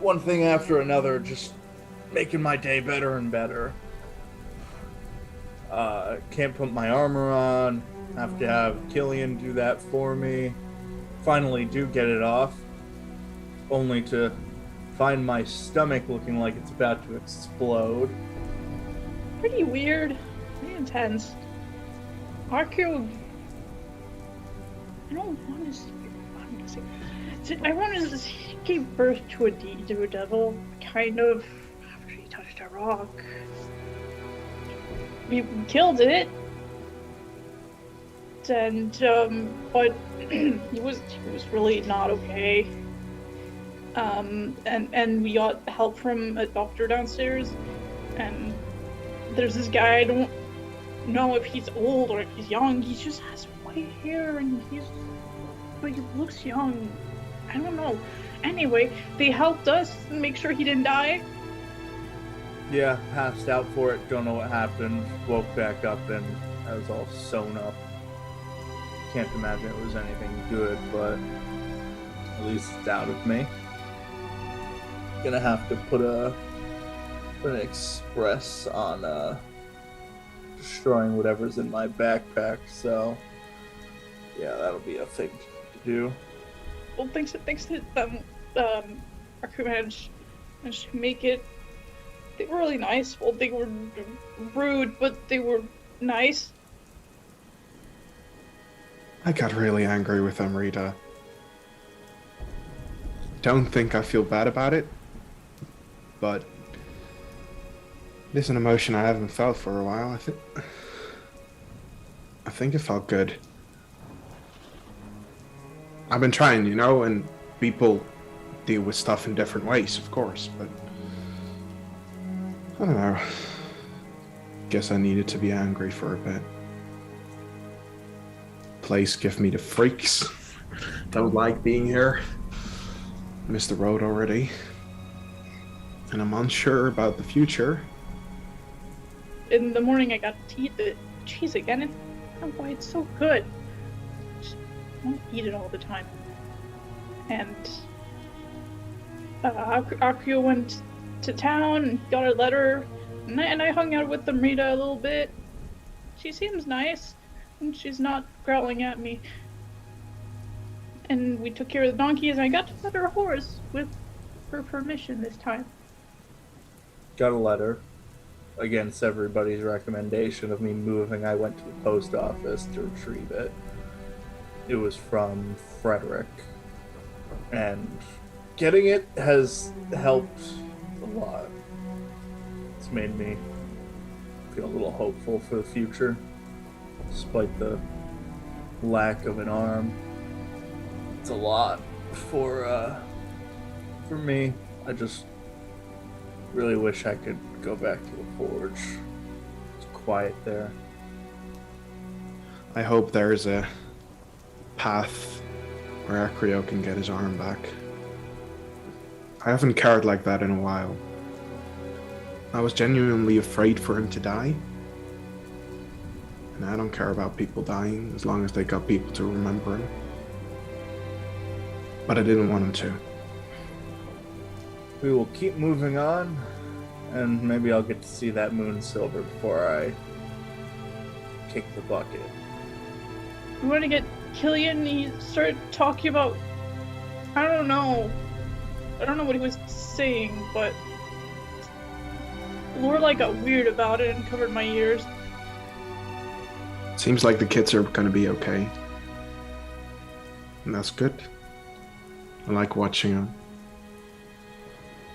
one thing after another, just making my day better and better. Can't put my armor on. Have to have Cillian do that for me. Finally do get it off. Only to find my stomach looking like it's about to explode. Pretty weird. Pretty intense. Acrio... I don't want to... I want to give birth to a devil, kind of, after he touched a rock. We killed it. And, but he was really not okay. And we got help from a doctor downstairs, and there's this guy, I don't know if he's old or if he's young, he just has white hair, and but he looks young, I don't know. Anyway, they helped us make sure he didn't die. Yeah, passed out for it, don't know what happened, woke back up and I was all sewn up. Can't imagine it was anything good, but at least it's out of me. Gonna have to put an express on destroying whatever's in my backpack, so yeah, that'll be a thing to do. Well, thanks to our crew managed to make it. They were really nice. Well, they were rude, but they were nice. I got really angry with Amrita. Don't think I feel bad about it, but it is an emotion I haven't felt for a while. I think it felt good. I've been trying, and people deal with stuff in different ways, of course, but I don't know. Guess I needed to be angry for a bit. Place give me the freaks. Don't like being here. Missed the road already. And I'm unsure about the future. In the morning I got to eat the cheese again, and I don't know why it's so good. Just don't eat it all the time. And Acrio went to town and got a letter, and I hung out with Amrita a little bit. She seems nice, and she's not growling at me. And we took care of the donkeys, and I got to pet her horse with her permission this time. Got a letter. Against everybody's recommendation of me moving, I went to the post office to retrieve it. It was from Frederick. And getting it has helped a lot. It's made me feel a little hopeful for the future, despite the lack of an arm. It's a lot for me. I just really wish I could go back to the forge. It's quiet there. I hope there's a path where Acrio can get his arm back. I haven't cared like that in a while. I was genuinely afraid for him to die. And I don't care about people dying as long as they got people to remember him. But I didn't want him to. We will keep moving on, and maybe I'll get to see that moon silver before I kick the bucket. We want to get Cillian. He started talking about, I don't know what he was saying, but Lorelei got weird about it and covered my ears. Seems like the kids are gonna be okay. And that's good. I like watching them.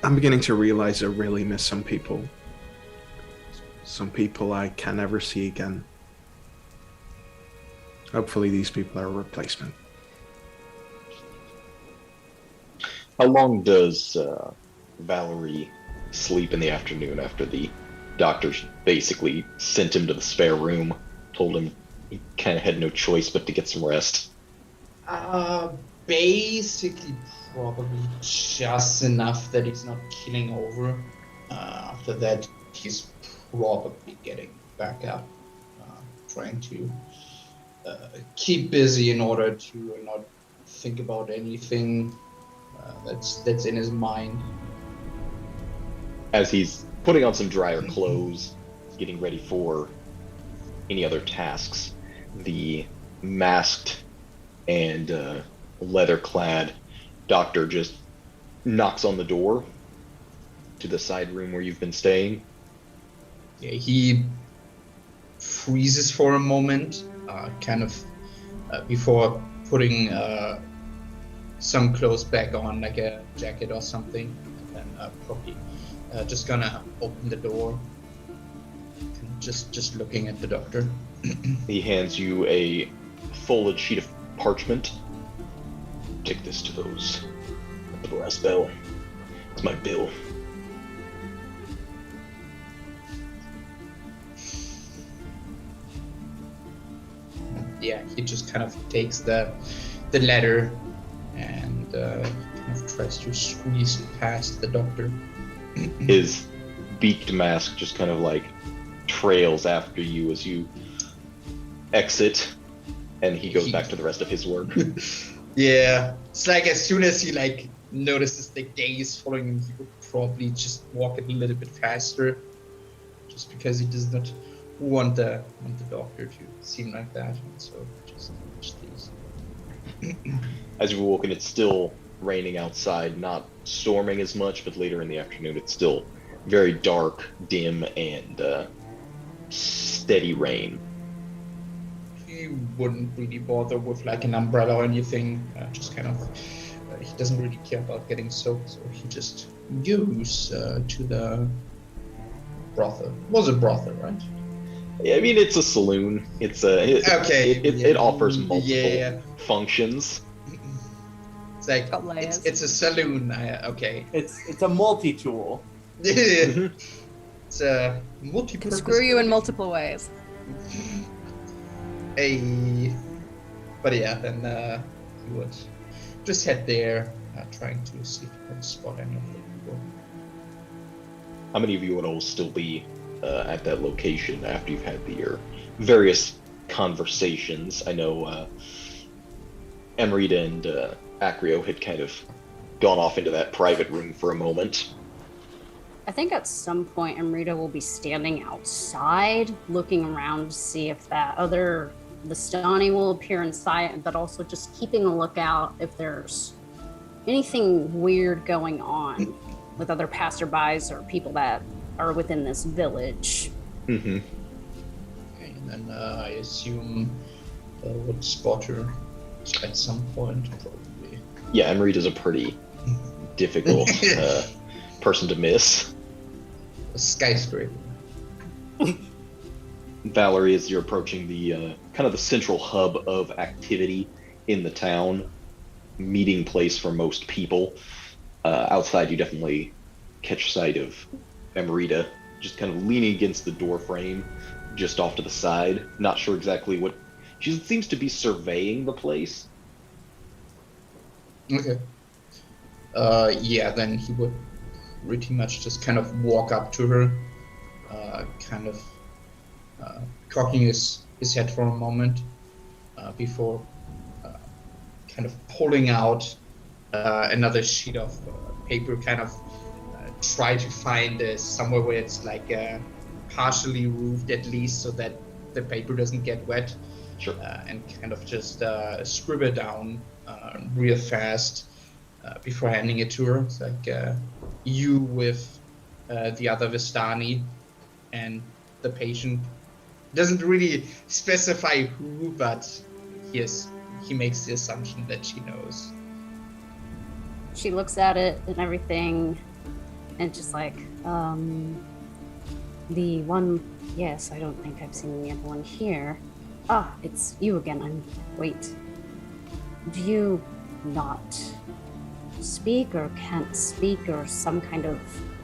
I'm beginning to realize I really miss some people. Some people I can never see again. Hopefully these people are a replacement. How long does Valerie sleep in the afternoon after the doctors basically sent him to the spare room, told him he kind of had no choice but to get some rest? Basically probably just enough that he's not killing over. After that, he's probably getting back up, trying to keep busy in order to not think about anything that's in his mind. as he's putting on some drier clothes, getting ready for any other tasks, the masked and leather-clad doctor just knocks on the door to the side room where you've been staying. Yeah, he freezes for a moment, before putting some clothes back on, like a jacket or something, and then probably just gonna open the door, and just looking at the doctor. He hands you a folded sheet of parchment. Take this to those at the brass bell. It's my bill. Yeah, he just kind of takes the letter and kind of tries to squeeze past the doctor. His beaked mask just kind of like trails after you as you exit, and he goes back to the rest of his work. Yeah, it's like as soon as he like notices the gaze following him, he would probably just walk a little bit faster, just because he does not want the doctor to seem like that, and so just these. As you've woken, it's still raining outside, not storming as much, but later in the afternoon it's still very dark, dim, and steady rain. He wouldn't really bother with like an umbrella or anything, just kind of, he doesn't really care about getting soaked, so he just goes to the brothel. It was a brothel, right? I mean, it's a saloon. It offers multiple functions. It's like it's a saloon. Okay. It's a multi-tool. It's a multi-purpose. Can screw you in multiple ways. But yeah, then he would just head there, trying to see if he can spot any of the people. How many of you would all still be at that location after you've had your various conversations? I know Amrita and Acrio had kind of gone off into that private room for a moment. I think at some point Amrita will be standing outside looking around to see if that other Vistani will appear in sight, but also just keeping a lookout if there's anything weird going on with other passerbys or people that are within this village. Mm-hmm. Okay, and then I assume would spot her at some point, probably. Yeah, Amrita's a pretty difficult person to miss. A skyscraper. Valerie, as you're approaching the kind of the central hub of activity in the town, meeting place for most people, outside you definitely catch sight of Amrita just kind of leaning against the door frame just off to the side, not sure exactly what she seems to be surveying the place. Okay. Yeah, then he would pretty much just kind of walk up to her, kind of cocking his head for a moment before kind of pulling out another sheet of paper, kind of try to find somewhere where it's like partially roofed at least, so that the paper doesn't get wet. Sure. And kind of just scribble down real fast before handing it to her. It's like you with the other Vistani and the patient. Doesn't really specify who, but he makes the assumption that she knows. She looks at it and everything, and just like, the one, yes, I don't think I've seen the other one here. Ah, it's you again. Wait. Do you not speak or can't speak or some kind of,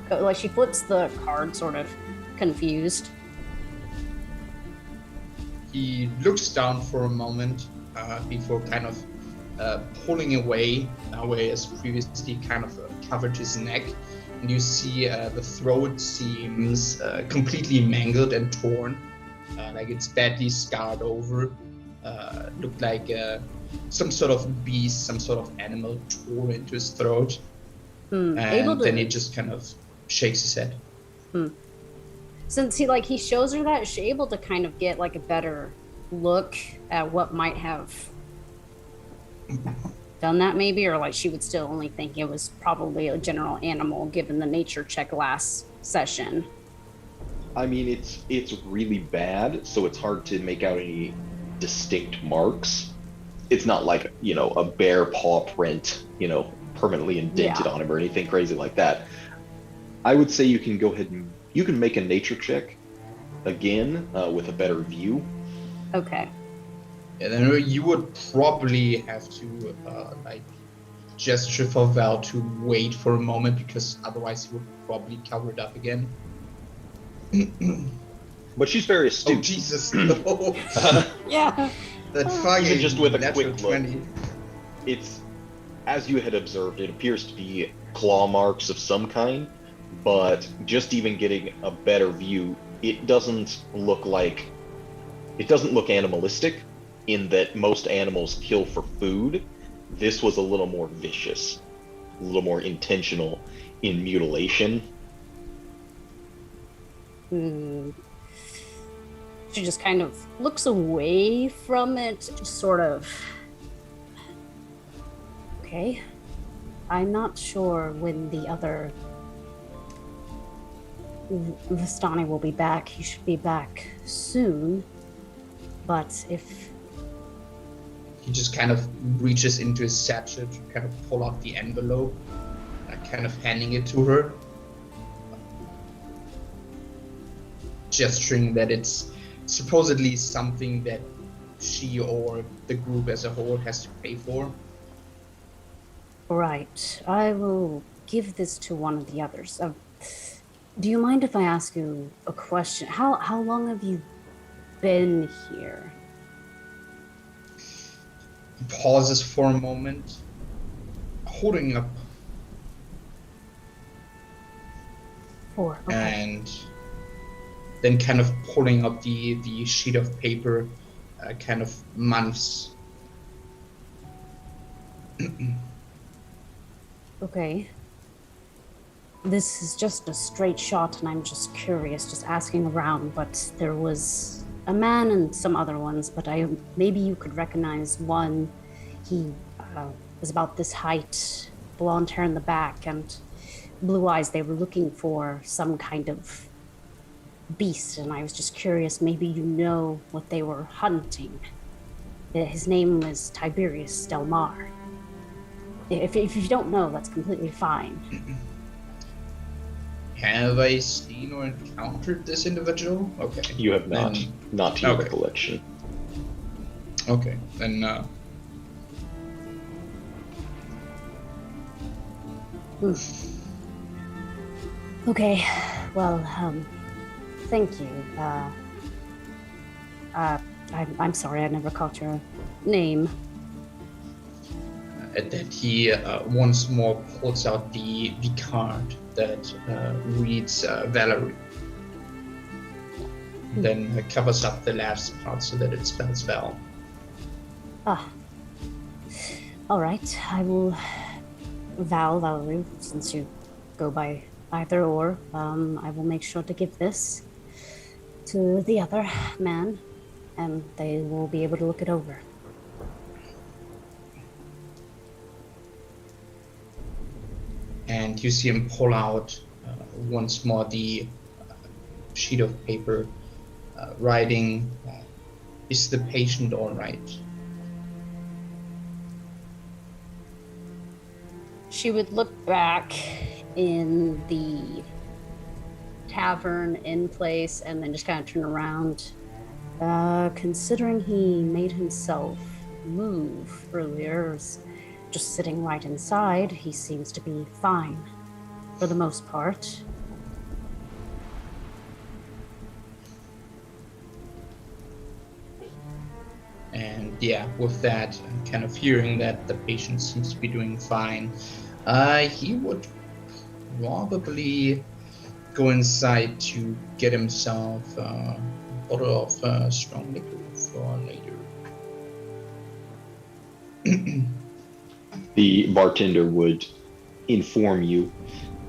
like she flips the card sort of confused. He looks down for a moment before kind of pulling away, whereas previously kind of covered his neck. And you see the throat seems completely mangled and torn, like it's badly scarred over. Looked like some sort of beast, some sort of animal tore into his throat. And then he just kind of shakes his head. Since he shows her that, is she able to kind of get like a better look at what might have done that maybe, or like she would still only think it was probably a general animal given the nature check last session? I mean, it's really bad, so it's hard to make out any distinct marks. It's not like, a bare paw print, permanently indented on him or anything crazy like that. I would say you can go ahead and you can make a nature check again with a better view. Okay. And then you would probably have to gesture for Val to wait for a moment, because otherwise he would probably cover it up again. But she's very astute. Oh Jesus! No. Yeah. That fucking Just with a natural quick look. 20. It's, as you had observed, it appears to be claw marks of some kind, but just even getting a better view, it doesn't look animalistic in that most animals kill for food. This was a little more vicious, a little more intentional in mutilation. She just kind of looks away from it, just sort of. Okay. I'm not sure when the other Vistani will be back. He should be back soon. But if... He just kind of reaches into his satchel to kind of pull out the envelope, kind of handing it to her. Gesturing that it's supposedly something that she or the group as a whole has to pay for. Right. I will give this to one of the others. Do you mind if I ask you a question? How long have you been here? He pauses for a moment, holding up. Okay. And then kind of pulling up the sheet of paper, kind of months. Okay. This is just a straight shot, and I'm just curious, just asking around, but there was a man and some other ones, but maybe you could recognize one. He was about this height, blonde hair in the back, and blue eyes. They were looking for some kind of beast, and I was just curious, maybe you know what they were hunting. His name was Tiberius Delmar. If you don't know, that's completely fine. Have I seen or encountered this individual? Okay. You have not. Then, not to your okay. recollection. Okay, then Okay, well, thank you. I'm sorry, I never caught your name. at that he once more pulls out the card that reads Valerie. Then covers up the last part so that it spells Val. Ah. All right, I will Valerie, since you go by either or, I will make sure to give this to the other man, and they will be able to look it over. And you see him pull out once more the sheet of paper, writing, "Is the patient all right?" She would look back in the tavern in place and then just kind of turn around. Considering he made himself move earlier, just sitting right inside, he seems to be fine for the most part. And yeah, with that, kind of hearing that the patient seems to be doing fine, he would probably go inside to get himself a bottle of strong liquor for later. The bartender would inform you,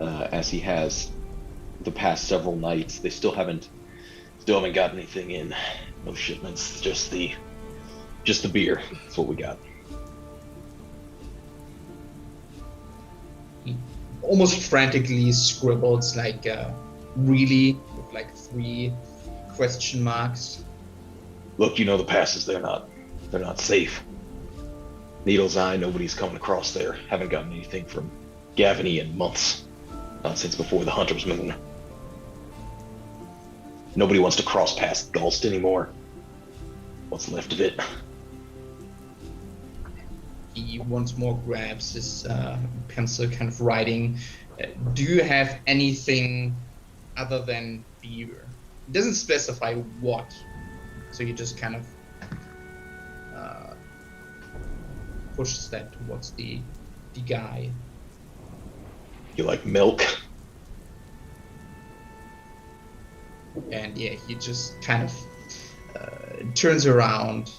as he has the past several nights. They still haven't got anything in. No shipments. Just the beer. That's what we got. He almost frantically scribbles like really with like 3 question marks. Look, you know the passes. They're not safe. Needle's Eye. Nobody's coming across there. Haven't gotten anything from Gavany in months. Not since before the Hunter's Moon. Nobody wants to cross past Gulst anymore. What's left of it. He once more grabs his pencil, kind of writing. Do you have anything other than beer? It doesn't specify what, so he just kind of pushes that towards the guy. You like milk? And yeah, he just kind of turns around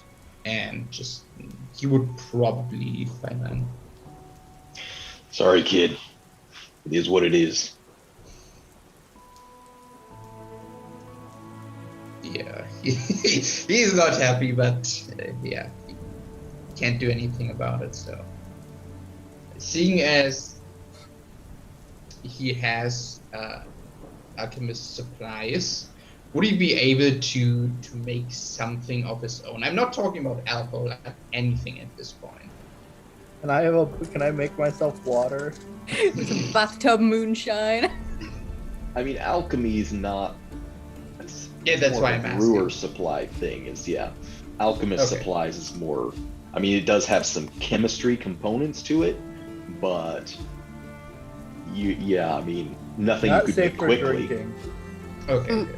and just, he would probably leave by then. Sorry, kid. It is what it is. Yeah, he's not happy, but yeah, he can't do anything about it. So, seeing as he has alchemist supplies, would he be able to make something of his own? I'm not talking about alcohol, anything at this point. Can I make myself water? With some bathtub moonshine. I mean, alchemy is not. Yeah, that's more why of a I'm brewer asking. supply thing is, yeah. Alchemist Okay. supplies is more. I mean, it does have some chemistry components to it, but I mean, nothing Not you could safe make for quickly. drinking. Okay. Mm. Good.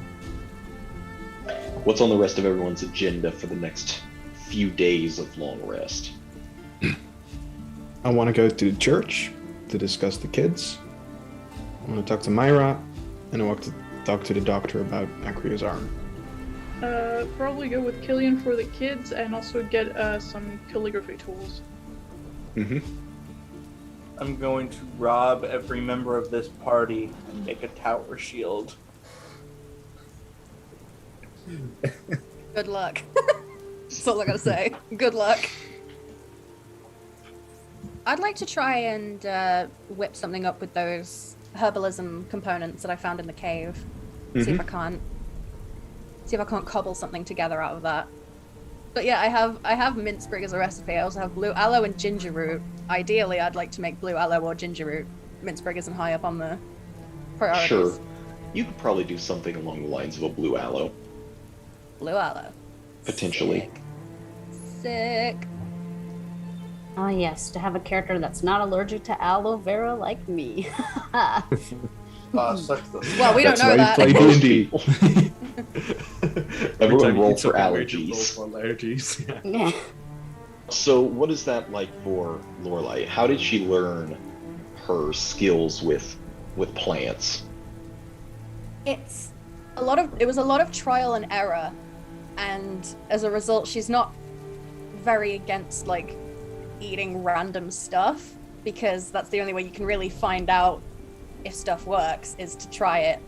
What's on the rest of everyone's agenda for the next few days of long rest? I want to go to the church to discuss the kids. I want to talk to Myra, and I want to talk to the doctor about Acrio's arm. Probably go with Cillian for the kids and also get some calligraphy tools. Mm-hmm. I'm going to rob every member of this party and make a tower shield. Good luck. That's all I gotta say. Good luck. I'd like to try and whip something up with those herbalism components that I found in the cave. See if I can't cobble something together out of that. But yeah, I have mint sprig as a recipe. I also have blue aloe and ginger root. Ideally, I'd like to make blue aloe or ginger root. Mint sprig isn't high up on the priorities. Sure. You could probably do something along the lines of a blue aloe. Blue aloe. Potentially. Sick. Oh yes, to have a character that's not allergic to aloe vera like me. Suck the... Well, we don't That's know why that. you play Most D&D. people. Every Everyone time you roll eat for something weird, you roll allergies. for allergies. Yeah. Yeah. So, what is that like for Lorelei? How did she learn her skills with plants? It was a lot of trial and error, and as a result she's not very against like eating random stuff, because that's the only way you can really find out if stuff works, is to try it.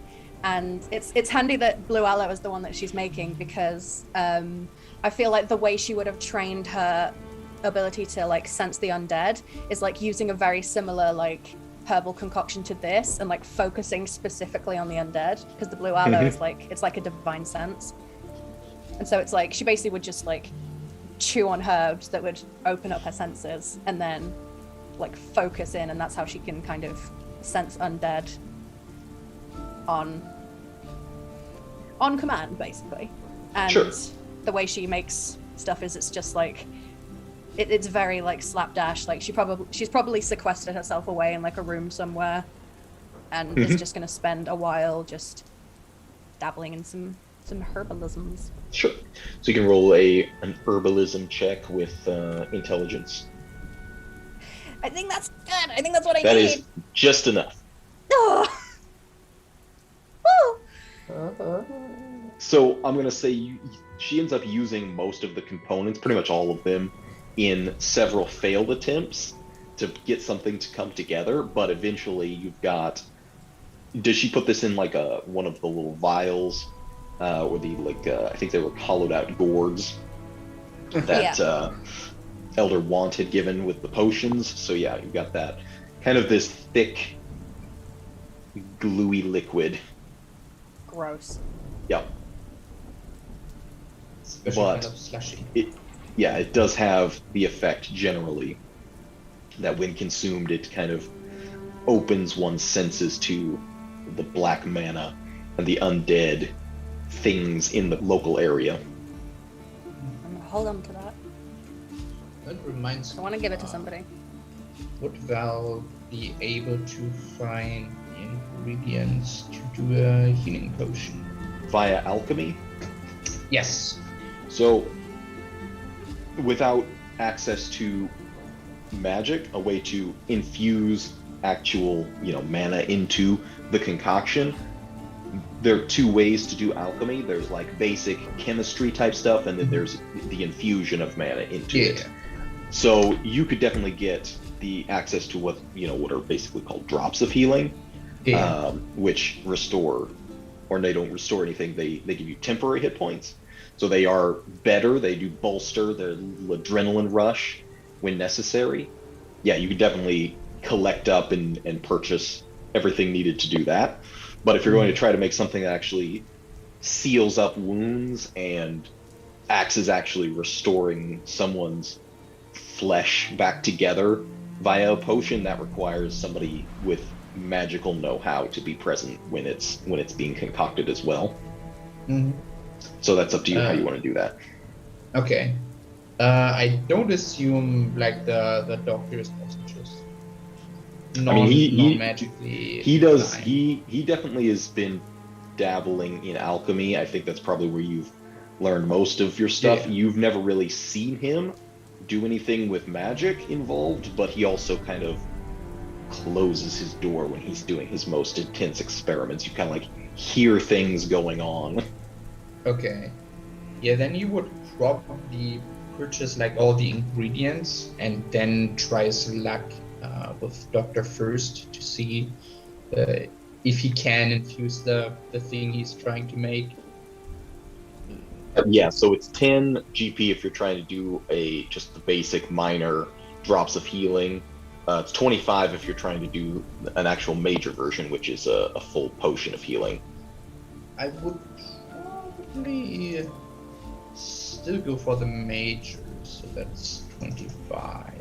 And it's handy that blue aloe is the one that she's making, because I feel like the way she would have trained her ability to like sense the undead is like using a very similar like herbal concoction to this, and like focusing specifically on the undead, because the blue aloe is like, it's like a divine sense. And so it's like she basically would just like chew on herbs that would open up her senses and then like focus in, and that's how she can kind of sense undead on command, basically. And Sure. the way she makes stuff is, it's just like it's very like slapdash. Like she's probably sequestered herself away in like a room somewhere, and is just gonna spend a while just dabbling in some herbalisms. Sure. So you can roll an herbalism check with intelligence. I think that's good. I think that's what I That need. is just enough. Oh. Woo. So I'm gonna say she ends up using most of the components, pretty much all of them, in several failed attempts to get something to come together. But eventually, you've got Does she put this in like one of the little vials, or the I think they were hollowed out gourds that Elder Want had given with the potions? So yeah, you've got that kind of this thick, gluey liquid. Gross. Yep. Special But kind of slushy. it does have the effect generally that when consumed, it kind of opens one's senses to the black mana and the undead things in the local area. I'm gonna hold on to that. That reminds me. I want to give it to somebody. Would Val be able to find ingredients to do a healing potion? Via alchemy? Yes. So, without access to magic, a way to infuse actual, mana into the concoction, there are two ways to do alchemy. There's like basic chemistry type stuff, and then there's the infusion of mana into it. So you could definitely get the access to what are basically called drops of healing, which restore, or they don't restore anything. They give you temporary hit points. So they are better. They do bolster their adrenaline rush when necessary. Yeah, you could definitely collect up and purchase everything needed to do that. But if you're going to try to make something that actually seals up wounds and acts as actually restoring someone's flesh back together via a potion, that requires somebody with magical know-how to be present when it's being concocted as well. Mm-hmm. So that's up to you how you want to do that. Okay. I don't assume like the doctor is also just non-magically. He does. He definitely has been dabbling in alchemy. I think that's probably where you've learned most of your stuff. Yeah. You've never really seen him do anything with magic involved, but he also kind of closes his door when he's doing his most intense experiments. You kind of like hear things going on. Okay. Yeah, then you would probably purchase like all the ingredients and then try his luck with Doctor first to see if he can infuse the thing he's trying to make. Yeah, so it's 10 GP if you're trying to do just the basic minor drops of healing. It's 25 if you're trying to do an actual major version, which is a full potion of healing. I would probably still go for the major, so that's 25.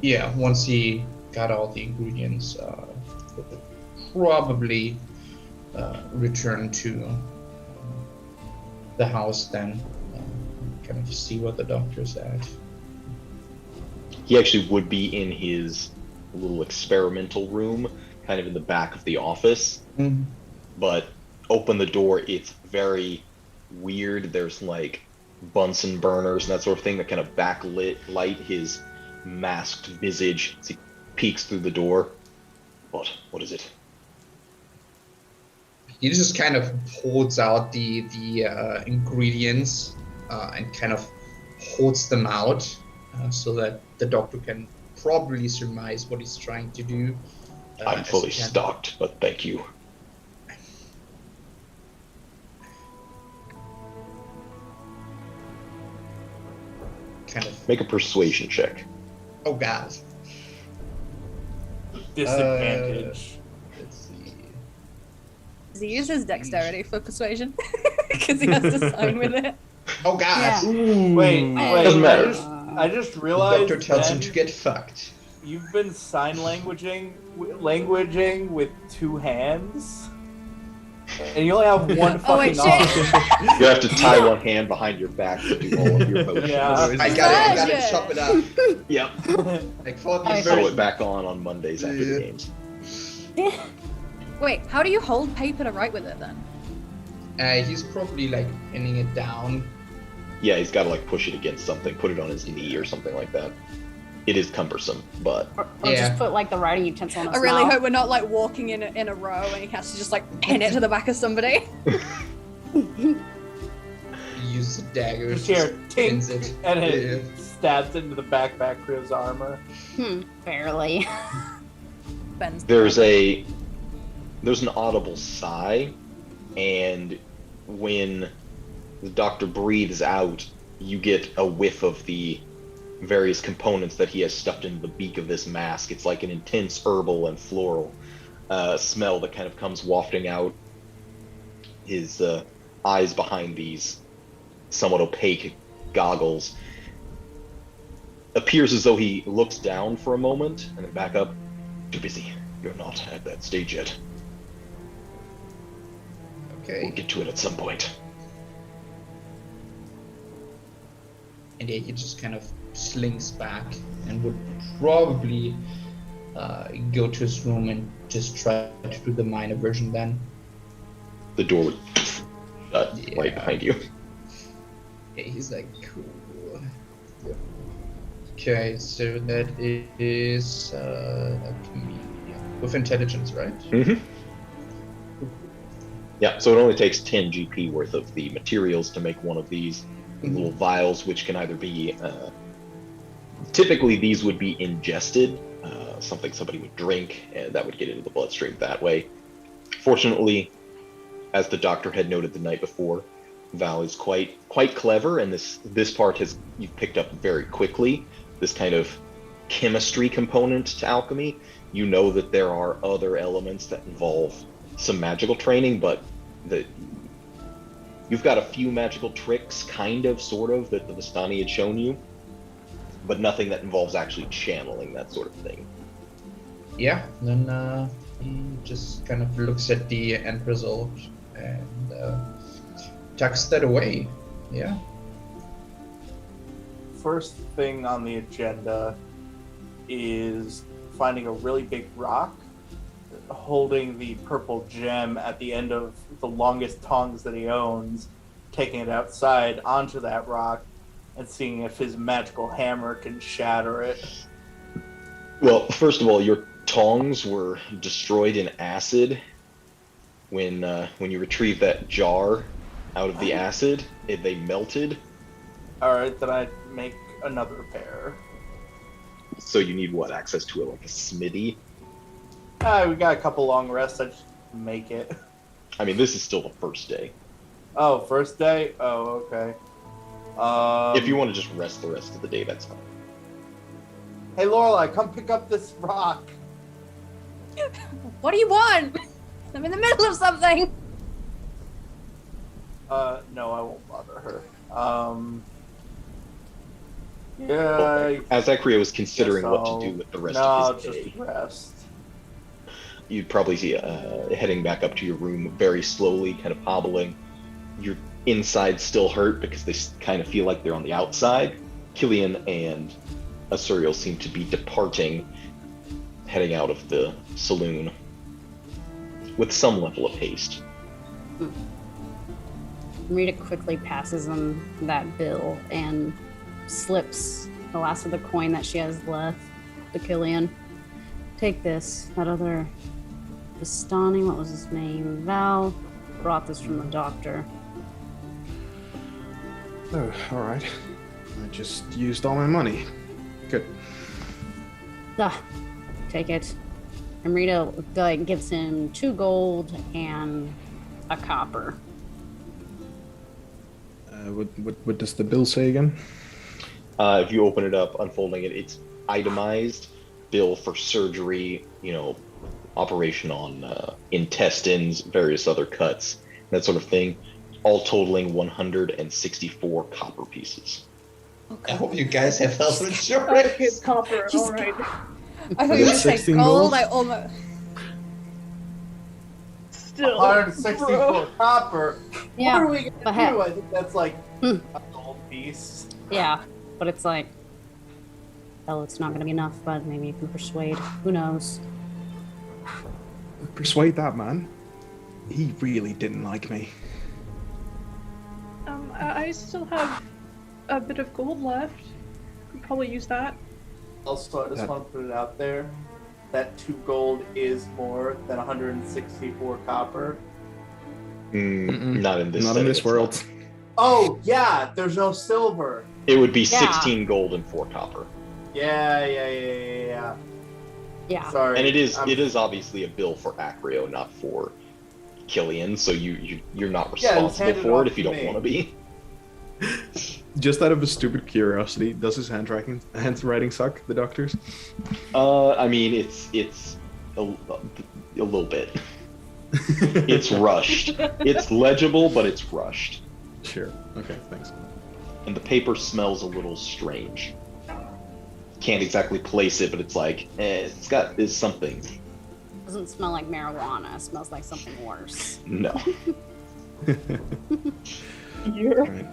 Yeah, once he got all the ingredients, would probably return to the house then, kind of see what the doctor's at. He actually would be in his little experimental room, kind of in the back of the office. Mm-hmm. But open the door, it's very weird. There's like Bunsen burners and that sort of thing that kind of light his masked visage as he peeks through the door. What is it? He just kind of holds out the ingredients and kind of holds them out so that the doctor can probably surmise what he's trying to do. I'm fully stocked, but thank you. Kind of make a persuasion check. Oh god. Disadvantage. Let's see. Does he use his dexterity for persuasion? Because he has to sign with it. Oh god. Yeah. Ooh, wait. Doesn't matter. I just The realized doctor tells him Ben, to get fucked. you've been sign languaging with two hands, and you only have one Oh, wait, fucking shit. option. You have to tie one hand behind your back to do all of your potions. Yeah. I gotta Imagine. chop it up. Yep. Like for the I Throw first it back on Mondays after the Yeah. games. Wait, how do you hold paper to write with it then? he's probably like pinning it down. Yeah, he's got to like push it against something, put it on his knee or something like that. It is cumbersome, but Or Yeah. just put like the writing utensil in his I really mouth. hope we're not like walking in a row and he has to just like pin it to the back of somebody. He uses the dagger. Just here, just pins tink, it. and Yeah. it stabs into the backpack Crib's armor. Barely. Ben's there's a there's an audible sigh, and when the doctor breathes out, you get a whiff of the various components that he has stuffed into the beak of this mask. It's like an intense herbal and floral smell that kind of comes wafting out. His eyes behind these somewhat opaque goggles. Appears as though he looks down for a moment and then back up. Too busy. You're not at that stage yet. Okay. We'll get to it at some point. And yeah, he just kind of slinks back and would probably go to his room and just try to do the minor version then. The door would shut right behind you. Yeah, he's like, cool. Yeah. Okay, so that is with intelligence, right? Mm-hmm. Yeah, so it only takes 10 GP worth of the materials to make one of these little vials, which can either be typically these would be ingested, something somebody would drink, and that would get into the bloodstream that way. Fortunately, as the doctor had noted the night before, Val is quite clever, and this part you've picked up very quickly. This kind of chemistry component to alchemy. You know that there are other elements that involve some magical training, but you've got a few magical tricks, kind of, sort of, that the Vistani had shown you, but nothing that involves actually channeling, that sort of thing. Yeah, then he just kind of looks at the end result and tucks that away. Yeah. First thing on the agenda is finding a really big rock, holding the purple gem at the end of the longest tongs that he owns, taking it outside onto that rock, and seeing if his magical hammer can shatter it. Well, first of all, your tongs were destroyed in acid when you retrieved that jar out of the acid. They melted. All right, then I make another pair. So you need what? Access to like a smithy? We got a couple long rests. I just make it. I mean, this is still the first day. Oh, first day? Oh, okay. If you want to just rest the rest of the day, that's fine. Hey, Lorelei, come pick up this rock. What do you want? I'm in the middle of something. No, I won't bother her. Yeah. As Acrio was considering what to do with the rest of his day, just rest. You'd probably see heading back up to your room very slowly, kind of hobbling. Your inside still hurt because they kind of feel like they're on the outside. Cillian and Asuriel seem to be departing, heading out of the saloon with some level of haste. Rita quickly passes him that bill and slips the last of the coin that she has left to Cillian. Take this. That other Vistani, what was his name? Val brought this from the doctor. Oh, alright. I just used all my money. Good. Take it. And Rita gives him 2 gold and a copper. What does the bill say again? If you open it up, unfolding it, it's itemized. Bill for surgery, operation on intestines, various other cuts, that sort of thing. All totaling 164 copper pieces. I hope you guys have health insurance. Okay, copper, alright. I thought you were going to say gold. I almost. Still. 164 copper. Yeah, What are we but gonna do? I think that's like a gold piece. Yeah, but it's like, well, it's not going to be enough, but maybe you can persuade. Who knows? Persuade that man. He really didn't like me. I still have a bit of gold left. Could probably use that. Also, I just want to put it out there that 2 gold is more than 164 copper. Not in this. Not in this world. Oh yeah, there's no silver. It would be 16 gold and 4 copper. Yeah. Yeah. Sorry. And it is obviously a bill for Acrio, not for Cillian, so you're not Yeah, it's responsible handed for off it if you to don't me. want to be. Just out of a stupid curiosity, does his handwriting suck? The doctor's. I mean, it's a little bit. It's rushed. It's legible, but it's rushed. Sure. Okay. Thanks. And the paper smells a little strange. Can't exactly place it, but it's like, it's something. Doesn't smell like marijuana. It smells like something worse. No. You're Right.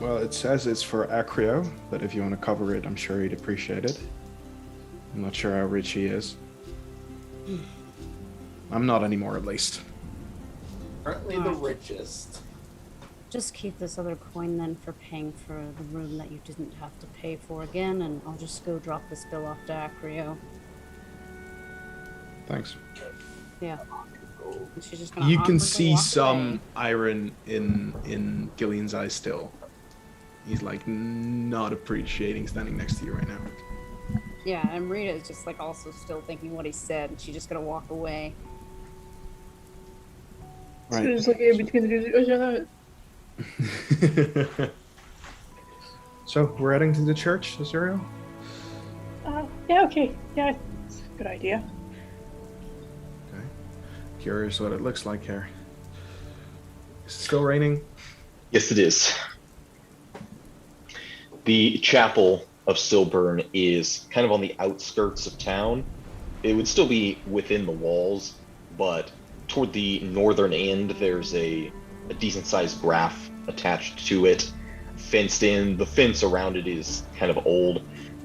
Well, it says it's for Acrio, but if you want to cover it, I'm sure he'd appreciate it. I'm not sure how rich he is. I'm not anymore, at least. Currently the richest. Just keep this other coin then for paying for the room that you didn't have to pay for again, and I'll just go drop this bill off to Acrio. Thanks. Yeah. And she's just gonna You can awkwardly see walk some away. iron in Gillian's eyes still. He's like not appreciating standing next to you right now. Yeah, and Rita is just like also still thinking what he said, and she's just gonna walk away. Right. just looking in between the two. So we're heading to the church, Asuriel? Yeah, okay. Yeah, it's a good idea. Okay. Curious what it looks like here. Is it still raining? Yes, it is. The chapel of Silburn is kind of on the outskirts of town. It would still be within the walls, but toward the northern end, there's a decent-sized graph attached to it, fenced in. The fence around it is kind of old.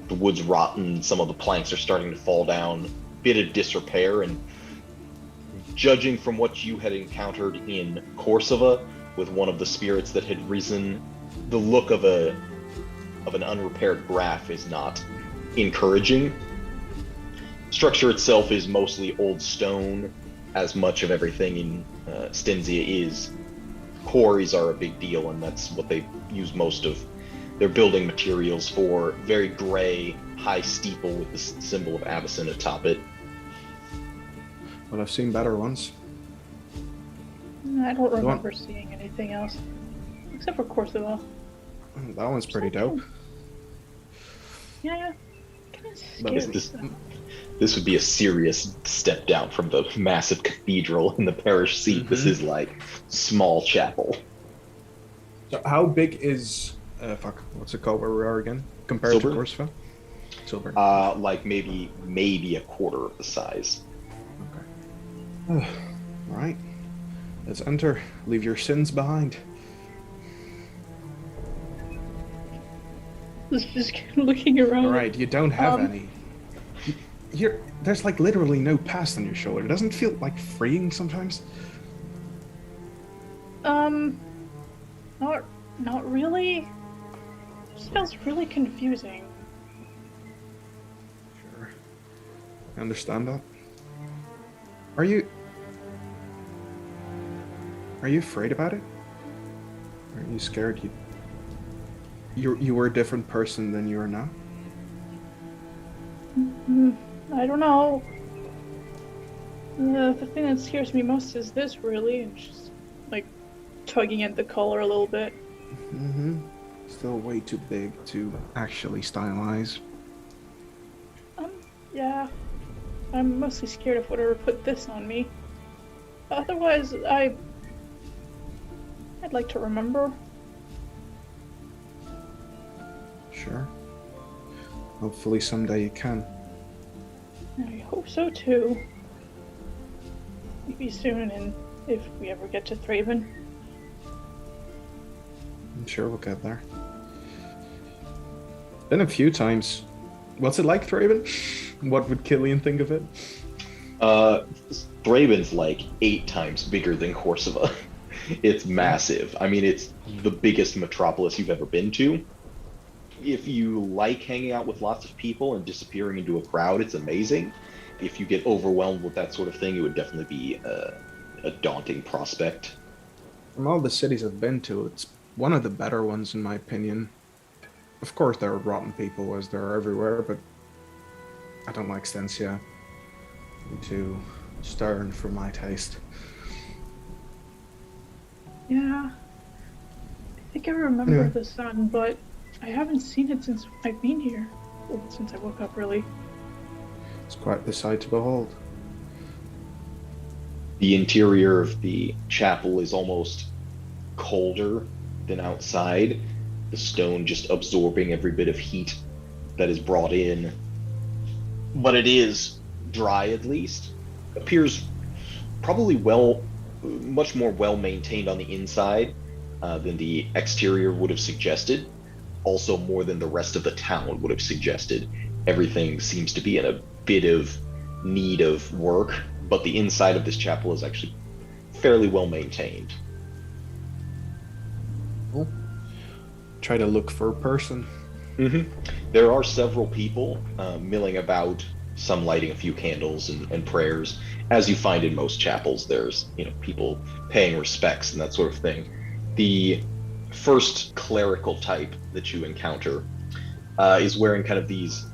The wood's rotten. Some of the planks are starting to fall down. Bit of disrepair, and judging from what you had encountered in Korsava with one of the spirits that had risen, the look of an unrepaired graph is not encouraging. Structure itself is mostly old stone, as much of everything in Stensia is. Quarries are a big deal, and that's what they use most of their building materials for. Very gray, high steeple with the symbol of Avacyn atop it. Well, I've seen better ones. I don't remember seeing anything else. Except for Korsava. That one's pretty dope. Yeah. Kind of But scary. This would be a serious step down from the massive cathedral in the parish seat. This is like small chapel. So how big is what's it called where we are again? Compared Silburn? to Korsava? Silburn. Like maybe a quarter of the size. Okay. Alright. Let's enter. Leave your sins behind. Just looking around. Alright, you don't have any. There's like literally no past on your shoulder. Doesn't it feel like freeing sometimes? Not really. It just feels really confusing. Sure. I understand that. Are you afraid about it? Are you scared you were a different person than you are now? I don't know. The thing that scares me most is this, really. It's just, like, tugging at the collar a little bit. Still way too big to actually stylize. Yeah. I'm mostly scared of whatever put this on me. Otherwise, I'd like to remember. Sure. Hopefully someday you can. I hope so, too. Maybe soon, and if we ever get to Thraben. I'm sure we'll get there. Been a few times. What's it like, Thraben? What would Cillian think of it? Thraben's like 8 times bigger than Korsava. It's massive. I mean, it's the biggest metropolis you've ever been to. If you like hanging out with lots of people and disappearing into a crowd, it's amazing. If you get overwhelmed with that sort of thing, it would definitely be a daunting prospect. From all the cities I've been to, it's one of the better ones in my opinion. Of course there are rotten people, as there are everywhere, but I don't like Stensia. Too stern for my taste. Yeah. I think I remember Anyway. the sun, but I haven't seen it since I've been here. Well, since I woke up, really. It's quite the sight to behold. The interior of the chapel is almost colder than outside, the stone just absorbing every bit of heat that is brought in. But it is dry, at least. Appears probably much more well maintained on the inside than the exterior would have suggested. Also, more than the rest of the town would have suggested. Everything seems to be in a bit of need of work, but the inside of this chapel is actually fairly well maintained. Try to look for a person. There are several people milling about, some lighting a few candles and prayers. As you find in most chapels, there's people paying respects and that sort of thing. The first clerical type that you encounter is wearing kind of these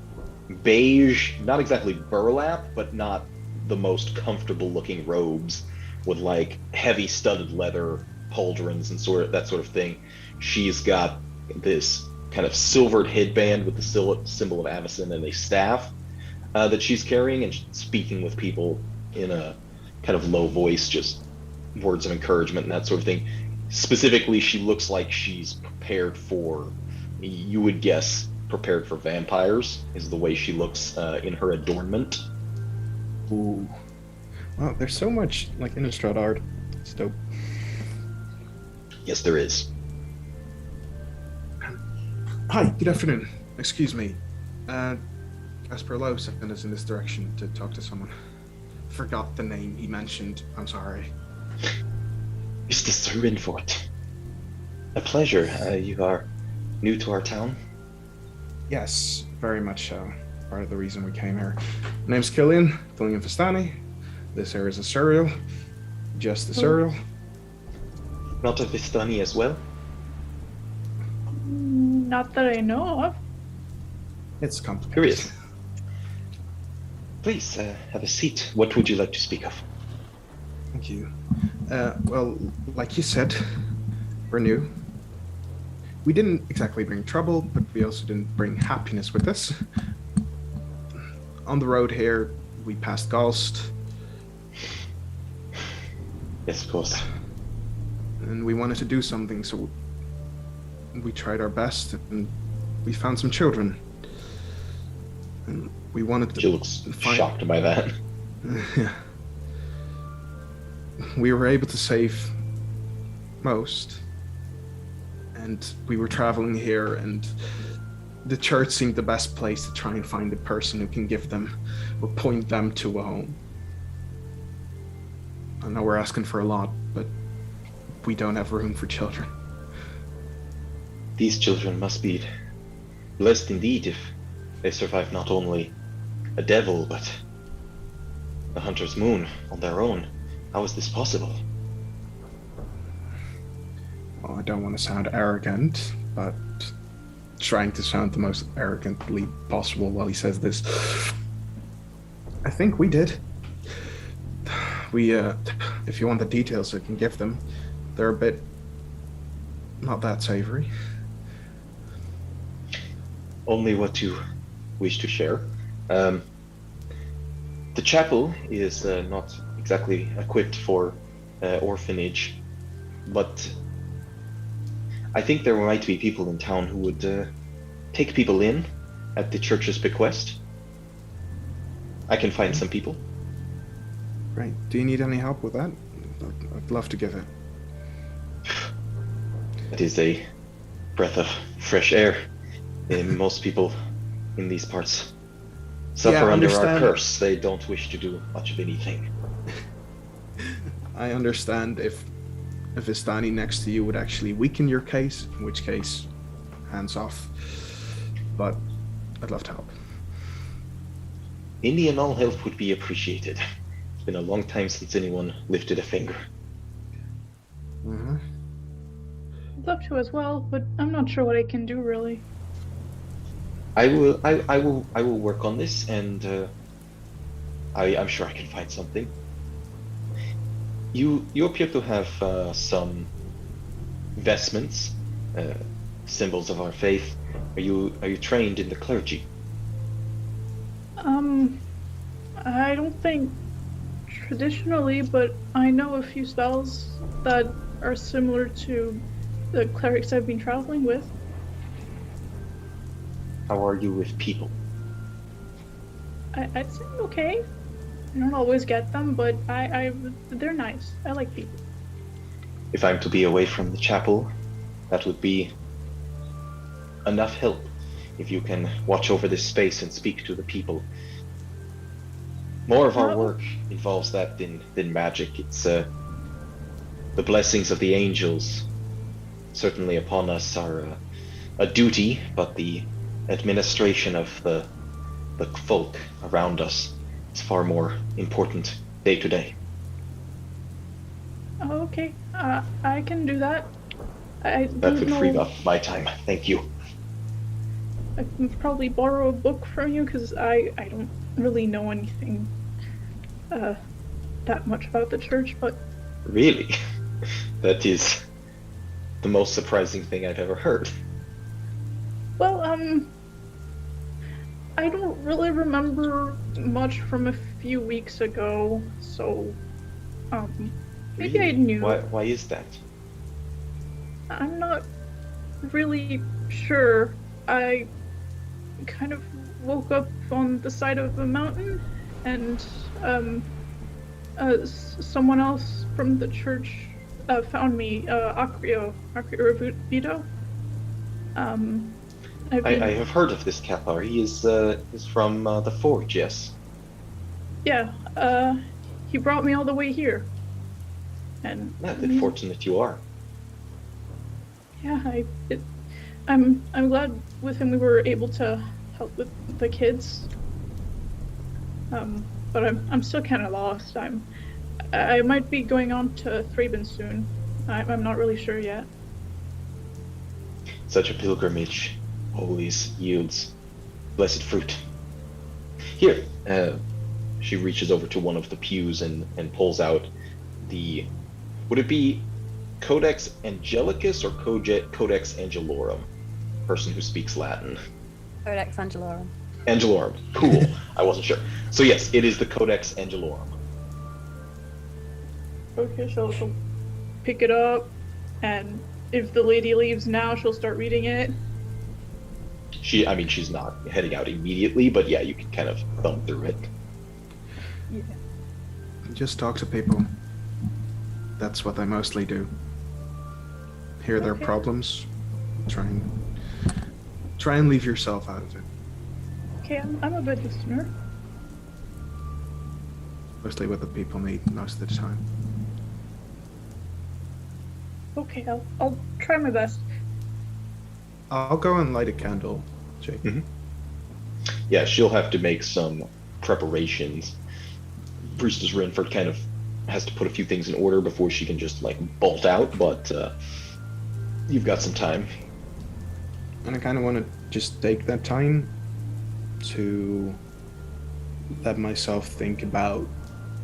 beige, not exactly burlap, but not the most comfortable looking robes with like heavy studded leather pauldrons and that sort of thing. She's got this kind of silvered headband with the symbol of Avacyn and a staff that she's carrying, and speaking with people in a kind of low voice, just words of encouragement and that sort of thing. Specifically, she looks like she's prepared for, you would guess, prepared for vampires, is the way she looks in her adornment. Ooh. Wow, there's so much like Innistrad art. It's dope. Yes, there is. Hi, good afternoon. Excuse me. Asuriel sent us in this direction to talk to someone. Forgot the name he mentioned. I'm sorry. Priestess Rinfort. A pleasure. You are new to our town? Yes, very much so. Part of the reason we came here. My name's Cillian Vistani. This here is Asuriel. Just Asuriel. Not a Vistani as well? Not that I know of. It's complicated. Curious. Please, have a seat. What would you like to speak of? Thank you. Well, like you said, we're new. We didn't exactly bring trouble, but we also didn't bring happiness with us. On the road here, we passed Ghost. Yes, of course. And we wanted to do something, so we tried our best, and we found some children. And we wanted to She looks shocked by that. Yeah. We were able to save most, and we were traveling here, and the church seemed the best place to try and find a person who can give them or point them to a home. I know we're asking for a lot, but we don't have room for children. These children must be blessed indeed if they survive not only a devil, but the Hunter's Moon on their own. How is this possible? Well, I don't want to sound arrogant, but trying to sound the most arrogantly possible while he says this. I think we did. We, if you want the details, I can give them. They're a bit not that savory. Only what you wish to share. The chapel is not exactly equipped for orphanage, but I think there might be people in town who would take people in at the church's bequest. I can find some people. Right. Do you need any help with that? I'd love to give it. It is a breath of fresh air. Most people in these parts suffer under our curse. They don't wish to do much of anything. I understand if a Vistani next to you would actually weaken your case, in which case, hands off. But I'd love to help. Any and all help would be appreciated. It's been a long time since anyone lifted a finger. Mm-hmm. I'd love to as well, but I'm not sure what I can do really. I will work on this, and I'm sure I can find something. You appear to have some vestments, symbols of our faith. Are you trained in the clergy? I don't think traditionally, but I know a few spells that are similar to the clerics I've been traveling with. How are you with people? I'd say okay. I don't always get them, but they're nice. I like people. If I'm to be away from the chapel, that would be enough help. If you can watch over this space and speak to the people. More of our work involves that than magic. It's the blessings of the angels certainly upon us are a duty, but the administration of the folk around us is far more important day to day. Oh, okay. I can do that. That don't would know. free up my time. Thank you. I can probably borrow a book from you because I don't really know anything that much about the church, but Really? That is the most surprising thing I've ever heard. well, I don't really remember much from a few weeks ago, so maybe I Really? knew. Why is that? I'm not really sure. I kind of woke up on the side of a mountain, and someone else from the church found me, Acrio Revito. I have heard of this Kappa. He is from the Forge, yes? Yeah, he brought me all the way here. And Then fortunate you are. yeah, I'm glad with him we were able to help with the kids. But I'm still kind of lost. I might be going on to Thraben soon. I'm not really sure yet. Such a pilgrimage always yields blessed fruit. Here, she reaches over to one of the pews and pulls out the... Would it be Codex Angelicus or Codex Angelorum? Person who speaks Latin. Codex Angelorum. Angelorum. Cool. I wasn't sure. So yes, it is the Codex Angelorum. Okay, so she'll pick it up, and if the lady leaves now, she'll start reading it. She's not heading out immediately, but yeah, you can kind of thumb through it. Yeah. Just talk to people. That's what I mostly do. Hear their Okay. problems. Try and leave yourself out of it. Okay, I'm a good listener. Mostly what the people need most of the time. Okay, I'll try my best. I'll go and light a candle, Jake. Mhm. Yeah, she'll have to make some preparations. Priestess Renford kind of has to put a few things in order before she can just like bolt out, but you've got some time. And I kind of want to just take that time to let myself think about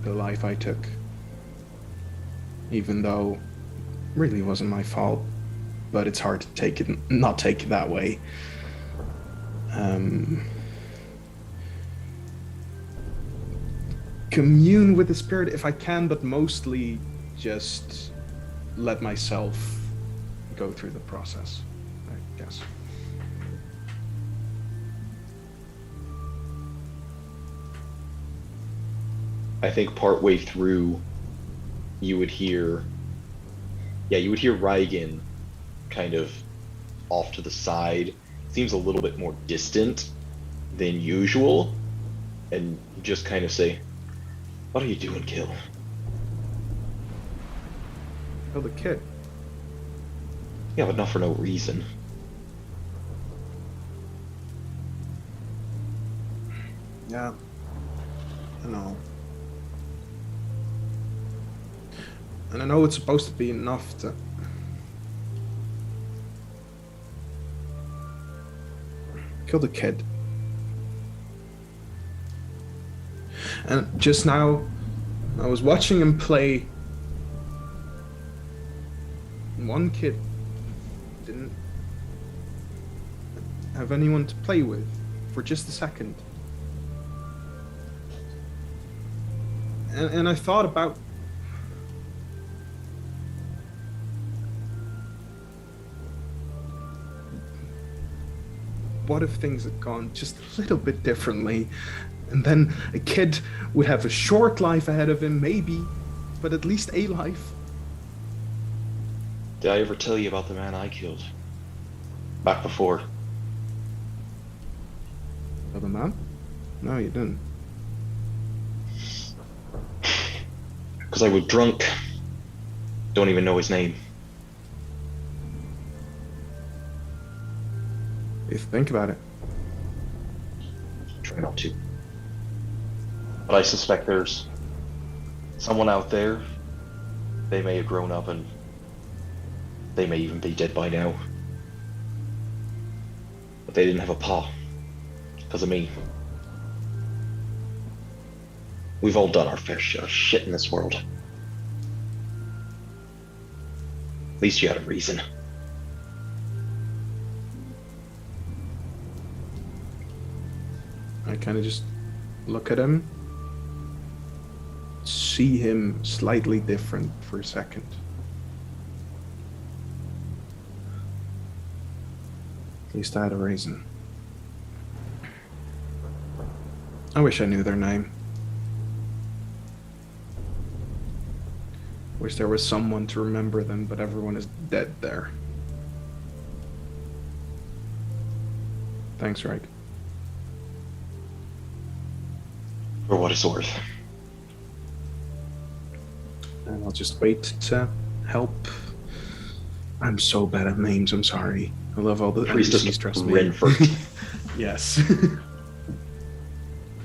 the life I took. Even though it really wasn't my fault, but it's hard to not take it that way. Commune with the spirit if I can, but mostly just let myself go through the process, I guess. I think partway through, you would hear Reigen kind of off to the side. Seems a little bit more distant than usual, and you just kind of say, "What are you doing, Kill?" Kill the kid. Yeah, but not for no reason. Yeah. I know. And I know it's supposed to be enough to... Kill the kid. And just now, I was watching him play. One kid didn't have anyone to play with for just a second. And I thought about what if things had gone just a little bit differently, and then a kid would have a short life ahead of him, maybe, but at least a life. Did I ever tell you about the man I killed? Back before. Other man? No, you didn't. Because I was drunk. Don't even know his name. If you think about it. Try not to. But I suspect there's someone out there. They may have grown up and they may even be dead by now. But they didn't have a paw. Because of me. We've all done our fair share of shit in this world. At least you had a reason. I kind of just look at him, see him slightly different for a second. At least I had a reason. I wish I knew their name. Wish there was someone to remember them, but everyone is dead there. Thanks, Reich. For what it's worth. And I'll just wait to help. I'm so bad at names, I'm sorry. I love all the Priestess NPCs, trust me. Renford. Yes.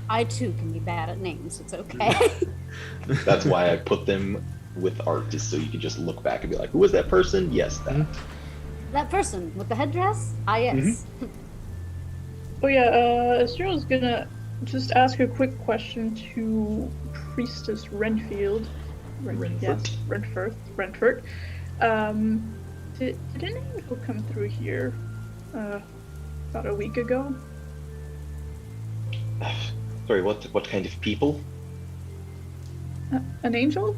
I too can be bad at names. It's okay. That's why I put them with art, just so you can just look back and be like, who was that person? Yes, that. That person with the headdress? Ah, yes. Oh yeah, Asuriel's gonna just ask a quick question to Priestess Renfield. Renford. Yes, Renford. Did an angel come through here about a week ago? Sorry, what kind of people? An angel?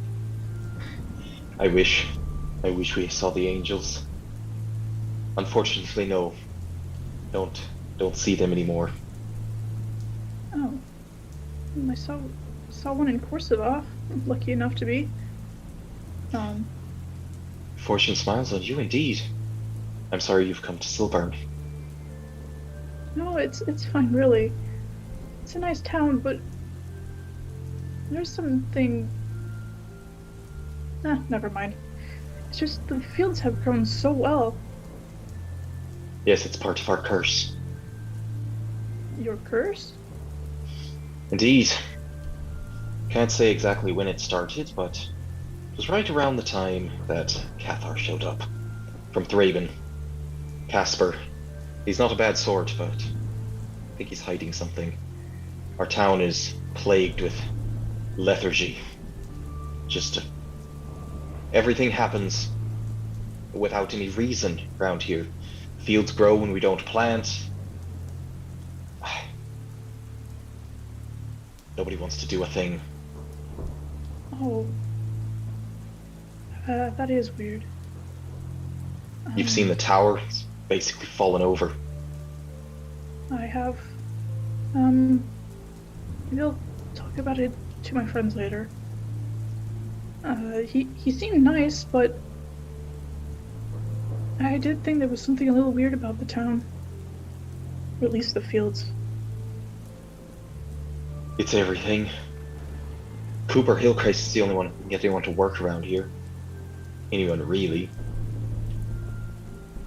I wish we saw the angels. Unfortunately, no. Don't see them anymore. Oh, I saw one in Korsava. I'm lucky enough to be. Fortune smiles on you indeed. I'm sorry you've come to Silburn. No, it's fine, really. It's a nice town, but there's something. Never mind. It's just the fields have grown so well. Yes, it's part of our curse. Your curse? Indeed. Can't say exactly when it started, but it was right around the time that Cathar showed up. From Thraben. Casper. He's not a bad sort, but I think he's hiding something. Our town is plagued with lethargy. Just everything happens without any reason around here. Fields grow when we don't plant. Nobody wants to do a thing. Oh. That is weird. You've seen the tower. It's basically fallen over. I have. Maybe I'll talk about it to my friends later. He seemed nice, but I did think there was something a little weird about the town. Or at least the fields. It's everything. Cooper Hillcrest is the only one who can get anyone to work around here. Anyone, really.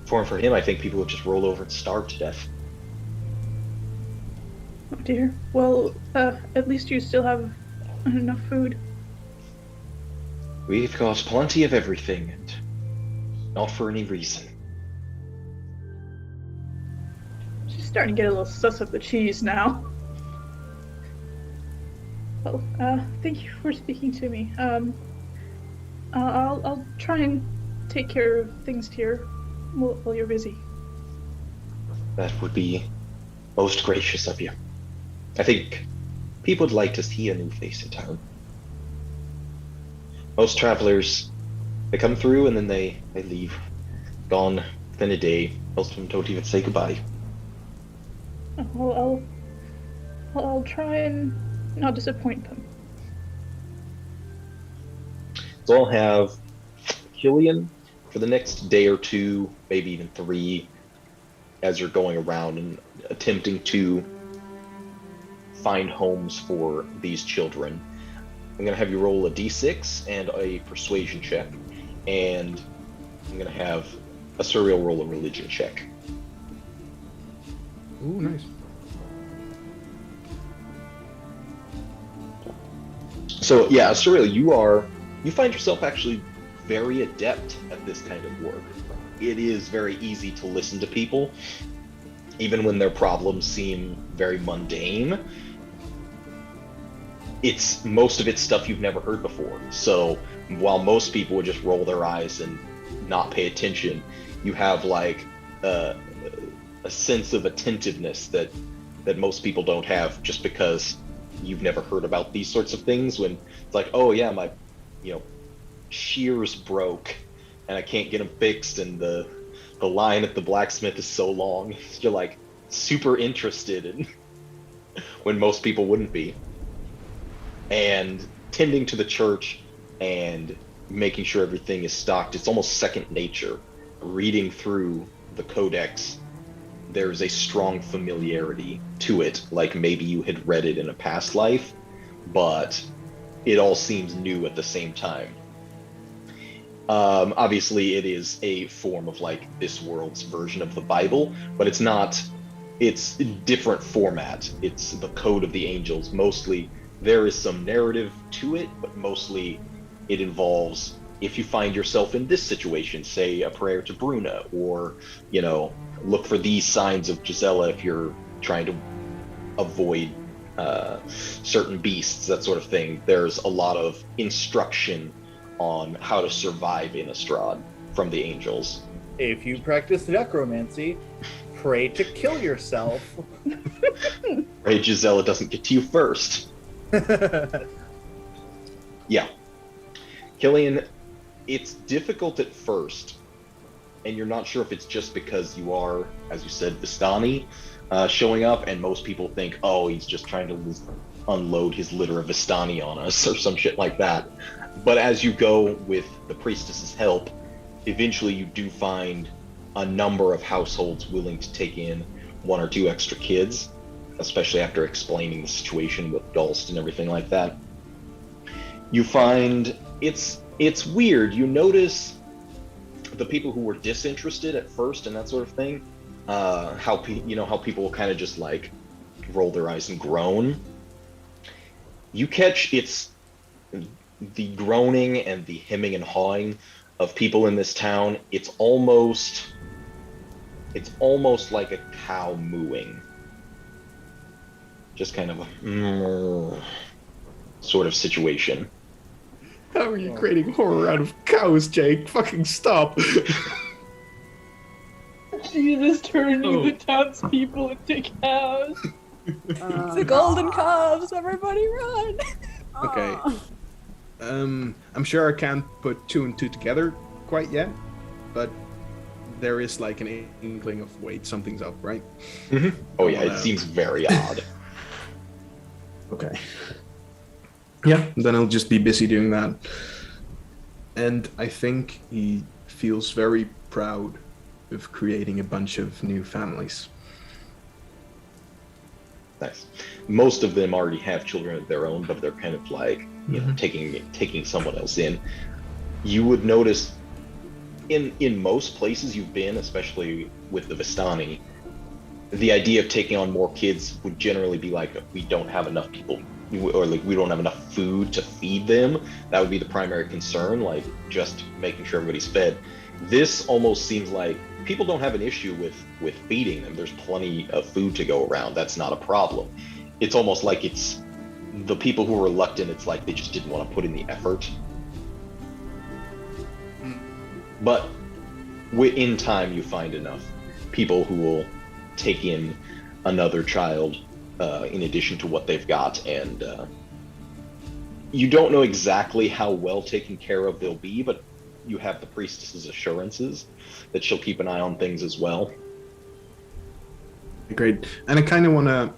For him, I think people would just roll over and starve to death. Oh dear. Well, at least you still have enough food. We've got plenty of everything, and not for any reason. She's starting to get a little sus of the cheese now. Well, thank you for speaking to me. I'll try and take care of things here while you're busy. That would be most gracious of you. I think people would like to see a new face in town. Most travelers, they come through and then they leave. Gone within a day. Most of them don't even say goodbye. Well, I'll try and not disappoint them. So I'll have Cillian for the next day or two, maybe even 3, as you're going around and attempting to find homes for these children. I'm going to have you roll a d6 and a persuasion check, and I'm going to have Asuriel roll a religion check. Ooh, nice. So yeah, Asuriel, you find yourself actually very adept at this kind of work. It is very easy to listen to people, even when their problems seem very mundane. Most of it's stuff you've never heard before. So while most people would just roll their eyes and not pay attention, you have like a sense of attentiveness that most people don't have, just because you've never heard about these sorts of things. When it's like, oh yeah, my shears broke and I can't get them fixed, and the line at the blacksmith is so long. You're like super interested in when most people wouldn't be. And tending to the church and making sure everything is stocked, it's almost second nature. Reading through the codex, there's a strong familiarity to it, like maybe you had read it in a past life, but it all seems new at the same time. Obviously it is a form of like this world's version of the Bible, but it's a different format. It's the Code of the Angels. Mostly there is some narrative to it, but mostly it involves, if you find yourself in this situation, say a prayer to Bruna, or, look for these signs of Gisela if you're trying to avoid certain beasts, that sort of thing. There's a lot of instruction on how to survive Innistrad from the angels. If you practice necromancy, pray to kill yourself. Pray Gisela doesn't get to you first. Yeah. Cillian, it's difficult at first, and you're not sure if it's just because you are, as you said, Vistani showing up, and most people think, oh, he's just trying to unload his litter of Vistani on us or some shit like that. But as you go with the priestess's help, eventually you do find a number of households willing to take in 1 or 2 extra kids, especially after explaining the situation with Dulst and everything like that. You find it's weird. You notice the people who were disinterested at first and that sort of thing, how people will kind of just like roll their eyes and groan. You catch it's the groaning and the hemming and hawing of people in this town. It's almost like a cow mooing. Just kind of a sort of situation. How are you creating horror out of cows, Jake? Fucking stop. Jesus, turning the townspeople into cows. The golden calves, everybody run! Okay. I'm sure I can't put 2 and 2 together quite yet, but there is like an inkling of, wait, something's up, right? Mm-hmm. Oh yeah, it seems very odd. Okay. Yeah, then I'll just be busy doing that. And I think he feels very proud of creating a bunch of new families. Nice. Most of them already have children of their own, but they're kind of like, taking someone else in. You would notice in most places you've been, especially with the Vistani, the idea of taking on more kids would generally be like, we don't have enough people, or like we don't have enough food to feed them. That would be the primary concern, like just making sure everybody's fed. This almost seems like people don't have an issue with feeding them. There's plenty of food to go around. That's not a problem. It's almost like it's the people who are reluctant, it's like they just didn't want to put in the effort. But in time, you find enough people who will take in another child in addition to what they've got, and you don't know exactly how well taken care of they'll be, but you have the priestess's assurances that she'll keep an eye on things as well. Great. And I kind of want to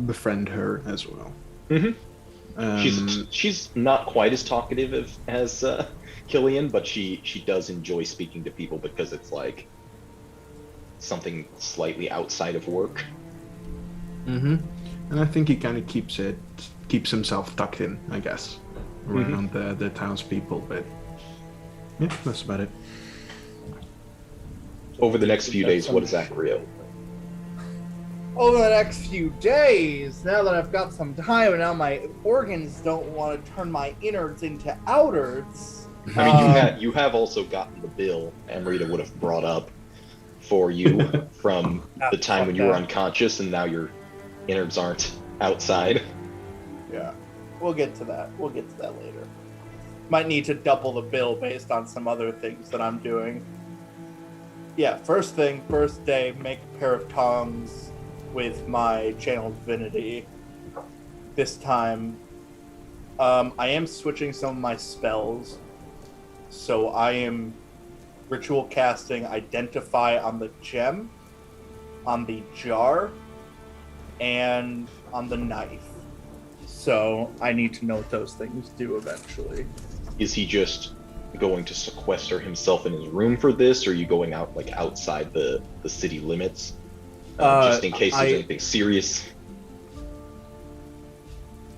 befriend her as well. She's not quite as talkative as Cillian, but she does enjoy speaking to people because it's like something slightly outside of work. And I think he kind of keeps himself tucked in, I guess, around the townspeople. But yeah, that's about it. Over the next few days, what is Acrio? Over the next few days, now that I've got some time and now my organs don't want to turn my innards into outwards. I mean, you have also gotten the bill Amrita would have brought up for you from the time when you were unconscious, and now your innards aren't outside. Yeah, we'll get to that. We'll get to that later. Might need to double the bill based on some other things that I'm doing. Yeah, first day, make a pair of tongs with my channel divinity. This time, I am switching some of my spells. So I am ritual casting Identify on the gem, on the jar, and on the knife. So I need to know what those things do eventually. Is he just going to sequester himself in his room for this, or are you going out like outside the city limits? Just in case there's anything serious.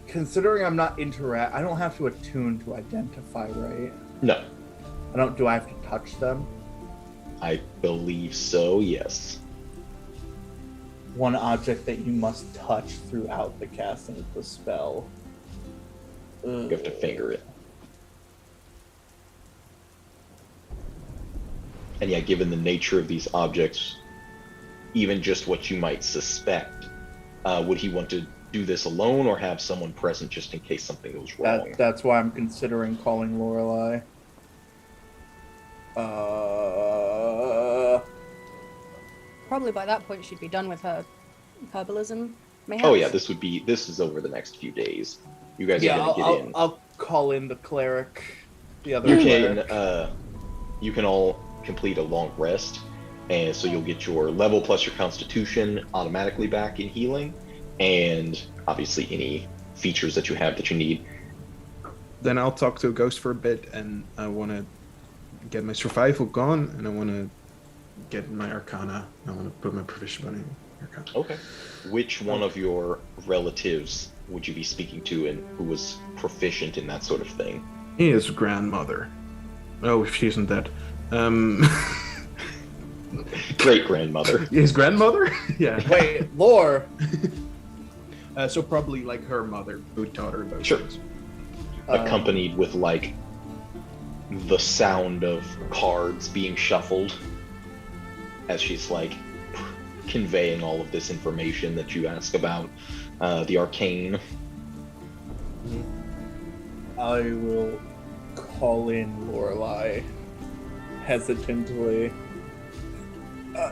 Considering I'm not I don't have to attune to identify, right? No. Do I have to touch them? I believe so, yes. One object that you must touch throughout the casting of the spell. You have to finger it. And yeah, given the nature of these objects, even just what you might suspect, would he want to do this alone or have someone present just in case something goes wrong? That's why I'm considering calling Lorelei. Probably by that point she'd be done with her herbalism. Mayhaps. Oh yeah, this is over the next few days. You guys are gonna get in. I'll call in the cleric. The other cleric. You can all complete a long rest, and so you'll get your level plus your constitution automatically back in healing, and obviously any features that you have that you need. Then I'll talk to a ghost for a bit, and I want to get my survival gone, and I want to get my arcana. I want to put my proficiency in arcana. Okay. Which one of your relatives would you be speaking to, and who was proficient in that sort of thing? His grandmother. Oh, if she isn't dead. Great grandmother. His grandmother? Yeah. Wait, Lore. So probably like her mother who taught her those Sure. things. Accompanied with like the sound of cards being shuffled as she's like conveying all of this information that you ask about the arcane. I will call in Lorelei hesitantly,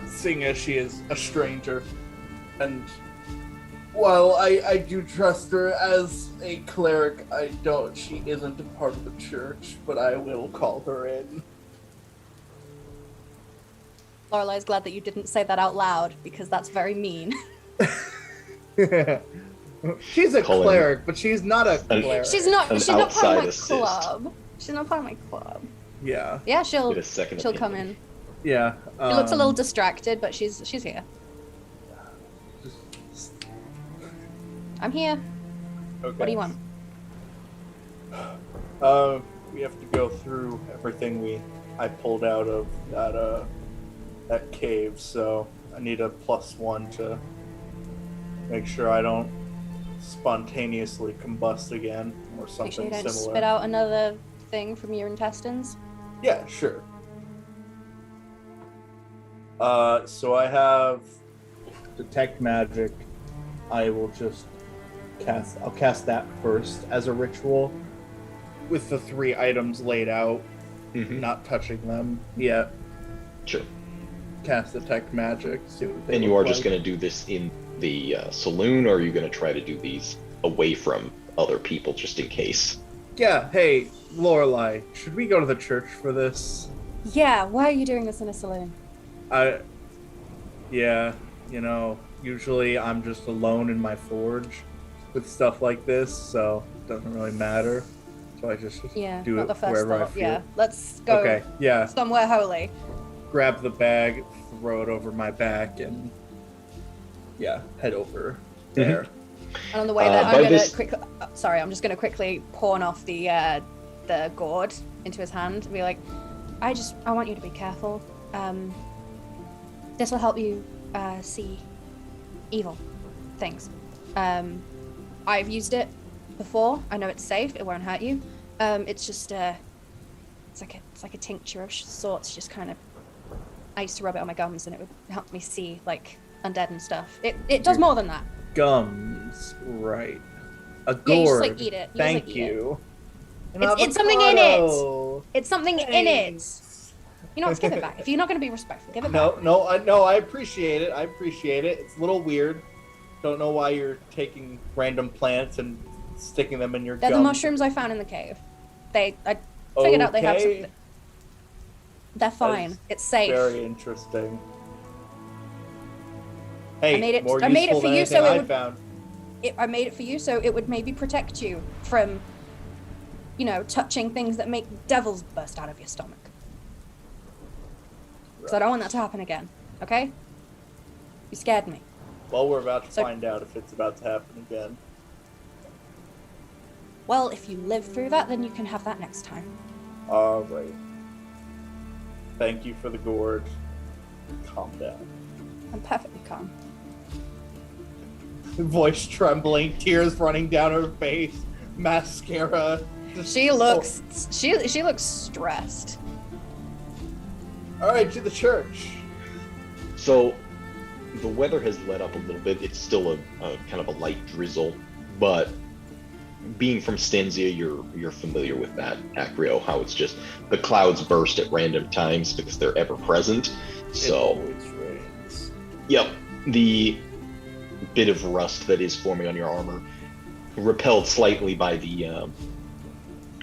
seeing as she is a stranger, and while I do trust her as a cleric, she isn't a part of the church, but I will call her in. Lorelei's glad that you didn't say that out loud, because that's very mean. She's a cleric, but she's not a cleric. She's not part of my assist. club. She's not part of my club. Yeah. Yeah, she'll Get a second come opinion. in. Yeah. She looks a little distracted, but she's here. I'm here. Okay. What do you want? We have to go through everything I pulled out of that cave, so I need a +1 to make sure I don't spontaneously combust again or something Make sure you don't similar. spit out another thing from your intestines. Yeah, sure. So I have detect magic. I will just I'll cast that first as a ritual, with the 3 items laid out, not touching them yet. Sure. Cast detect magic. See what they And you look are just like. going to do this in the saloon, or are you going to try to do these away from other people, just in case? Yeah. Hey, Lorelei, should we go to the church for this? Yeah, why are you doing this in a saloon? Yeah, usually I'm just alone in my forge with stuff like this, so it doesn't really matter. So I just Yeah, do not it the first wherever I thought. feel. Yeah, let's go Okay, yeah. somewhere holy. Grab the bag, throw it over my back, and head over there. And on the way there, I'm gonna quickly. Sorry, I'm just gonna quickly pawn off the gourd into his hand and be like, I want you to be careful. This will help you see evil things. I've used it before. I know it's safe. It won't hurt you. It's just it's like a tincture of sorts. Just kind of, I used to rub it on my gums, and it would help me see like undead and stuff. It does more than that. Gums, right? A gourd. Yeah, you just like eat it. Thank you. It's something in it. It's something in it. You know, let's give it back. If you're not going to be respectful, give it back. No, I appreciate it. It's a little weird. Don't know why you're taking random plants and sticking them in your They're gums. the mushrooms I found in the cave. I figured out they have something. They're fine. It's safe. Very interesting. Hey, I made it for you so it would. I made it for you so it would maybe protect you from, touching things that make devils burst out of your stomach. Because I don't want that to happen again. Okay? You scared me. Well, we're about to find out if it's about to happen again. Well, if you live through that, then you can have that next time. All right. Thank you for the gourd. Calm down. I'm perfectly calm. Voice trembling, tears running down her face, mascara. She looks stressed. All right, to the church. So, the weather has let up a little bit. It's still a kind of a light drizzle, but being from Stanzia, you're familiar with that, Acrio, how it's just the clouds burst at random times because they're ever present. So, it always rains. Yep, the bit of rust that is forming on your armor, repelled slightly by the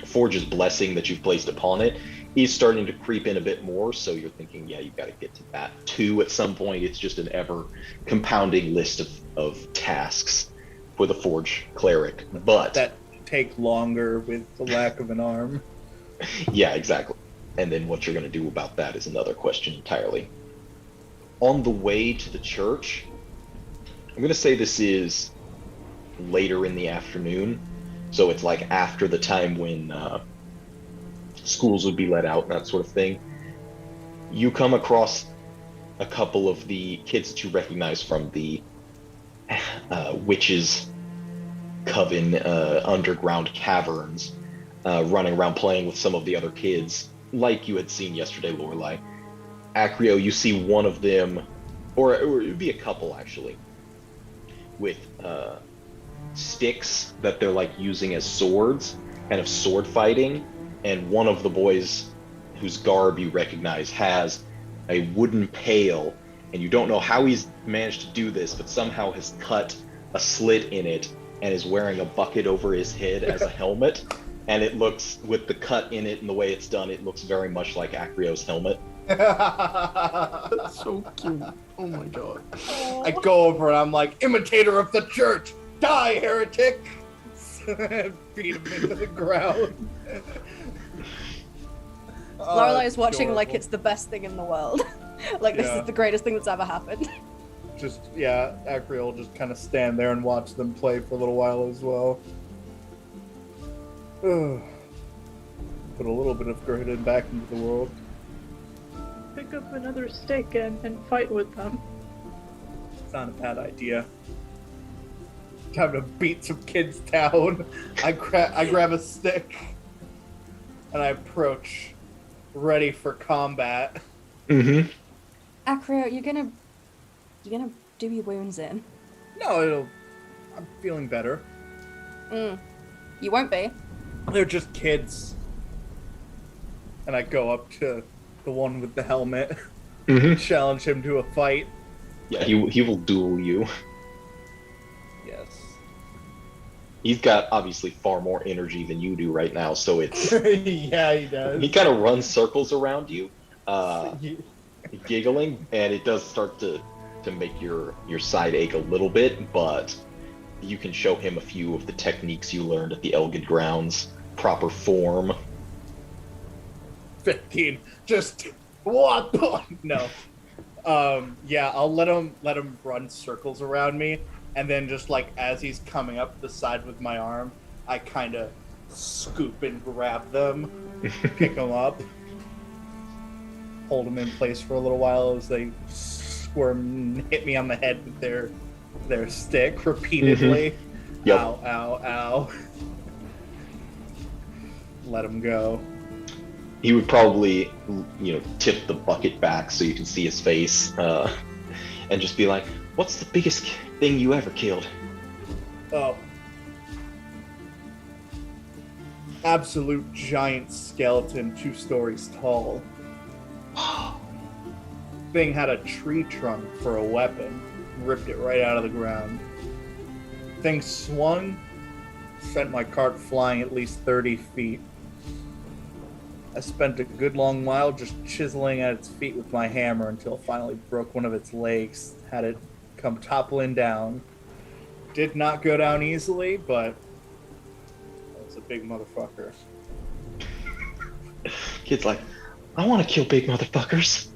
Forge's blessing that you've placed upon it, is starting to creep in a bit more. So you're thinking, yeah, you've got to get to that too at some point. It's just an ever compounding list of tasks for the Forge cleric, but that take longer with the lack of an arm. Yeah, exactly. And then what you're going to do about that is another question entirely. On the way to the church, I'm going to say this is later in the afternoon, so it's like after the time when schools would be let out and that sort of thing. You come across a couple of the kids that you recognize from the witches' coven underground caverns, running around playing with some of the other kids, like you had seen yesterday, Lorelei. Acrio, you see one of them, or it would be a couple actually, with sticks that they're like using as swords, kind of sword fighting, and one of the boys whose garb you recognize has a wooden pail, and you don't know how he's managed to do this, but somehow has cut a slit in it and is wearing a bucket over his head as a helmet, and it looks, with the cut in it and the way it's done, it looks very much like Acrio's helmet. That's so cute. Oh my god. I go over and I'm like, imitator of the church, die, heretic! Beat him into the ground. Lorelei is watching like it's the best thing in the world. Like this is the greatest thing that's ever happened. Acrio will just kind of stand there and watch them play for a little while as well. Put a little bit of Gradin back into the world. Pick up another stick and fight with them. It's not a bad idea. Time to beat some kids down. I grab a stick and I approach, ready for combat. Mm-hmm. Acrio, you're gonna do your wounds in. No, I'm feeling better. You won't be. They're just kids. And I go up to the one with the helmet, challenge him to a fight. Yeah, he will duel you. Yes. He's got obviously far more energy than you do right now, so it's Yeah, he does. he kind of runs circles around you, giggling, and it does start to make your side ache a little bit, but you can show him a few of the techniques you learned at the Elgid grounds, proper form. 15. Just what? No. Yeah, I'll let him run circles around me, and then just like as he's coming up the side with my arm, I kind of scoop and grab them, pick them up, hold them in place for a little while as they squirm and hit me on the head with their stick repeatedly. Yep. Ow, ow, ow. Let him go. He would probably, tip the bucket back so you can see his face, and just be like, "What's the biggest thing you ever killed?" Oh. Absolute giant skeleton, 2 stories tall. Thing had a tree trunk for a weapon. Ripped it right out of the ground. Thing swung, sent my cart flying at least 30 feet. I spent a good long while just chiseling at its feet with my hammer until it finally broke one of its legs, had it come toppling down. Did not go down easily, but it was a big motherfucker. Kid's like, "I want to kill big motherfuckers."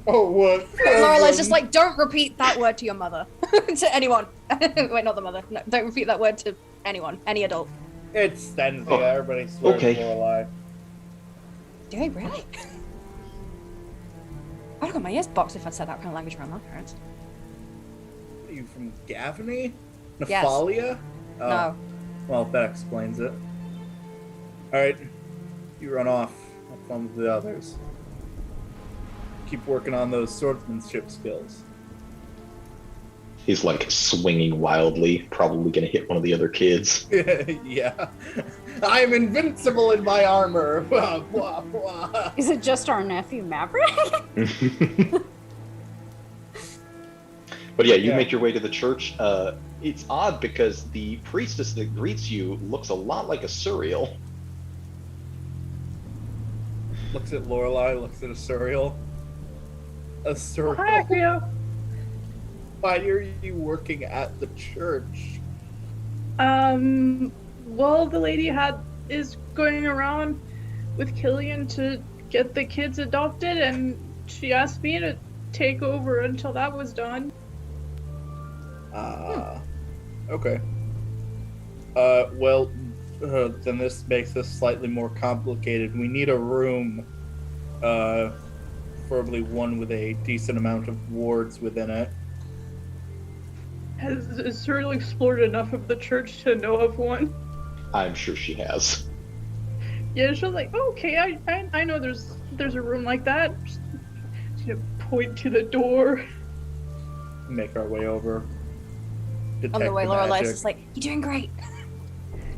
Oh, what? Lorelei's just like, don't repeat that word to your mother. To anyone. Wait, not the mother. No, don't repeat that word to anyone. Any adult. It stands there. Everybody swears Okay. Lorelei. Do they really? I'd have got my ears boxed if I'd said that kind of language around my parents. Are you from Gavany? Yes. Nephalia? Oh, No. well, that explains it. Alright, you run off. Have fun with the others. Keep working on those swordsmanship skills. He's like swinging wildly, probably gonna hit one of the other kids. Yeah. I'm invincible in my armor. Blah, blah, blah. Is it just our nephew Maverick? But yeah, you Yeah. make your way to the church. It's odd because the priestess that greets you looks a lot like Asuriel. Looks at Lorelei, looks at Asuriel. Asuriel. Hi, Acrio. Why are you working at the church? Well, the lady is going around with Cillian to get the kids adopted, and she asked me to take over until that was done. Okay. Then this makes this slightly more complicated. We need a room, preferably one with a decent amount of wards within it. Has Cyril explored enough of the church to know of one? I'm sure she has. Yeah, she was like, oh, okay, I know there's a room like that. Just, point to the door. Make our way over. On the way, Lorelei's Magic. just like, you're doing great.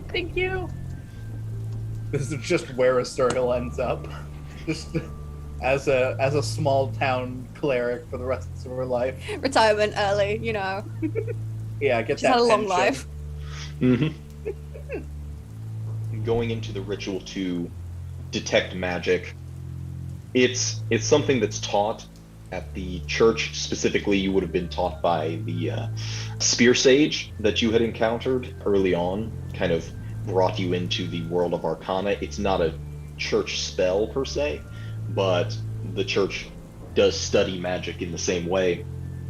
Thank you. This is just where Asuriel ends up. Just as a small town cleric for the rest of her life. Retirement early, you know. Yeah, get She's that had a long pension. life. Going into the ritual to detect magic, it's something that's taught at the church. Specifically, you would have been taught by the spear sage that you had encountered early on, kind of brought you into the world of arcana. It's not a church spell per se, but the church does study magic in the same way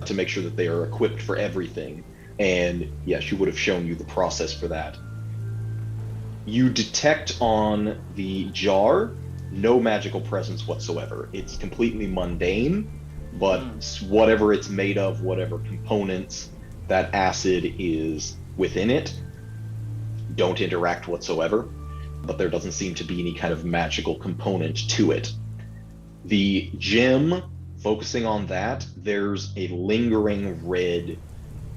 to make sure that they are equipped for everything. And yeah, she would have shown you the process for that. You detect on the jar no magical presence whatsoever. It's completely mundane, but whatever it's made of, whatever components that acid is within it, don't interact whatsoever. But there doesn't seem to be any kind of magical component to it. The gem, focusing on that, there's a lingering red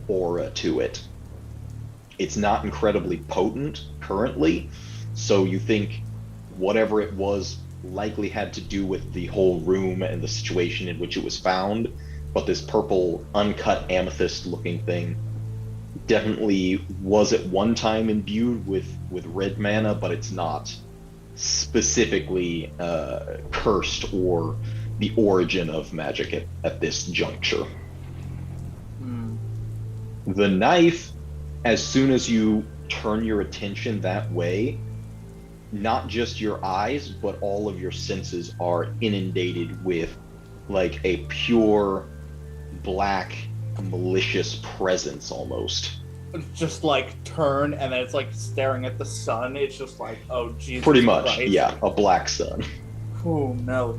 aura to it. It's not incredibly potent currently, so you think whatever it was likely had to do with the whole room and the situation in which it was found. But this purple, uncut amethyst looking thing definitely was at one time imbued with red mana, but it's not specifically cursed or the origin of magic at this juncture. The knife, as soon as you turn your attention that way, not just your eyes, but all of your senses are inundated with like a pure black malicious presence almost. Just like turn and then it's like staring at the sun. It's just like, oh Jesus Pretty much, Christ. yeah, a black sun. Oh no.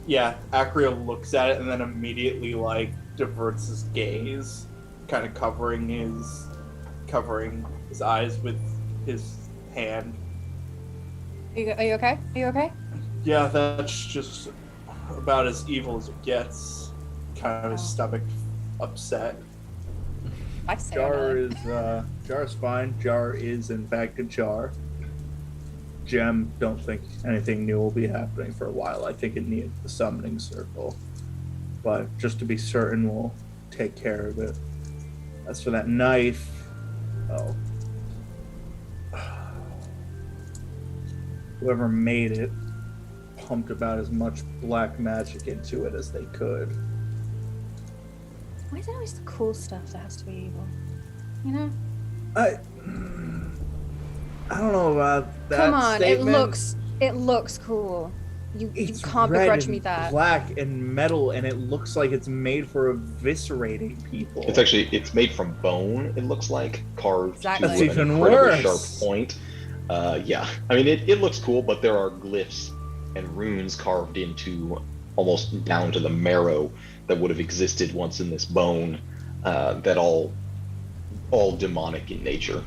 Yeah, Acrio looks at it and then immediately like diverts his gaze, kind of covering his eyes with his hand. Are you okay? Are you okay? Yeah, that's just about as evil as it gets. Kind of his stomach upset. I say Jar's fine. Jar is in fact a jar. Gem, don't think anything new will be happening for a while. I think it needs the summoning circle. But just to be certain, we'll take care of it. As for that knife, whoever made it pumped about as much black magic into it as they could. Why is it always the cool stuff that has to be evil? You know? I don't know about that. Come on, statement. it looks cool. You It's can't red begrudge and me that. black and metal, and it looks like it's made for eviscerating people. It's made from bone, it looks like, carved Exactly. to That's an even incredibly worse. sharp point. Yeah, I mean, it looks cool, but there are glyphs and runes carved into almost down to the marrow that would have existed once in this bone, that all demonic in nature.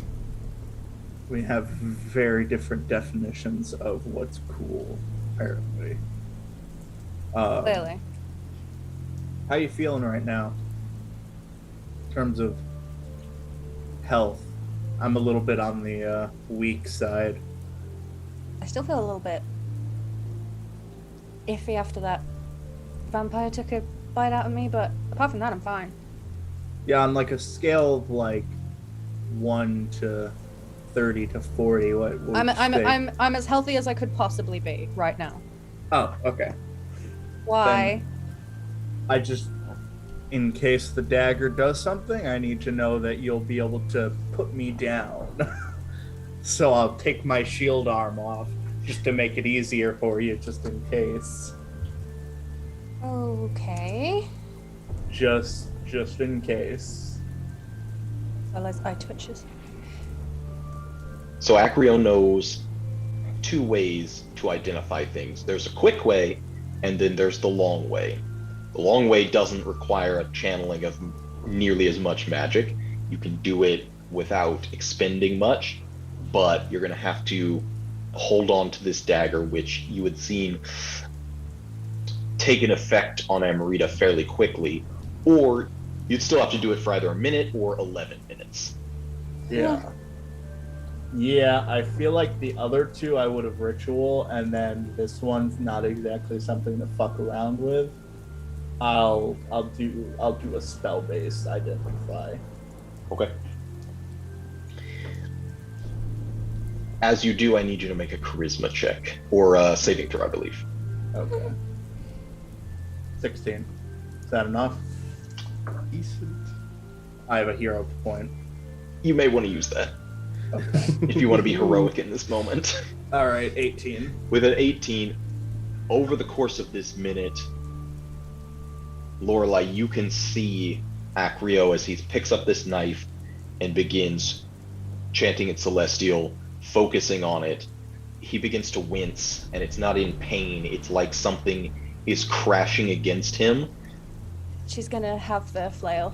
We have very different definitions of what's cool, apparently. Clearly. How you feeling right now? In terms of health, I'm a little bit on the weak side. I still feel a little bit iffy after that vampire took a bite out of me, but apart from that, I'm fine. Yeah, on like a scale of like 1 to 30 to 40, what would you say? I'm as healthy as I could possibly be right now. Oh, okay. Why? I just, in case the dagger does something, I need to know that you'll be able to put me down. So I'll take my shield arm off just to make it easier for you, just in case. Okay. Just in case. Well, as I twitches. So Acrio knows two ways to identify things. There's a quick way, and then there's the long way. The long way doesn't require a channeling of nearly as much magic. You can do it without expending much, but you're going to have to hold on to this dagger, which you had seen take an effect on Amrita fairly quickly, or you'd still have to do it for either a minute or 11 minutes. Yeah. Yeah, I feel like the other two I would have ritual, and then this one's not exactly something to fuck around with. I'll do a spell based identify. Okay. As you do, I need you to make a charisma check, or a saving throw, I believe. Okay. 16. Is that enough? Decent. I have a hero point. You may want to use that Okay. if you want to be heroic in this moment. All right, 18. With an 18, over the course of this minute, Lorelei, you can see Acrio as he picks up this knife and begins chanting in Celestial, focusing on it. He begins to wince, and it's not in pain. It's like something is crashing against him. She's gonna have the flail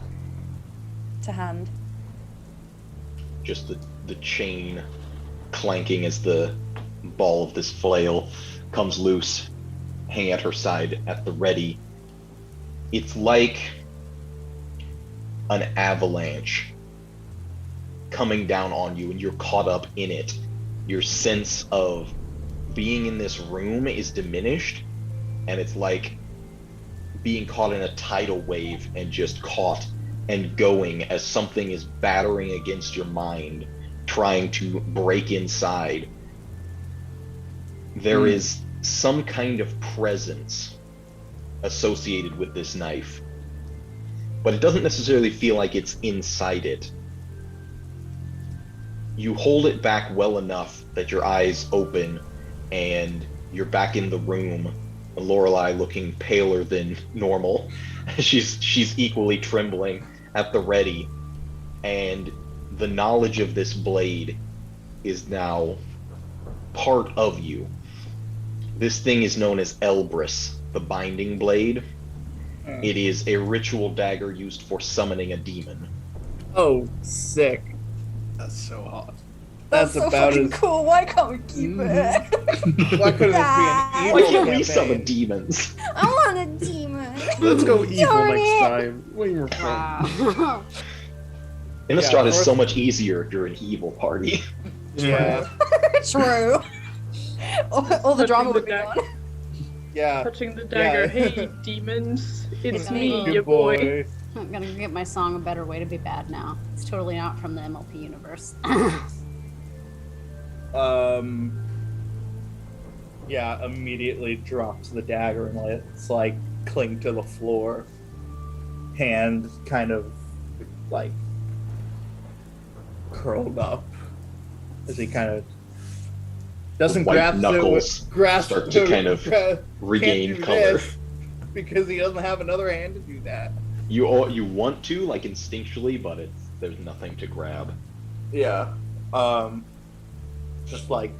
to hand. Just the chain clanking as the ball of this flail comes loose, hanging at her side at the ready. It's like an avalanche coming down on you and you're caught up in it. Your sense of being in this room is diminished, and it's like being caught in a tidal wave and just caught and going as something is battering against your mind, trying to break inside. There is some kind of presence associated with this knife, but it doesn't necessarily feel like it's inside it. You hold it back well enough that your eyes open and you're back in the room. Lorelei looking paler than normal. She's equally trembling at the ready, and the knowledge of this blade is now part of you. This thing is known as Elbrus, the Binding Blade. It is a ritual dagger used for summoning a demon. Oh, sick. That's so hot. That's so about fucking as cool. Why can't we keep it? Why couldn't this be an Why evil Why can't we campaign? summon demons? I want a demon. Let's go evil Darn next it. time. Way more fun. Wow. Innistrad is first- so much easier if you're an evil party. Yeah, True. All the drama would be Touching the gone. yeah. Touching the dagger. Yeah. Hey, demons. It's Good me, Good your boy. I'm gonna get my song "A Better Way to Be Bad" now. It's totally not from the MLP universe. Yeah, immediately drops the dagger and lets like cling to the floor. Hand kind of like curled up as he kind of doesn't White grasp knuckles grasp start to kind of can't Regain do color. this because he doesn't have another hand to do that. You want to, like, instinctually, but there's nothing to grab. Yeah. Just like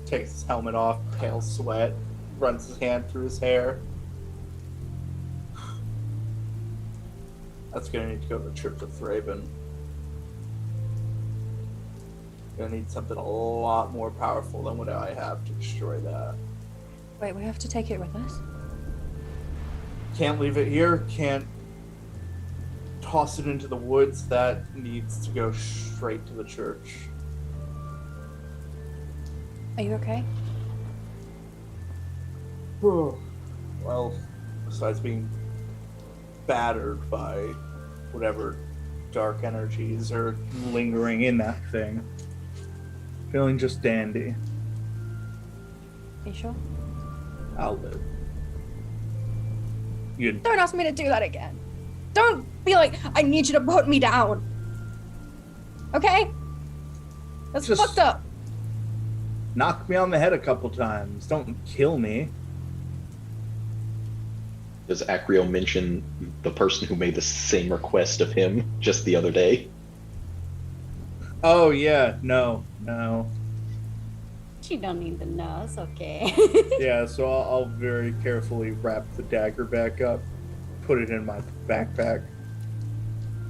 takes his helmet off, pale sweat, runs his hand through his hair. That's gonna need to go to the trip to Thraben. Gonna need something a lot more powerful than what I have to destroy that. Wait, we have to take it with us? Can't leave it here, can't toss it into the woods. That needs to go straight to the church. Are you okay? Well, besides being battered by whatever dark energies are lingering in that thing, feeling just dandy. Are you sure? I'll live. You Don't ask me to do that again. Don't be like, I need you to put me down. Okay? That's Just- fucked up. knock me on the head a couple times. Don't kill me. Does Acrio mention the person who made the same request of him just the other day? Oh yeah, no. She don't need to know. It's okay. Yeah, so I'll very carefully wrap the dagger back up, put it in my backpack,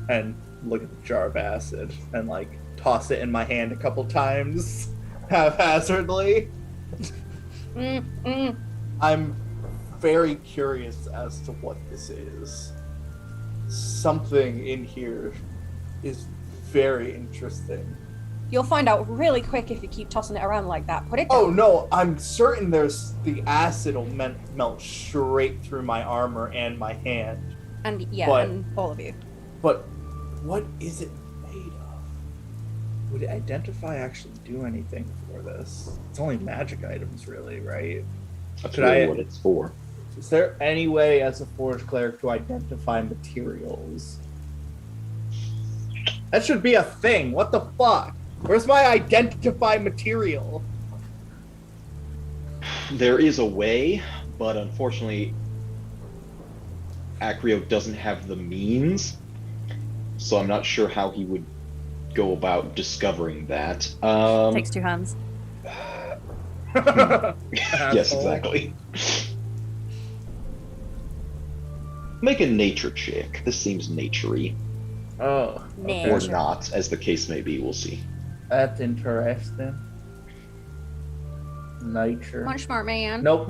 and look at the jar of acid and like toss it in my hand a couple times, haphazardly. I'm very curious as to what this is. Something in here is very interesting. You'll find out really quick if you keep tossing it around like that. Put it down. Oh no, I'm certain there's the acid will melt straight through my armor and my hand. And yeah, But- and all of you. But what is it made of? Would identify actually do anything for this? It's only magic items, really, right? That's Could really I- what it's for. Is there any way as a forge cleric to identify materials? That should be a thing. What the fuck? Where's my identify material? There is a way, but unfortunately, Acrio doesn't have the means, so I'm not sure how he would go about discovering that. Takes two hands. Yes, exactly. Make a nature check. This seems naturey. Oh, Nature. Or not, as the case may be. We'll see. that's interesting. Nature. Come on, smart man. Nope.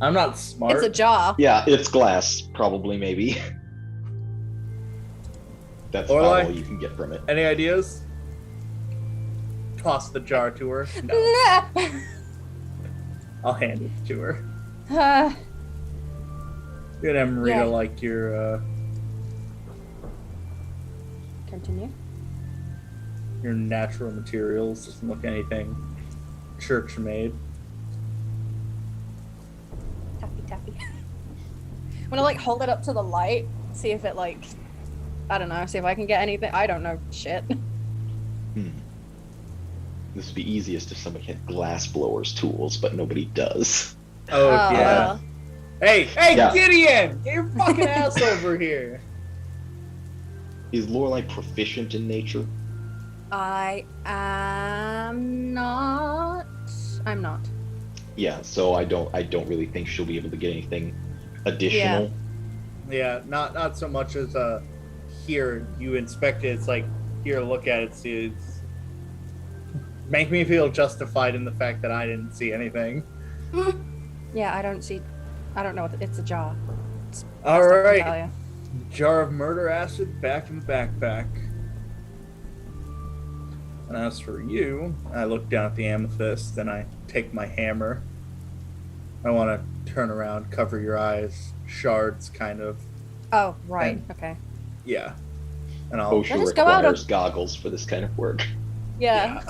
I'm not smart. It's a jar. Yeah, it's glass, probably, maybe. That's Lorelei? about all you can get from it. Any ideas? toss the jar to her. No, Nah. I'll hand it to her. Uh, Good, Amrita, Yeah. like your Continue. natural materials. Doesn't look anything church made. Tappy tappy. I'm gonna like hold it up to the light, see if it like, I don't know, see if I can get anything. I don't know shit. This would be easiest if somebody had glass blowers tools, but nobody does. Oh, yeah. well. Hey, Yeah. Gideon! Get your fucking ass over here. Is Lorelei proficient in nature? I am not. I'm not. Yeah, so I don't really think she'll be able to get anything additional. Yeah, not so much as here you inspect it. It's like here, look at it. See, it's make me feel justified in the fact that I didn't see anything. Yeah, I don't see. I don't know. It's a jar. It's All best I can right. tell ya. Jar of murder acid back in the backpack. And as for you, I look down at the amethyst and I take my hammer. I want to turn around, cover your eyes, shards kind of. Oh, right. And- Okay. Yeah. And I'll OSHA just go out requires goggles for this kind of work. Yeah.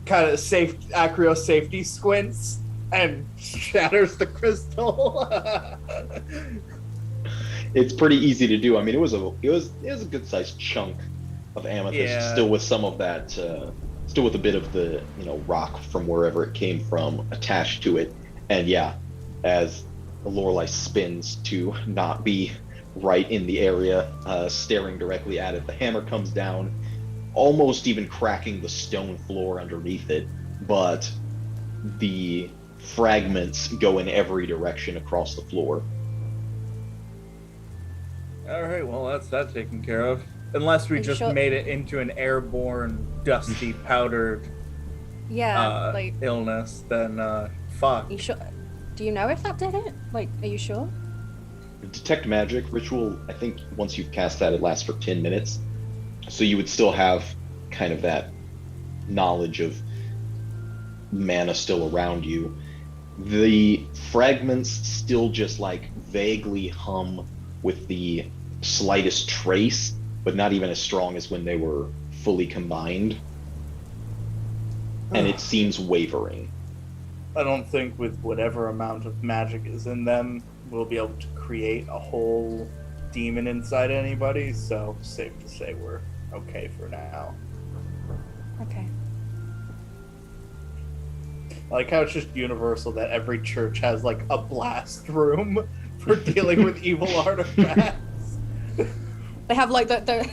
kind of Acrio safety squints and shatters the crystal. It's pretty easy to do. I mean, it was a good sized chunk of amethyst, Yeah. still with some of that, still with a bit of the rock from wherever it came from attached to it. And yeah, as Lorelei spins to not be right in the area, staring directly at it, the hammer comes down, almost even cracking the stone floor underneath it, but the fragments go in every direction across the floor. All right, well, that's that taken care of. Unless we You just sure- made it into an airborne, dusty, powdered Yeah. Like, illness, then fuck. you sure? Do you know if that did it? Like, are you sure? Detect magic ritual, I think once you've cast that, it lasts for 10 minutes. So you would still have kind of that knowledge of mana still around you. The fragments still just like vaguely hum with the slightest trace, but not even as strong as when they were fully combined. And it seems wavering. I don't think with whatever amount of magic is in them, we'll be able to create a whole demon inside anybody, so safe to say we're okay for now. Okay. I like how it's just universal that every church has like a blast room for dealing with evil artifacts. They have like the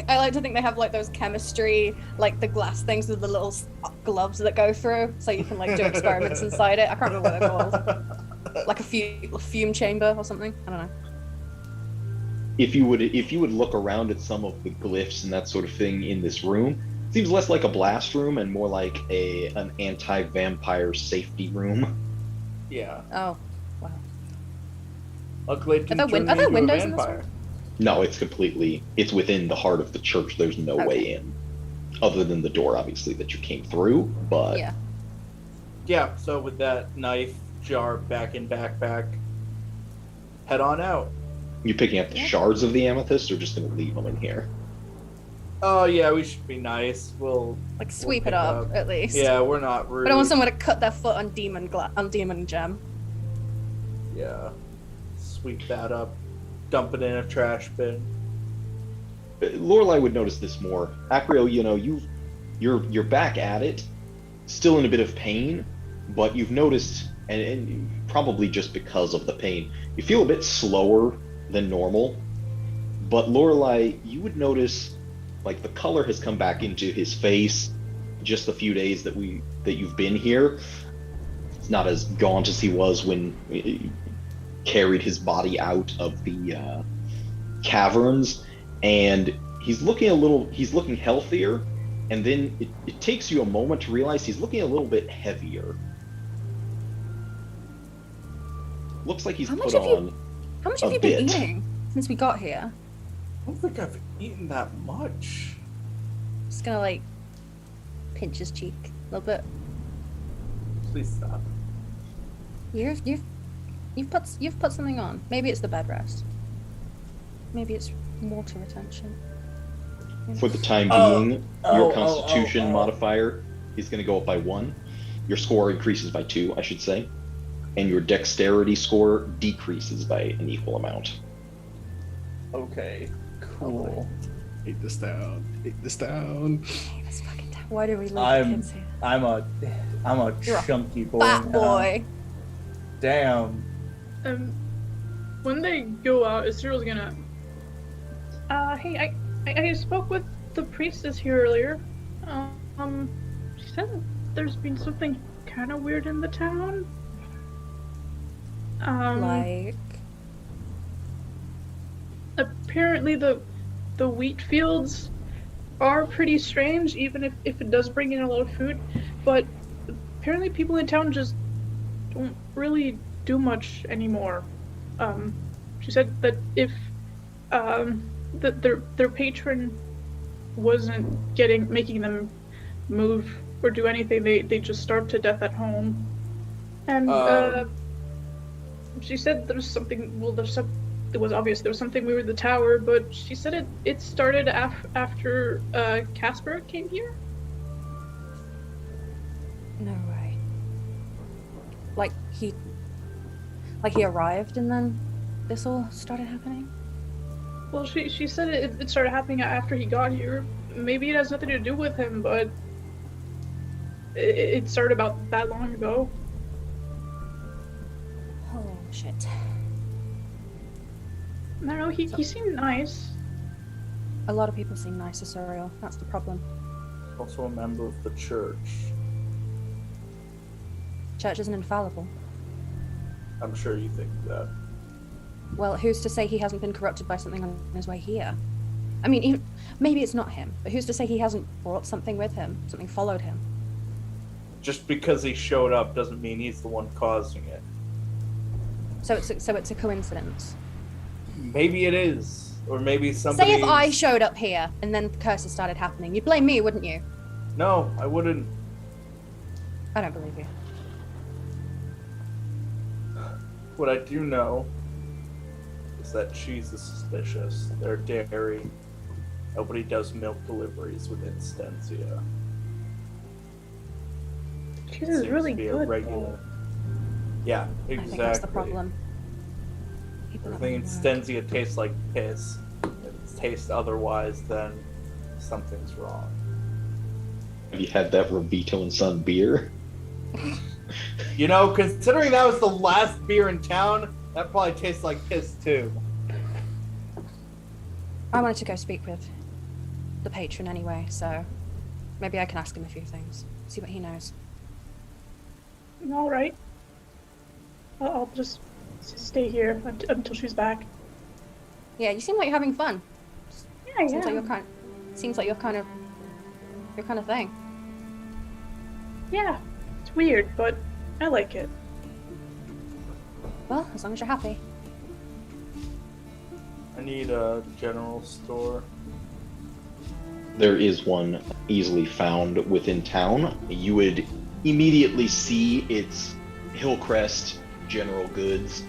I like to think they have like those chemistry, like the glass things with the little gloves that go through, so you can like do experiments inside it. I can't remember what they're called. Like a fume chamber or something. I don't know. If you would look around at some of the glyphs and that sort of thing in this room, it seems less like a blast room and more like an anti-vampire safety room. Yeah. Oh, wow. Luckily, it didn't turn are there me into a windows in this vampire. room? No, it's within the heart of the church. There's no Okay. way in, other than the door, obviously, that you came through. But Yeah. Yeah, so with that knife, jar back in backpack, head on out. you picking up the shards of the amethyst, or just gonna leave them in here? Oh yeah, we should be nice. We'll Like sweep pick it up at least. Yeah, we're not rude. But I don't want someone to cut their foot on demon gem. Yeah, sweep that up, dump it in a trash bin. Lorelei would notice this more. Acrio, you're back at it, still in a bit of pain, but you've noticed, and probably just because of the pain, you feel a bit slower than normal. But Lorelei, you would notice, like, the color has come back into his face just the few days that you've been here. It's not as gaunt as he was when he carried his body out of the caverns, and he's looking healthier, and then it takes you a moment to realize he's looking a little bit heavier. Looks like he's How much put have you- on How much A have you been bit. eating since we got here? I don't think I've eaten that much. Just gonna like pinch his cheek a little bit. Please stop. You've put something on. Maybe it's the bed rest. Maybe it's water retention. For the time being, your Constitution modifier is going to go up by 1. Your score increases by 2, I should say. And your Dexterity score decreases by an equal amount. Okay, cool. Take this down. Take this down. Hey, this fucking town. Why do we leave kids here? I'm a chunky boy. Fat boy. Damn. When they go out, Asuriel's gonna. Hey, I spoke with the priestess here earlier. She said that there's been something kind of weird in the town. Like. Apparently the wheat fields are pretty strange, even if it does bring in a lot of food. But apparently people in town just don't really do much anymore. She said that if that their patron wasn't making them move or do anything, they just starve to death at home. And she said there's something. Well, it was obvious there was something weird with the tower, but she said it started after Casper came here. No way. Like he arrived and then this all started happening? Well, she said it started happening after he got here. Maybe it has nothing to do with him, but it started about that long ago. Oh shit. I don't know, he seemed nice. A lot of people seem nice, Asuriel. That's the problem. Also a member of the church. Church isn't infallible. I'm sure you think that. Well, who's to say he hasn't been corrupted by something on his way here? I mean, maybe it's not him, but who's to say he hasn't brought something with him? Something followed him? Just because he showed up doesn't mean he's the one causing it. So it's a coincidence. Maybe it is. Or maybe somebody... Say if I showed up here and then curses started happening. You'd blame me, wouldn't you? No, I wouldn't. I don't believe you. What I do know is that cheese is suspicious. They're dairy. Nobody does milk deliveries with Instensia. Cheese is really to be good. a regular. Yeah, exactly. I think that's the problem. People I think Instensia tastes like piss. If it tastes otherwise, then something's wrong. Have you had that Revito and Son beer? You know, considering that was the last beer in town, that probably tastes like piss too. I wanted to go speak with the patron anyway, so maybe I can ask him a few things. See what he knows. All right. I'll just stay here until she's back. Yeah, you seem like you're having fun. Yeah, Seems like you're seems like you're kind of your kind of thing. Yeah, it's weird, but I like it. Well, as long as you're happy. I need a general store. There is one easily found within town. You would immediately see its Hillcrest General Goods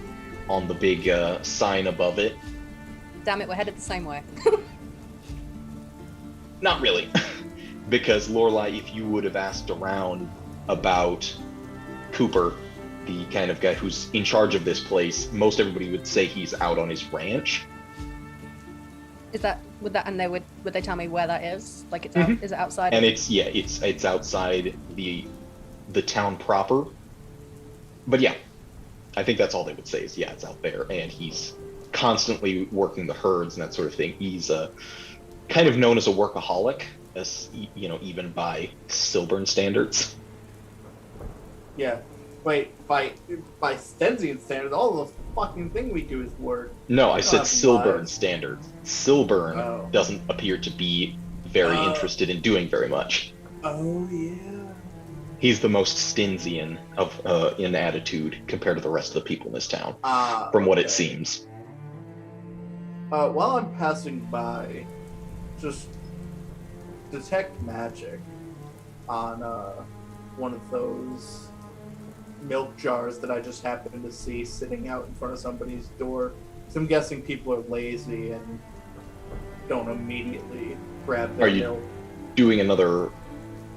on the big sign above it. Damn it, we're headed the same way. Not really. Because Lorelei, if you would have asked around about Cooper, the kind of guy who's in charge of this place, most everybody would say he's out on his ranch. And would they tell me where that is? Like it's out, is it outside? And it's outside the town proper. But yeah, I think that's all they would say is it's out there, and he's constantly working the herds and that sort of thing. He's kind of known as a workaholic, as even by Silburn standards. Yeah. Wait, by Stensian standards, all the fucking thing we do is work. No, I said have Silburn lives. standards. Silburn doesn't appear to be very interested in doing very much. Oh yeah. He's the most Stensian of in attitude compared to the rest of the people in this town, from what it seems. While I'm passing by, just detect magic. on one of those milk jars that I just happened to see sitting out in front of somebody's door. So I'm guessing people are lazy and don't immediately grab their Are you milk. doing another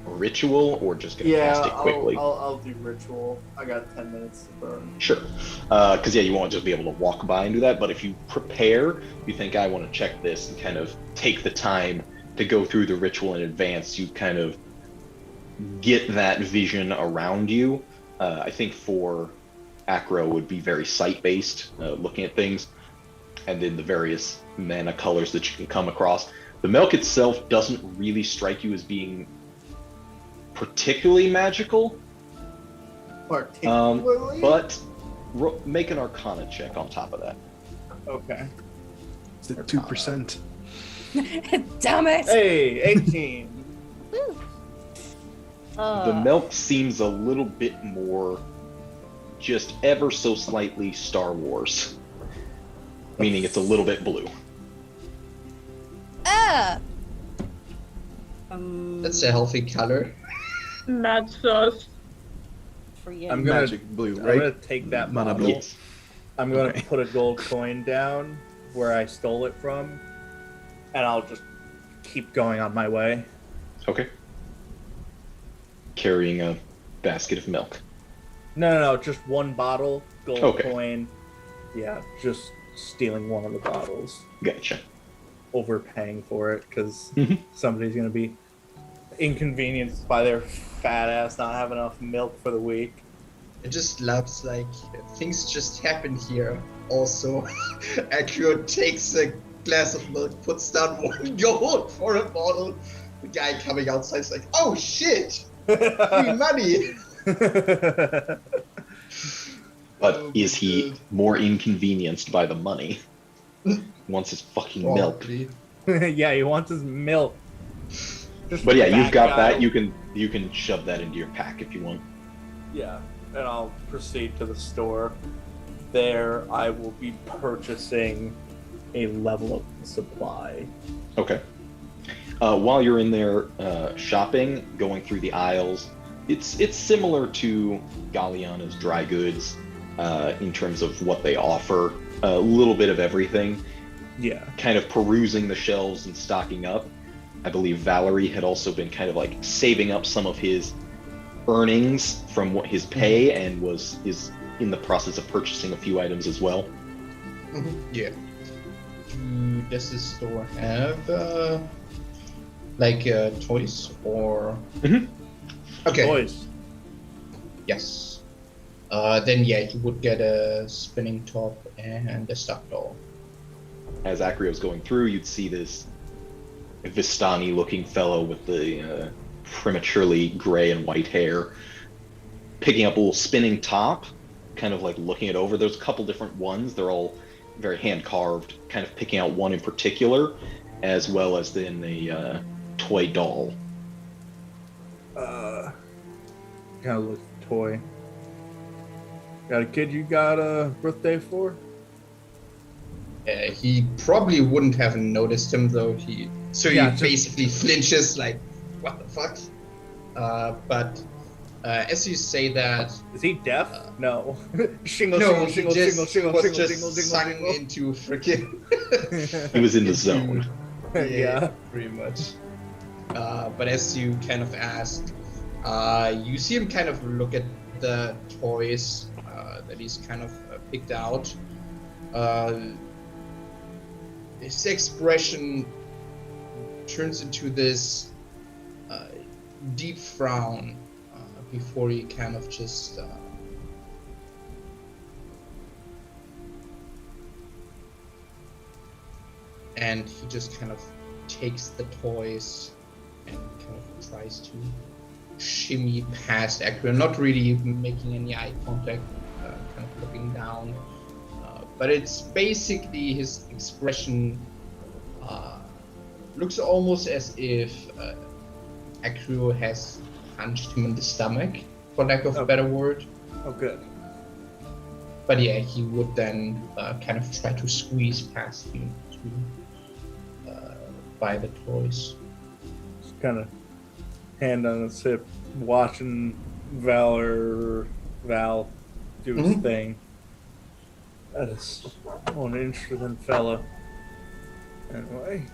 ritual or just gonna cast it quickly? I'll do ritual. I got 10 minutes to burn. Sure. Because you won't just be able to walk by and do that, but if you prepare, you think I want to check this and kind of take the time to go through the ritual in advance, you kind of get that vision around you. I think for Acro would be very sight-based, looking at things, and then the various mana colors that you can come across. The milk itself doesn't really strike you as being particularly magical, Particularly? but make an Arcana check on top of that. Okay. Is it 2%? Damn it! Hey, 18. The milk seems a little bit more, just ever so slightly Star Wars, meaning it's a little bit blue. Ah! That's a healthy color. Mad sus. Forget. I'm gonna, Magic blue, I'm right? gonna take that Mana bottle. blue. Yes. I'm gonna Okay. put a gold coin down where I stole it from, and I'll just keep going on my way. Okay. Carrying a basket of milk. No, just one bottle, gold Okay. coin. Yeah, just stealing one of the bottles. Gotcha. Overpaying for it because Mhm. somebody's gonna be inconvenienced by their fat ass not having enough milk for the week. It just loves like things just happen here. Also, Acrio takes a glass of milk, puts down 1 gold for a bottle. The guy coming outside is like, "Oh shit, free money!" But Oh, is he good. more inconvenienced by the money? Wants his fucking milk. Probably. Yeah, he wants his milk. Just But yeah, fat you've got guy. that. You can shove that into your pack if you want. Yeah, and I'll proceed to the store. There, I will be purchasing a level up supply. Okay. While you're in there shopping, going through the aisles, it's similar to Galliana's dry goods in terms of what they offer. A little bit of everything. Yeah. Kind of perusing the shelves and stocking up. I believe Valerie had also been kind of like saving up some of his earnings from what his pay and is in the process of purchasing a few items as well. Yeah. Does this store have toys or? Mhm. Okay. Boys. Yes. Then yeah, you would get a spinning top and a stuffed doll. As Acrio's going through, you'd see this Vistani-looking fellow with the prematurely gray and white hair picking up a little spinning top, kind of like looking it over. There's a couple different ones. They're all very hand-carved, kind of picking out one in particular, as well as then a toy doll. Kind of looks toy. Got a kid you got a birthday for? He probably wouldn't have noticed him though. He Yeah, basically flinches like, what the fuck? But as you say that, Is he deaf? No. Shingle, no, shingle, he shingle, just shingle, was shingle, just shingle, sunk shingle, into freaking. He was in the zone. Yeah. pretty much. But as you kind of ask, you see him kind of look at the toys that he's kind of picked out. His expression turns into this deep frown before he kind of just and he just kind of takes the toys and kind of tries to shimmy past Acrio, not really making any eye contact, kind of looking down. But it's basically his expression looks almost as if Acrio has punched him in the stomach, for lack of a better word. Oh, good. But yeah, he would then kind of try to squeeze past you to buy the toys. Just kind of hand on his hip, watching Val do his thing. That is one interesting fella. Anyway.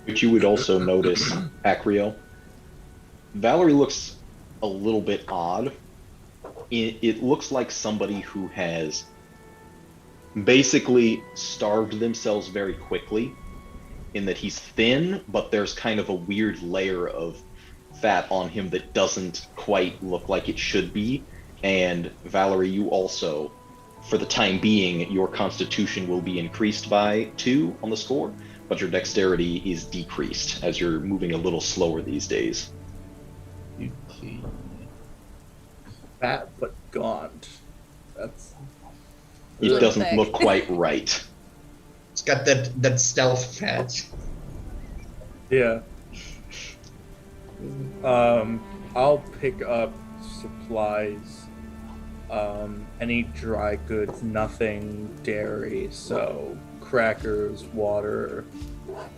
Which you would also notice, Acrio. Valerie looks a little bit odd. It looks like somebody who has basically starved themselves very quickly, in that he's thin, but there's kind of a weird layer of fat on him that doesn't quite look like it should be. And Valerie, you also, for the time being, your constitution will be increased by 2 on the score, but your dexterity is decreased as you're moving a little slower these days. Okay. Fat but gaunt. That's... It Good doesn't thing. look quite right. It's got that stealth fat. Yeah. I'll pick up supplies. Any dry goods, nothing dairy, so crackers, water,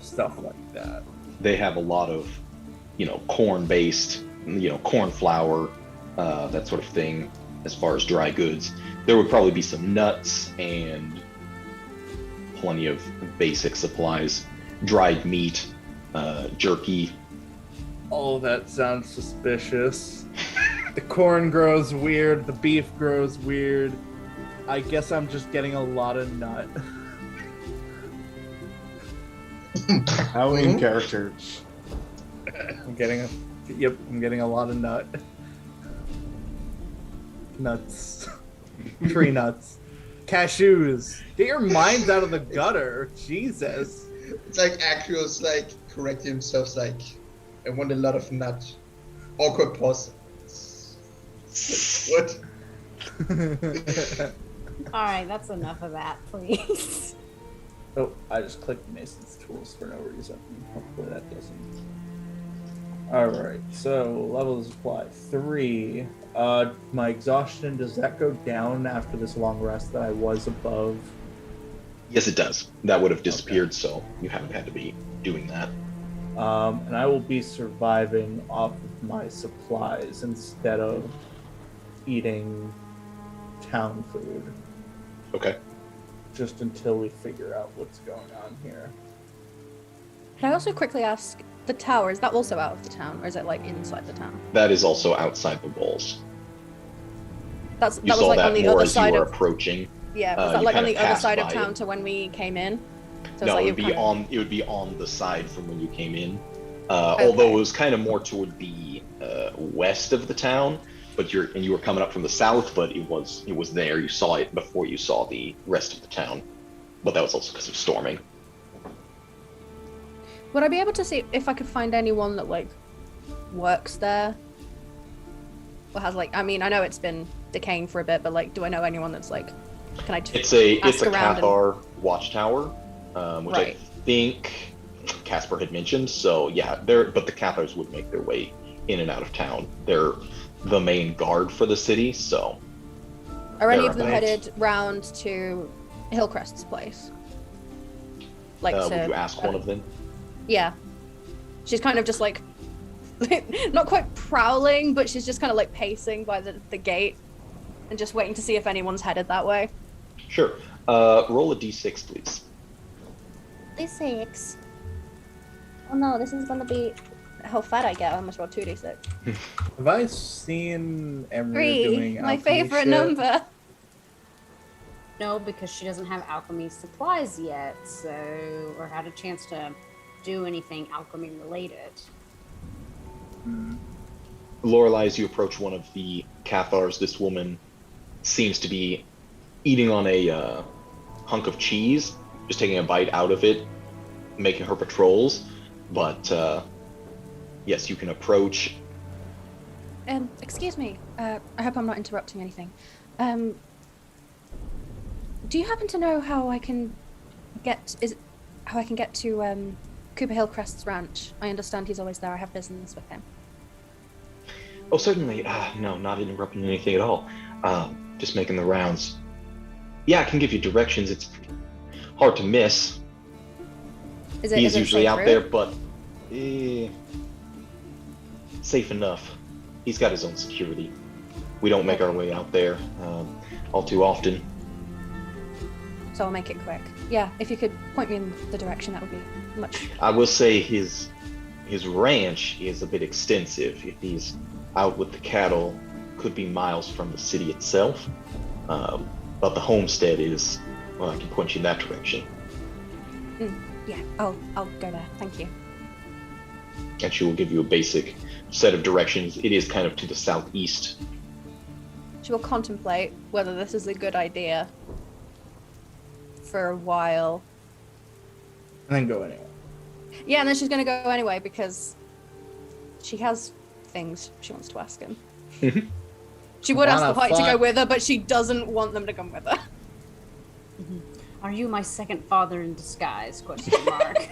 stuff like that. They have a lot of, corn-based, corn flour, that sort of thing, as far as dry goods. There would probably be some nuts and plenty of basic supplies, dried meat, jerky. All that sounds suspicious. The corn grows weird, the beef grows weird. I guess I'm just getting a lot of nut. How in character? I'm getting a lot of nut. Nuts. Tree nuts. Cashews. Get your minds out of the gutter. Jesus. It's like Acrio's like correcting himself, like, I want a lot of nut. Awkward pause. What? All right, that's enough of that, please. Oh, I just clicked Mason's tools for no reason. Hopefully that doesn't. Alright, so level of supply 3. My exhaustion, does that go down after this long rest that I was above? Yes, it does. That would have disappeared, so you haven't had to be doing that. And I will be surviving off of my supplies instead of eating town food. Okay. Just until we figure out what's going on here. Can I also quickly ask, the tower, is that also out of the town, or is it like inside the town? That is also outside the walls. That You was saw like that on the more other as you side were of approaching. yeah. Was that you like on kind the of other passed side of by town it. to when we came in? So No, it's like it would you've be kind of- it would be on the side from when you came in. Although it was kind of more toward the west of the town, but you were coming up from the south, but it was there. You saw it before you saw the rest of the town, but that was also because of storming. Would I be able to see if I could find anyone that like works there? Or has like, I mean, I know it's been decaying for a bit, but like, do I know anyone that's like, can I It's a ask around and- Cathar watchtower, which I Right. think Casper had mentioned. So yeah, but the Cathars would make their way in and out of town. They're the main guard for the city, so. Are any They're of them about- headed round to Hillcrest's place? Like Would you ask one of them? Yeah. She's kind of just like, not quite prowling, but she's just kind of like pacing by the gate and just waiting to see if anyone's headed that way. Sure. Roll a d6, please. D6. Oh no, this is gonna be how fat I get. I must roll 2d6. Have I seen Amrita 3, doing my alchemy favorite shit? number. No, because she doesn't have alchemy supplies yet, so or had a chance to do anything alchemy related. Lorelei, as you approach one of the Cathars, this woman seems to be eating on a hunk of cheese, just taking a bite out of it, making her patrols. But yes, you can approach. Excuse me. I hope I'm not interrupting anything. Do you happen to know how I can get to Cooper Hillcrest's ranch? I understand he's always there. I have business with him. Oh, certainly. No, not interrupting anything at all. Just making the rounds. Yeah, I can give you directions. It's hard to miss. Is it? He's is it usually safe out route? there, but safe enough. He's got his own security. We don't make our way out there all too often. So I'll make it quick. Yeah, if you could point me in the direction, that would be much. I will say his ranch is a bit extensive. If he's out with the cattle, could be miles from the city itself. But the homestead is, well, I can point you in that direction. Yeah, I'll go there. Thank you. And she will give you a basic set of directions. It is kind of to the southeast. She will contemplate whether this is a good idea for a while. And then go anyway. Yeah, and then she's going to go anyway because she has things she wants to ask him. She would ask the party to go with her, but she doesn't want them to come with her. Are you my second father in disguise? Question mark.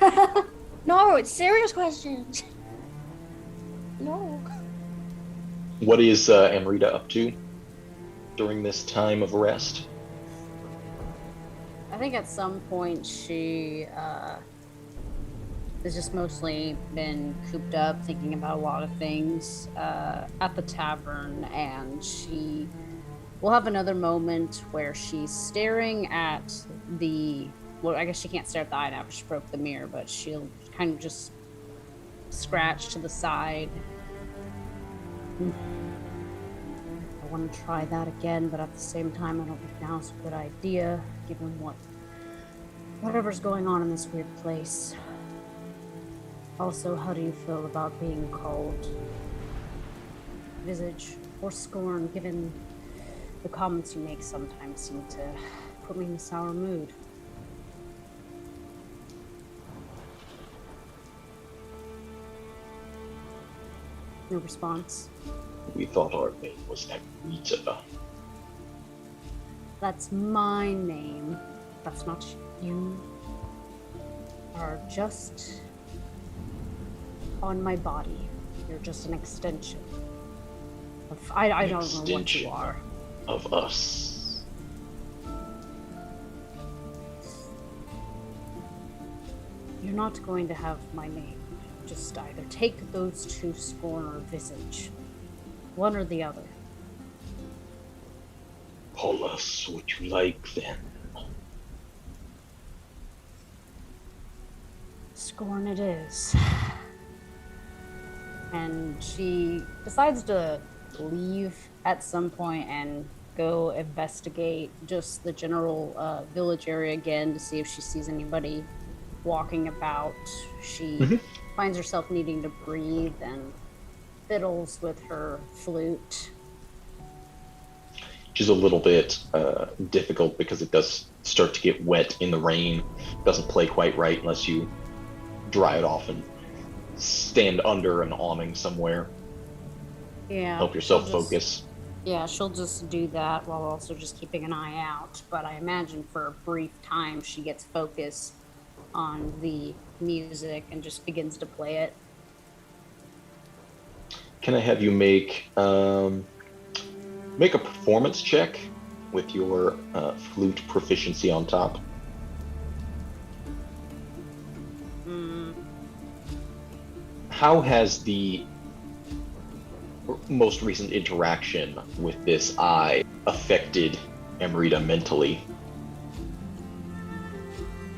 No, it's serious questions. No. What is Amrita up to during this time of rest? I think at some point she has just mostly been cooped up thinking about a lot of things at the tavern, and she will have another moment where she's staring at I guess she can't stare at the eye now because she broke the mirror, but she'll kind of just scratch to the side. I want to try that again, but at the same time, I don't think now's a good idea, given whatever's going on in this weird place. Also, how do you feel about being called visage or scorn, given the comments you make sometimes seem to put me in a sour mood? No response. We thought our name was Amrita. That's my name. That's not you. Are just on my body. You're just an extension of I don't know what you are. Of us. You're not going to have my name. Just either take those two, scorn or visage. One or the other. Call us what you like then. Scorn it is. And she decides to leave at some point and go investigate just the general village area again to see if she sees anybody walking about. She finds herself needing to breathe and fiddles with her flute. Which is a little bit difficult because it does start to get wet in the rain. Doesn't play quite right unless you dry it off and stand under an awning somewhere. Yeah. Help yourself focus. Yeah, she'll just do that while also just keeping an eye out. But I imagine for a brief time she gets focused on the music and just begins to play it. Can I have you make a performance check with your flute proficiency on top? How has the most recent interaction with this eye affected Amrita mentally?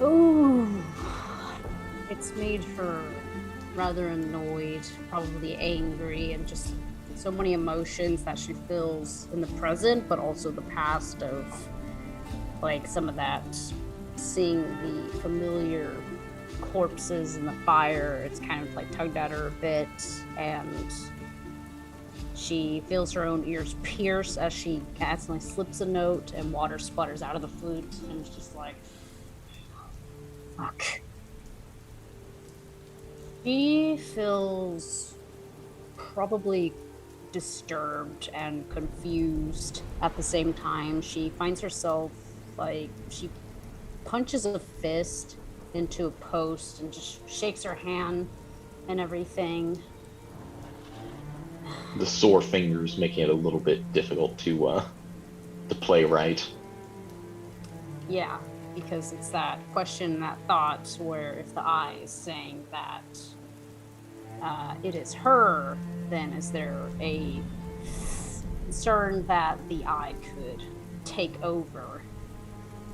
Ooh, it's made her rather annoyed, probably angry, and just so many emotions that she feels in the present, but also the past of, like, some of that, seeing the familiar corpses in the fire. It's kind of like tugged at her a bit, and she feels her own ears pierce as she accidentally slips a note and water sputters out of the flute, and it's just like, fuck. She feels probably disturbed and confused at the same time. She finds herself, like, she punches a fist into a post and just shakes her hand and everything. The sore fingers making it a little bit difficult to play right. Yeah, because it's that question, that thought, where if the eye is saying that it is her, then is there a concern that the eye could take over?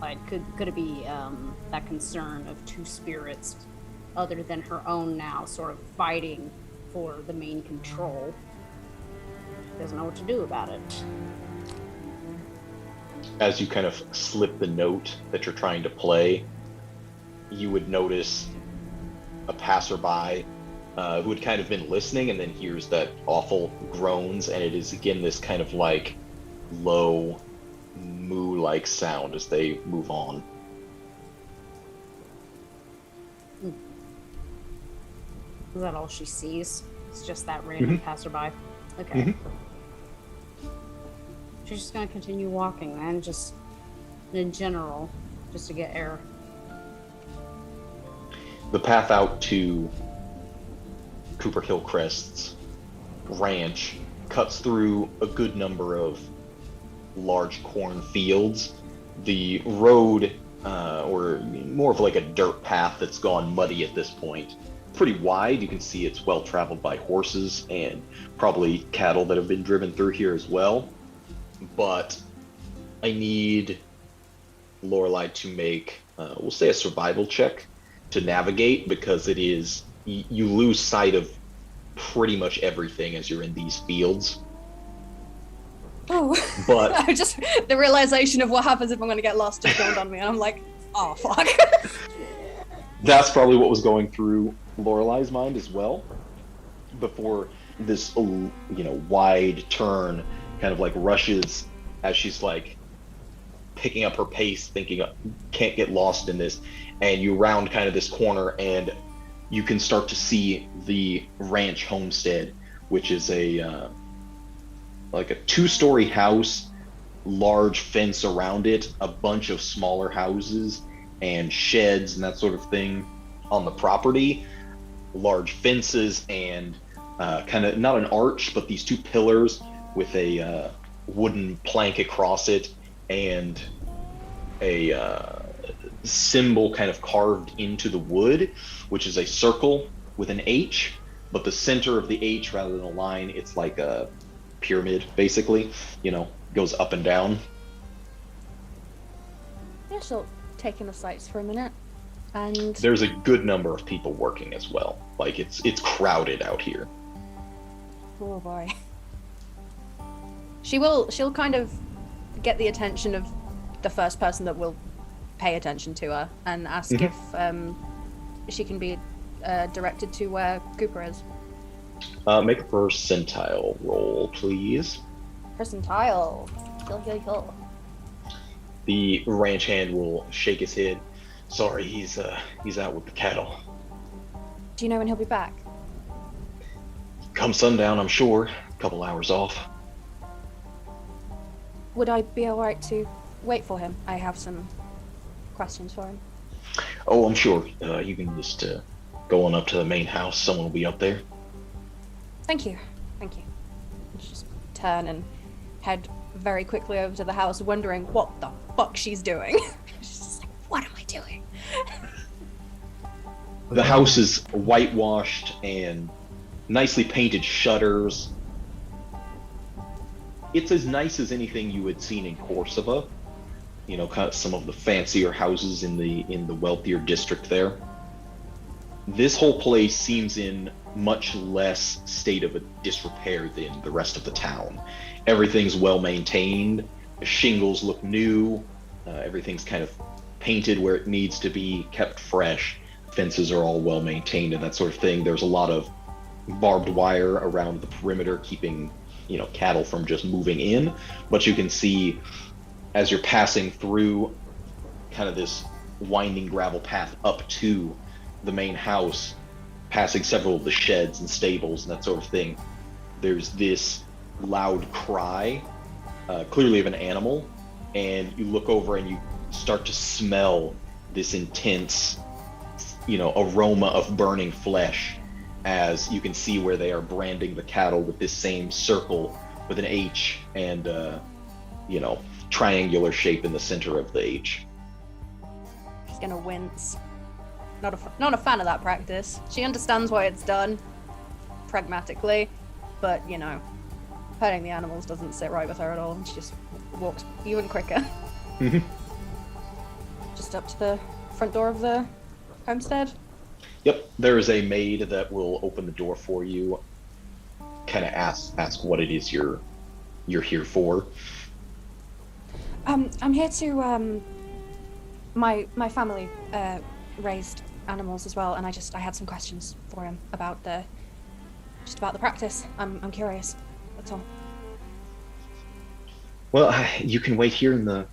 Like, could it be that concern of two spirits other than her own now sort of fighting for the main control? She doesn't know what to do about it. As you kind of slip the note that you're trying to play, you would notice a passerby who had kind of been listening and then hears that awful groans, and it is again this kind of like low moo-like sound as they move on. Is that all she sees? It's just that random passerby? Okay. She's just gonna continue walking, man, just in general, just to get air. The path out to Cooper Hillcrest's ranch cuts through a good number of large cornfields. The road, or more of like a dirt path that's gone muddy at this point, pretty wide. You can see it's well traveled by horses and probably cattle that have been driven through here as well. But I need Lorelei to make, we'll say, a survival check to navigate, because it is, you lose sight of pretty much everything as you're in these fields. Oh, But I just, the realization of what happens if I'm going to get lost just dawned on me, and I'm like, oh, fuck. that's probably what was going through Lorelei's mind as well, before this, wide turn kind of like rushes as she's like picking up her pace, thinking, can't get lost in this, and you round kind of this corner and you can start to see the ranch homestead, which is a like a 2-story house, large fence around it, a bunch of smaller houses and sheds and that sort of thing on the property, large fences, and kind of not an arch, but these 2 pillars with a wooden plank across it and a symbol kind of carved into the wood, which is a circle with an H, but the center of the H, rather than a line, it's like a pyramid, basically, goes up and down. Yeah, she'll take in the sights for a minute, and There's a good number of people working as well. Like, it's crowded out here. oh boy. She'll kind of get the attention of the first person that will pay attention to her and ask if she can be directed to where Cooper is. Make a percentile roll, please. Percentile. Kill. The ranch hand will shake his head. Sorry, he's out with the cattle. Do you know when he'll be back? Come sundown, I'm sure. A couple hours off. Would I be alright to wait for him? I have some questions for him. Oh, I'm sure. You can just go on up to the main house. Someone will be up there. Thank you. And just turn and head very quickly over to the house, wondering what the fuck she's doing. She's just like, what am I doing? The house is whitewashed and nicely painted shutters. It's as nice as anything you had seen in Corsica. Kind of some of the fancier houses in the wealthier district there. This whole place seems in much less state of a disrepair than the rest of the town. Everything's well maintained. The shingles look new. Everything's kind of painted where it needs to be, kept fresh. Fences are all well maintained and that sort of thing. There's a lot of barbed wire around the perimeter, keeping cattle from just moving in. But you can see, as you're passing through kind of this winding gravel path up to the main house, passing several of the sheds and stables and that sort of thing, there's this loud cry, clearly of an animal, and you look over and you start to smell this intense, aroma of burning flesh, as you can see where they are branding the cattle with this same circle with an H and triangular shape in the center of the H. She's gonna wince. Not a fan of that practice. She understands why it's done. pragmatically, but hurting the animals doesn't sit right with her at all, and she just walks even quicker. Just up to the front door of the homestead. Yep, there is a maid that will open the door for you. Kind of ask what it is you're here for. I'm here to my family raised animals as well, and I had some questions for him about the practice. I'm curious. That's all. Well, you can wait here in the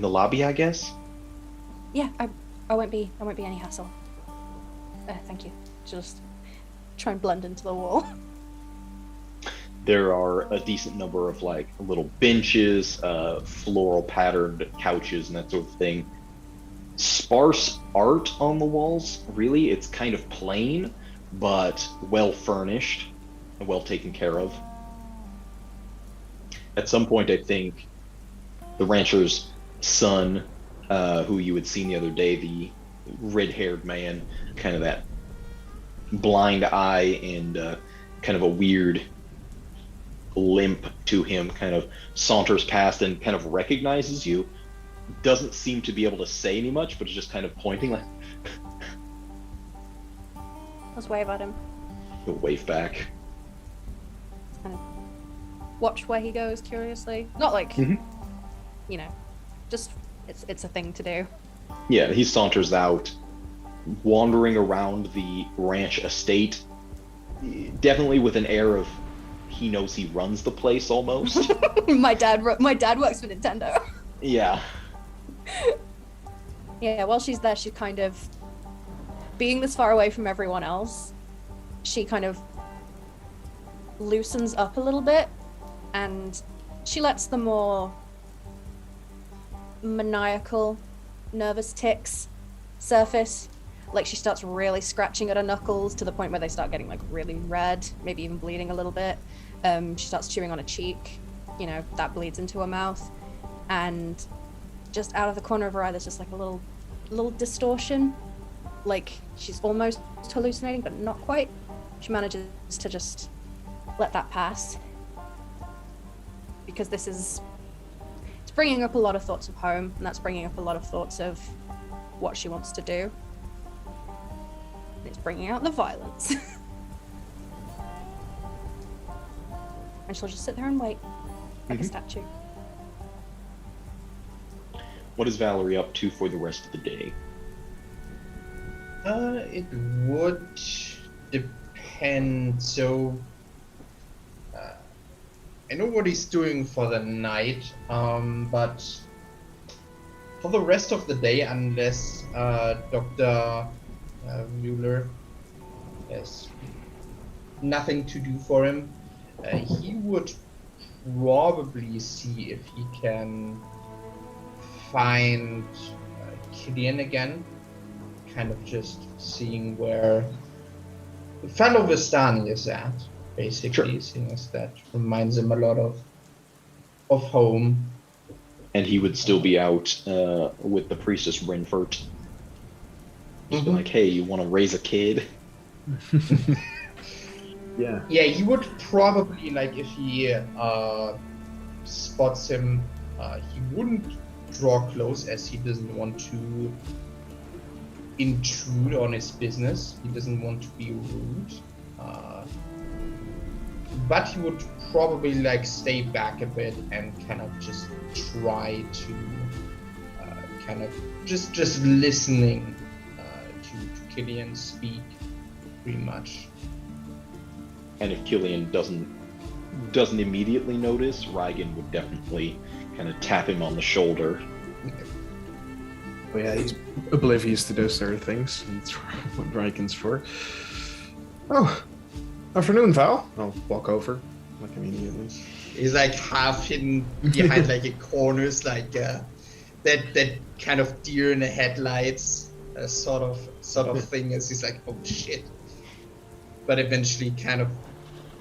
lobby, I guess. Yeah, I won't be any hassle. Thank you. Just try and blend into the wall. There are a decent number of like little benches, floral patterned couches, and that sort of thing. Sparse art on the walls. Really, it's kind of plain, but well furnished and well taken care of. At some point, I think the rancher's son, who you had seen the other day, the red-haired man, kind of that blind eye and kind of a weird limp to him, kind of saunters past and kind of recognizes you. Doesn't seem to be able to say any much, but is just kind of pointing like. Let's wave at him. He'll wave back. Kind of watch where he goes curiously. Not like, just it's a thing to do. Yeah, he saunters out, wandering around the ranch estate, definitely with an air of he knows he runs the place almost. my dad works for Nintendo. Yeah. Yeah, while she's there, she's kind of being this far away from everyone else. She kind of loosens up a little bit, and she lets the more maniacal, nervous tics surface. Like, she starts really scratching at her knuckles to the point where they start getting like really red, maybe even bleeding a little bit. She starts chewing on a cheek, that bleeds into her mouth, and just out of the corner of her eye there's just like a little distortion, like she's almost hallucinating but not quite. She manages to just let that pass, because it's bringing up a lot of thoughts of home, and that's bringing up a lot of thoughts of what she wants to do. It's bringing out the violence. And she'll just sit there and wait, like a statue. What is Valerie up to for the rest of the day? It would depend. So, I know what he's doing for the night, but for the rest of the day, unless Dr. Mueller has nothing to do for him, he would probably see if he can find Cillian again, kind of just seeing where the fellow Vistani is at, basically. Seeing as that reminds him a lot of home. And he would still be out with the Priestess Renfort. Just be like, hey, you want to raise a kid? Yeah. Yeah, he would probably, like, if he spots him, he wouldn't draw close, as he doesn't want to intrude on his business. He doesn't want to be rude. But he would probably, like, stay back a bit and kind of just try to kind of just listening to Cillian speak, pretty much. And if Cillian doesn't immediately notice, Rygan would definitely kind of tap him on the shoulder. But yeah, he's oblivious to those sort of things. That's what Rygan's for. Oh, afternoon, Val. I'll walk over, like, immediately. He's like half hidden behind like a corners, like that kind of deer in the headlights sort of thing. As he's like, oh shit. But eventually kind of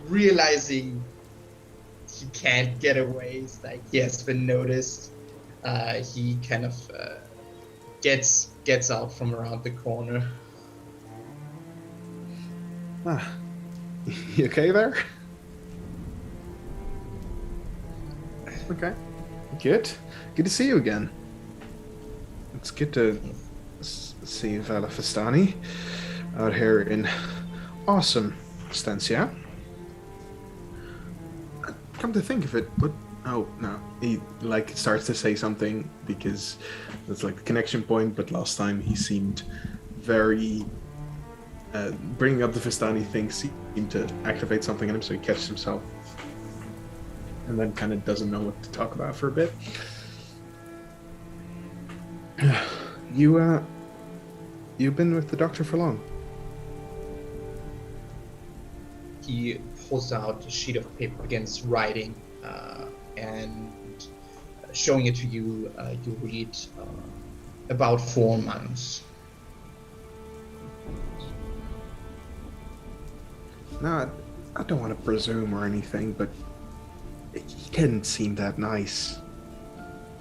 realizing he can't get away, it's like he has been noticed. He kind of gets out from around the corner. You okay there? Okay. Good. Good to see you again. It's good to see Valerie Vistani out here in awesome Stancia. Come to think of it, but oh no, he like starts to say something because that's like the connection point. But last time he seemed very bringing up the Vistani thing seemed to activate something in him, so he catches himself and then kind of doesn't know what to talk about for a bit. You've been with the doctor for long? He pulls out a sheet of paper, begins writing, and showing it to you. You read about 4 months. No, I don't want to presume or anything, but he didn't seem that nice.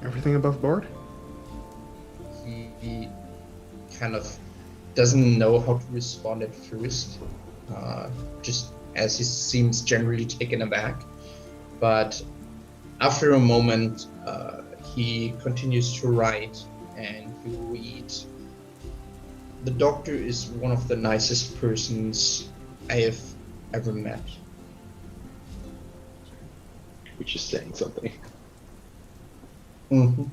Everything above board? He kind of doesn't know how to respond at first, just as he seems generally taken aback. But after a moment, he continues to write, and you read, "The doctor is one of the nicest persons I have ever met." Which is saying something. Mm-hmm.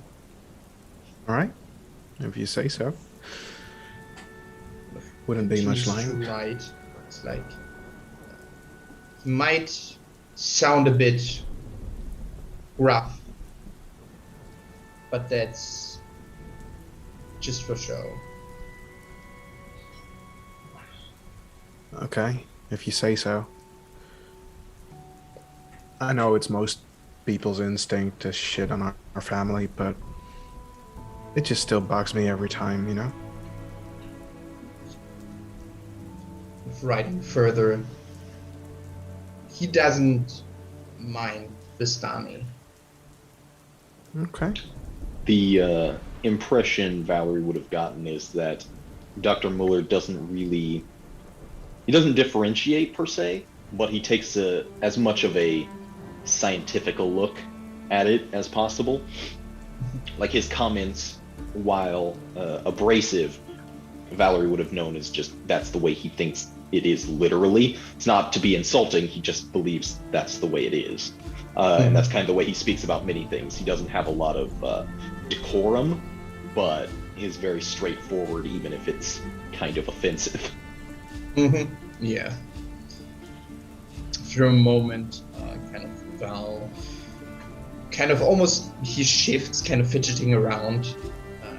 All right, if you say so. Wouldn't be much lying. Right. It's like he might sound a bit rough, but that's just for show. Okay, if you say so. I know it's most people's instinct to shit on our family, but it just still bugs me every time, you know? Writing further, he doesn't mind Vistani. Okay. The impression Valerie would have gotten is that Dr. Muller he doesn't differentiate per se, but he takes as much of a scientific look at it as possible. Like his comments, while abrasive, Valerie would have known as just that's the way he thinks it is literally. It's not to be insulting, he just believes that's the way it is. And that's kind of the way he speaks about many things. He doesn't have a lot of decorum, but is very straightforward, even if it's kind of offensive. Mm-hmm. Yeah. For a moment, kind of Val, kind of almost, he shifts, kind of fidgeting around,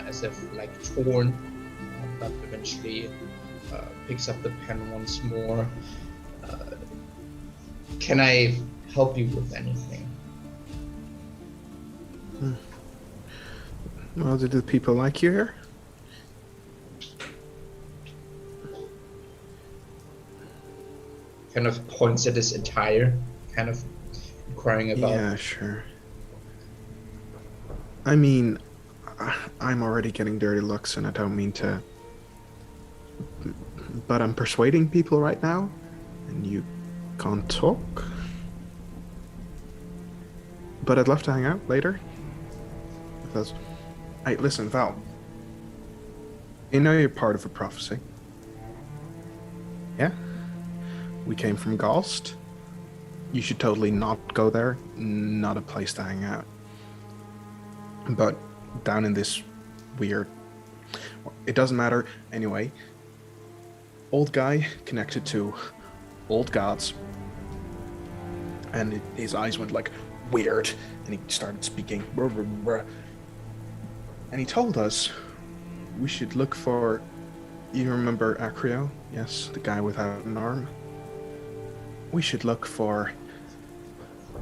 as if like torn, but eventually picks up the pen once more. Can I help you with anything? Well, do the people like you here? Kind of points at his attire, kind of inquiring about. Yeah, sure. I mean, I'm already getting dirty looks, and I don't mean to. But I'm persuading people right now, and you can't talk. But I'd love to hang out later. Because, hey, listen, Val. You know you're part of a prophecy. Yeah? We came from Ghost. You should totally not go there. Not a place to hang out. But down in this weird... It doesn't matter. Anyway, old guy connected to old gods. And his eyes went like weird. And he started speaking. And he told us we should look for... You remember Acrio? Yes, the guy without an arm. We should look for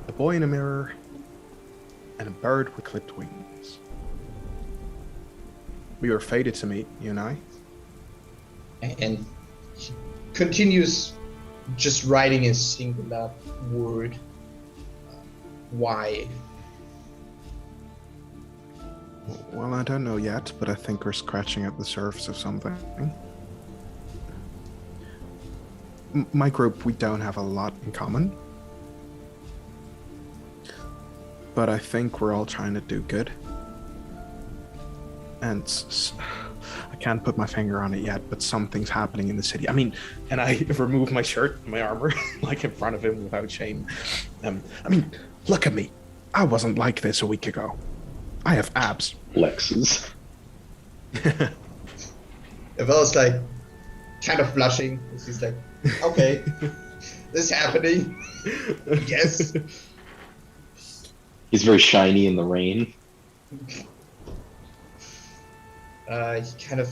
a boy in a mirror and a bird with clipped wings. We were fated to meet, you and I. And he continues just writing a singular word. Why? Well, I don't know yet, but I think we're scratching at the surface of something. my group, we don't have a lot in common. But I think we're all trying to do good. And I can't put my finger on it yet, but something's happening in the city. I mean, and I remove my shirt, my armor, like in front of him without shame. I mean, look at me. I wasn't like this a week ago. I have abs. Flexes. Evel's like, kind of blushing. She's like, okay, this is happening. Yes. He's very shiny in the rain. He kind of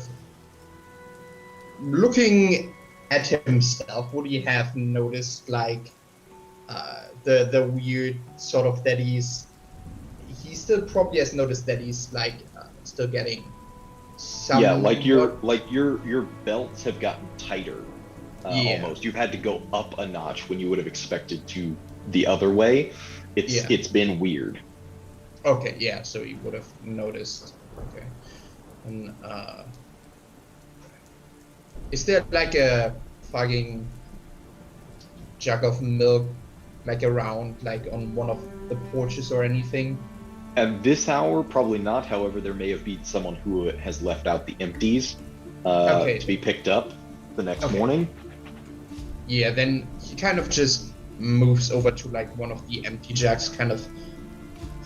looking at himself. Would you have noticed like the weird sort of that he still probably has noticed that he's like still getting some. Yeah, like your belts have gotten tighter. Yeah. Almost. You've had to go up a notch when you would have expected to the other way. It's been weird. Okay, yeah, so you would have noticed. Okay. And is there like a fucking jug of milk like around like on one of the porches or anything? At this hour, probably not. However, there may have been someone who has left out the empties to be picked up the next morning. Yeah, then he kind of just moves over to like one of the empty jugs, kind of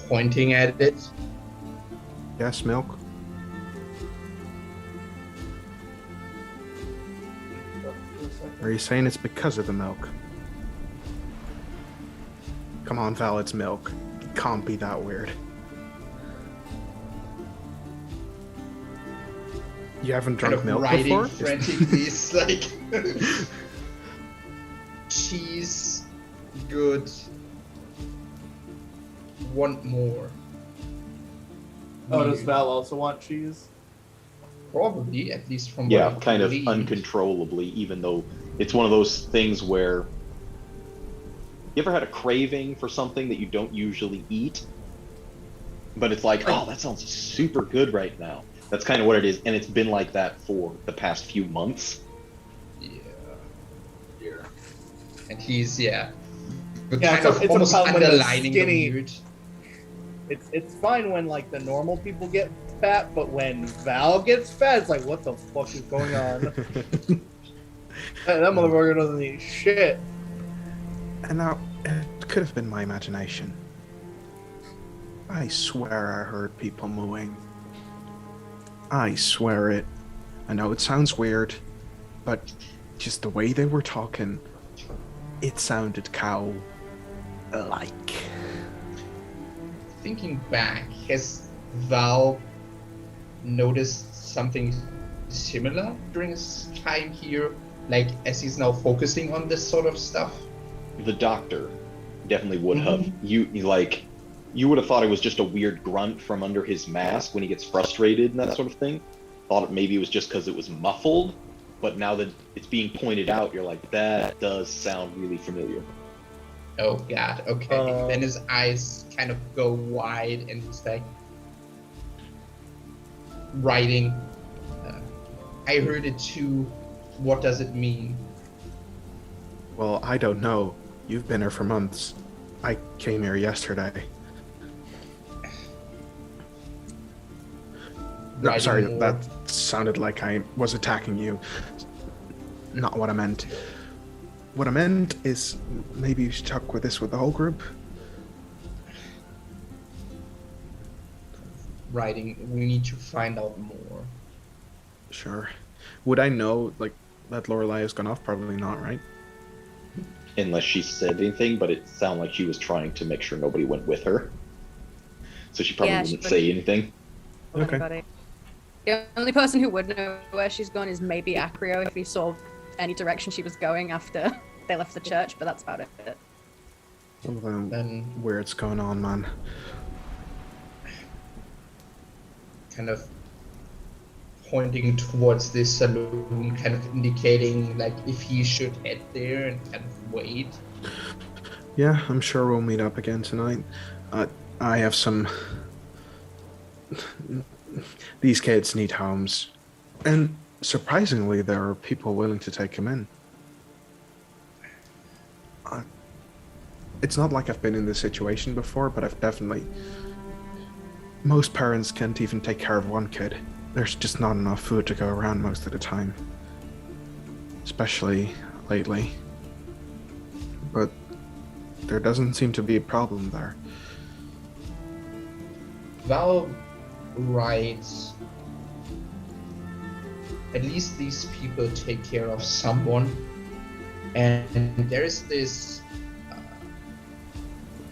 pointing at it. Yes, milk. Are you saying it's because of the milk? Come on, Val, it's milk. It can't be that weird. You haven't drunk Kind of milk writing before? frantically, it's like cheese, good. Want more? Oh, does Val also want cheese? Probably, at least from Yeah, what I kind of believe. uncontrollably, even though it's one of those things where you ever had a craving for something that you don't usually eat, but it's like, oh, that sounds super good right now. That's kind of what it is, and it's been like that for the past few months. Yeah. And he's but Yeah, kind of it's almost a problem when the underlining the skinny- weird. It's fine when like the normal people get fat, but when Val gets fat, it's like, what the fuck is going on? That motherfucker doesn't eat shit. And now, it could have been my imagination. I swear I heard people mooing. I swear it. I know it sounds weird, but just the way they were talking, it sounded cow-like. Thinking back, has Val noticed something similar during his time here? Like, as he's now focusing on this sort of stuff? The doctor definitely would have. You would have thought it was just a weird grunt from under his mask when he gets frustrated and that sort of thing. Thought maybe it was just because it was muffled, but now that it's being pointed out, you're like, that does sound really familiar. Oh god, okay. Then his eyes kind of go wide and he's like writing. I heard it too. What does it mean? Well, I don't know. You've been here for months. I came here yesterday. No, Writing sorry, more. that sounded like I was attacking you. Not what I meant. What I meant is maybe you should talk with this with the whole group. Writing, we need to find out more. Sure. Would I know, like, that Lorelei has gone off? Probably not, right? Unless she said anything, but it sounded like she was trying to make sure nobody went with her. So she probably Yeah, she wouldn't say anything. Okay. Anybody. The only person who would know where she's gone is maybe Acrio if he saw any direction she was going after they left the church, but that's about it. Well, Then weird's going on, man. kind of pointing towards this saloon, kind of indicating like if he should head there and kind of wait. Yeah, I'm sure we'll meet up again tonight. I have some... These kids need homes. And surprisingly, there are people willing to take them in. It's not like I've been in this situation before, but I've definitely... Most parents can't even take care of one kid. There's just not enough food to go around most of the time. Especially lately. But there doesn't seem to be a problem there. Val writes, at least these people take care of someone, and there is this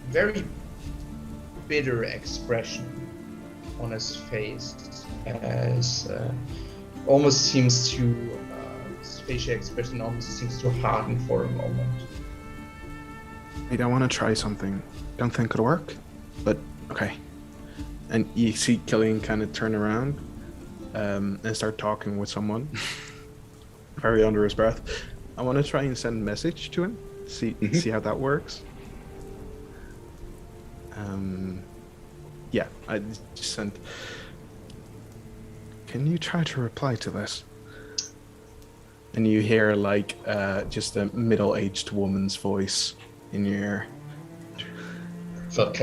very bitter expression on his face, as almost seems to his facial expression almost seems to harden for a moment. I don't want to try something. Don't think it'll work, but okay. And you see Cillian kind of turn around and start talking with someone, very under his breath. I want to try and send a message to him, see how that works. Yeah, I just sent. Can you try to reply to this? And you hear like just a middle-aged woman's voice in your ear. Fuck.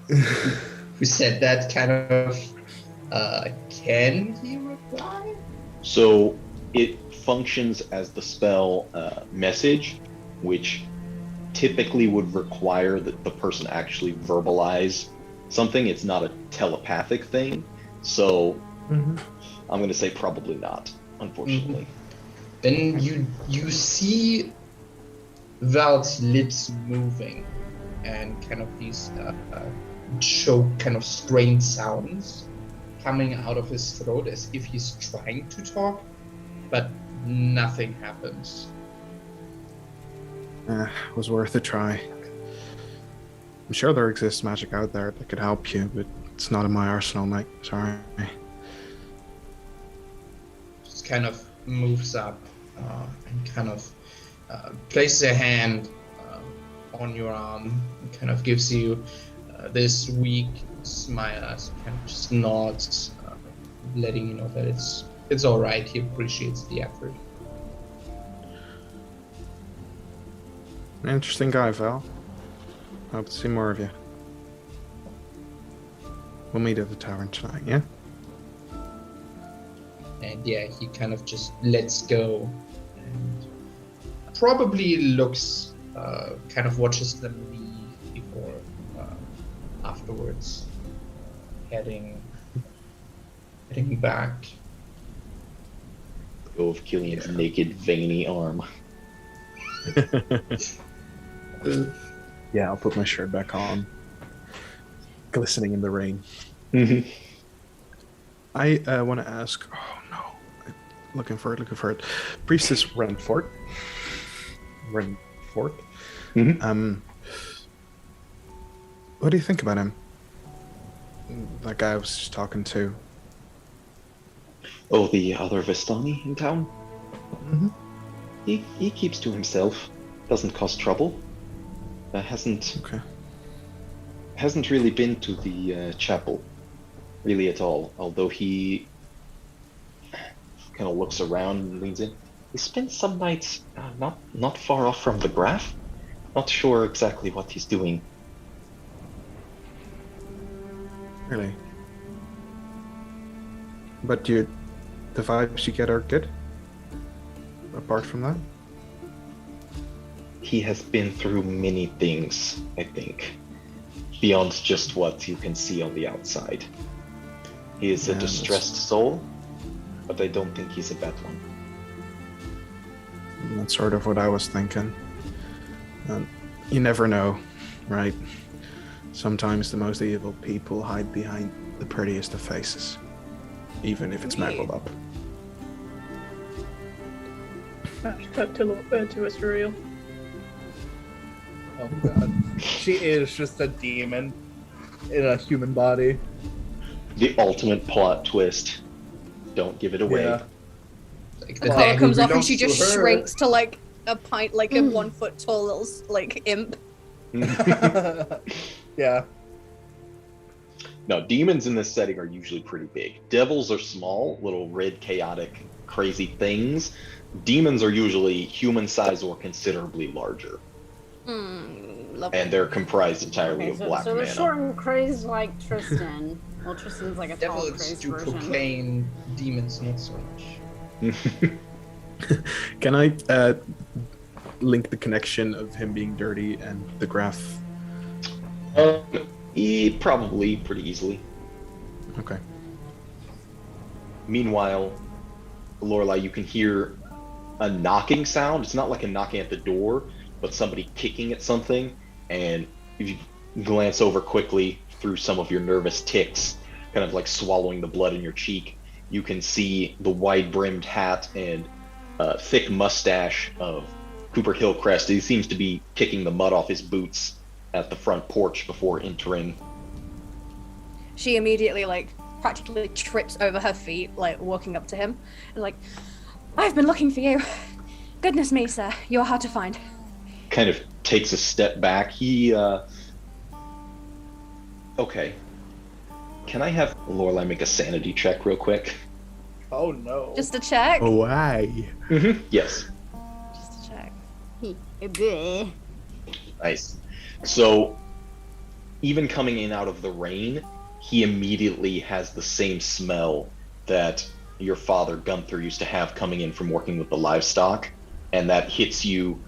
Who said that kind of? Can he reply? So it functions as the spell message, which typically would require that the person actually verbalize something. It's not a telepathic thing. So I'm going to say probably not, unfortunately. Then you see Val's lips moving and kind of these choke kind of strained sounds coming out of his throat as if he's trying to talk, but nothing happens. Was worth a try. I'm sure there exists magic out there that could help you, but it's not in my arsenal, mate. Sorry. Just kind of moves up and kind of places a hand on your arm and kind of gives you this weak smile as he kind of just nods, letting you know that it's all right. He appreciates the effort. An interesting guy, Val. Hope to see more of you. We'll meet at the tavern tonight, yeah? And yeah, he kind of just lets go and probably looks, kind of watches them leave before afterwards heading back. Go of Cillian's naked, veiny arm. Yeah, I'll put my shirt back on. Glistening in the rain. I want to ask... Oh, no. Looking for it. Priestess Renfort. What do you think about him? That guy I was just talking to. Oh, the other Vistani in town? He keeps to himself. Doesn't cause trouble. Hasn't really been to the chapel, really at all. Although he kind of looks around and leans in. He spends some nights not far off from the graph. Not sure exactly what he's doing. Really? But the vibes you get are good? Apart from that? He has been through many things, I think, beyond just what you can see on the outside. He is a distressed soul, but I don't think he's a bad one. That's sort of what I was thinking. You never know, right? Sometimes the most evil people hide behind the prettiest of faces, even if it's mangled up. Hashtag to Asuriel. Oh god. She is just a demon in a human body. The ultimate plot twist. Don't give it away. Yeah. Like The collar comes off and belongs she just to her. shrinks to like a pint, like a 1 foot tall little like imp. Yeah. No, demons in this setting are usually pretty big. Devils are small, little red, chaotic, crazy things. Demons are usually human size or considerably larger. Lovely. And they're comprised entirely Okay, of so, black so they're mana. short and crazy like Tristan. Well, Tristan's like a tall, Devils crazed do version. cocaine, demons not so much. Can I link the connection of him being dirty and the graph? Probably pretty easily. Okay. Meanwhile, Lorelei, you can hear a knocking sound. It's not like a knocking at the door, but somebody kicking at something. And if you glance over quickly through some of your nervous tics, kind of like swallowing the blood in your cheek, you can see the wide-brimmed hat and thick mustache of Cooper Hillcrest. He seems to be kicking the mud off his boots at the front porch before entering. She immediately, like, practically trips over her feet, like, walking up to him. And, like, I've been looking for you. Goodness me, sir. You're hard to find. Kind of takes a step back. Okay. Can I have Lorelei make a sanity check real quick? Oh no. Just a check. Oh, why? Mm-hmm. Yes. Just a check. Bleh. Nice. So, even coming in out of the rain, he immediately has the same smell that your father Gunther used to have coming in from working with the livestock, and that hits you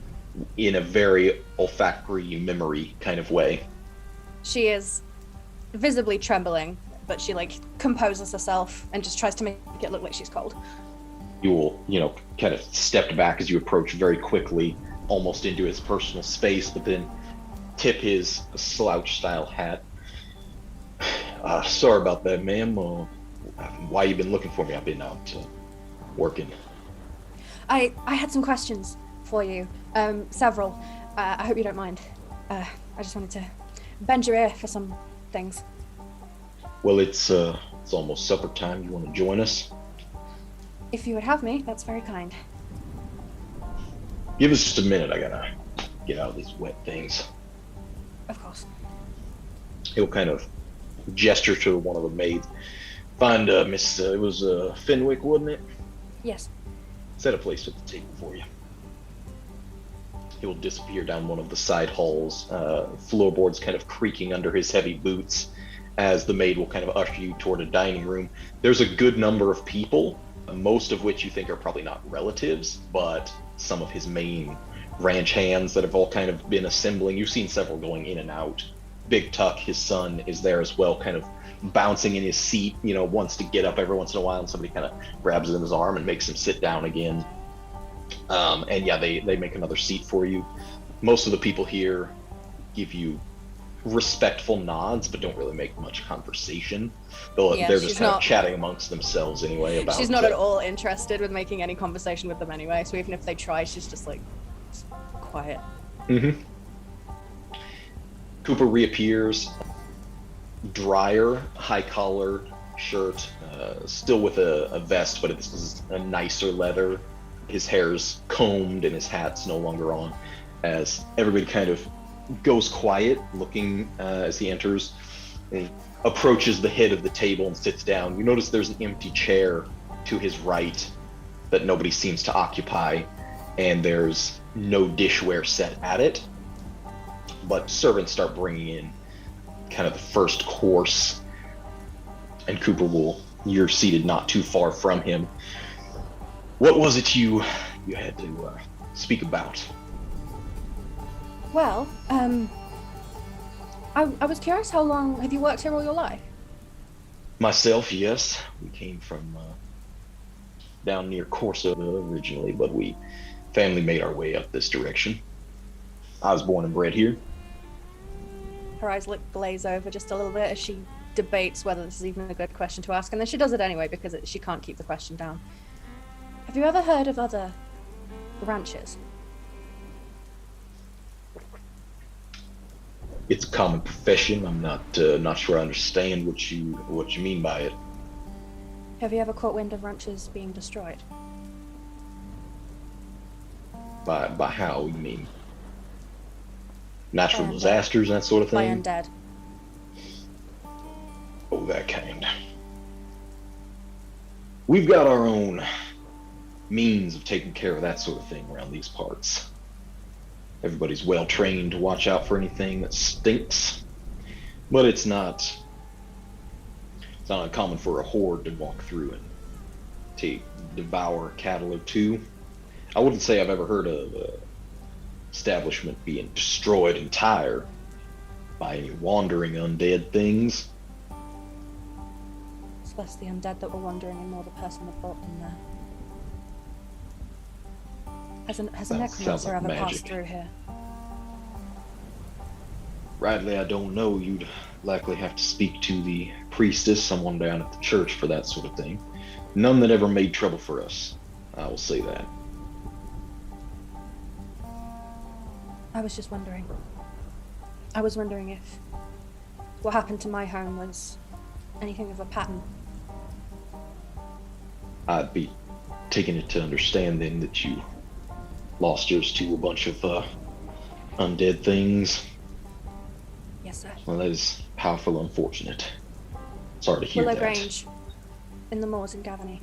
in a very olfactory memory kind of way. She is visibly trembling, but she, like, composes herself and just tries to make it look like she's cold. You will, kind of step back as you approach very quickly, almost into his personal space, but then tip his slouch-style hat. Sorry about that, ma'am. Why you been looking for me? I've been out working. I had some questions for you. Several. I hope you don't mind. I just wanted to bend your ear for some things. Well, it's almost supper time. You want to join us? If you would have me, that's very kind. Give us just a minute. I gotta get out of these wet things. Of course. He'll kind of gesture to one of the maids. Find Miss, it was Fenwick, wasn't it? Yes. Set a place at the table for you. He'll disappear down one of the side halls, floorboards kind of creaking under his heavy boots, as the maid will kind of usher you toward a dining room. There's a good number of people, most of which you think are probably not relatives, but some of his main ranch hands that have all kind of been assembling. You've seen several going in and out. Big Tuck, his son, is there as well, kind of bouncing in his seat, wants to get up every once in a while, and somebody kind of grabs him his arm and makes him sit down again. And yeah, they make another seat for you. Most of the people here give you respectful nods, but don't really make much conversation. They're just kind of chatting amongst themselves anyway about. She's not at all interested with making any conversation with them anyway. So even if they try, she's just like quiet. Mm-hmm. Cooper reappears, drier, high collar shirt, still with a vest, but this is a nicer leather. His hair's combed and his hat's no longer on, as everybody kind of goes quiet, looking as he enters and approaches the head of the table and sits down. You notice there's an empty chair to his right that nobody seems to occupy, and there's no dishware set at it, but servants start bringing in kind of the first course, and you're seated not too far from him. What was it you had to speak about? Well, I was curious, how long have you worked here all your life? Myself, yes. We came from down near Corso originally, but family made our way up this direction. I was born and bred here. Her eyes glaze over just a little bit as she debates whether this is even a good question to ask, and then she does it anyway because she can't keep the question down. Have you ever heard of other ranches? It's a common profession. I'm not sure I understand what you mean by it. Have you ever caught wind of ranches being destroyed? By how you mean? Natural disasters and that sort of By thing? undead. that kind. We've got our own means of taking care of that sort of thing around these parts. Everybody's well trained to watch out for anything that stinks, but it's not uncommon for a horde to walk through and devour a cattle or two. I wouldn't say I've ever heard of an establishment being destroyed entire by any wandering undead things. It's less the undead that were wandering and more the person that brought them there. Has a Sounds necromancer like ever magic. passed through here? Rightly, I don't know. You'd likely have to speak to the priestess, someone down at the church for that sort of thing. None that ever made trouble for us, I will say that. I was just wondering. I was wondering if what happened to my home was anything of a pattern. I'd be taking it to understand then that you lost yours to a bunch of undead things. Yes, sir. Well, that is powerful, unfortunate. Sorry to hear Willow that. Grange, in the moors in Gavany.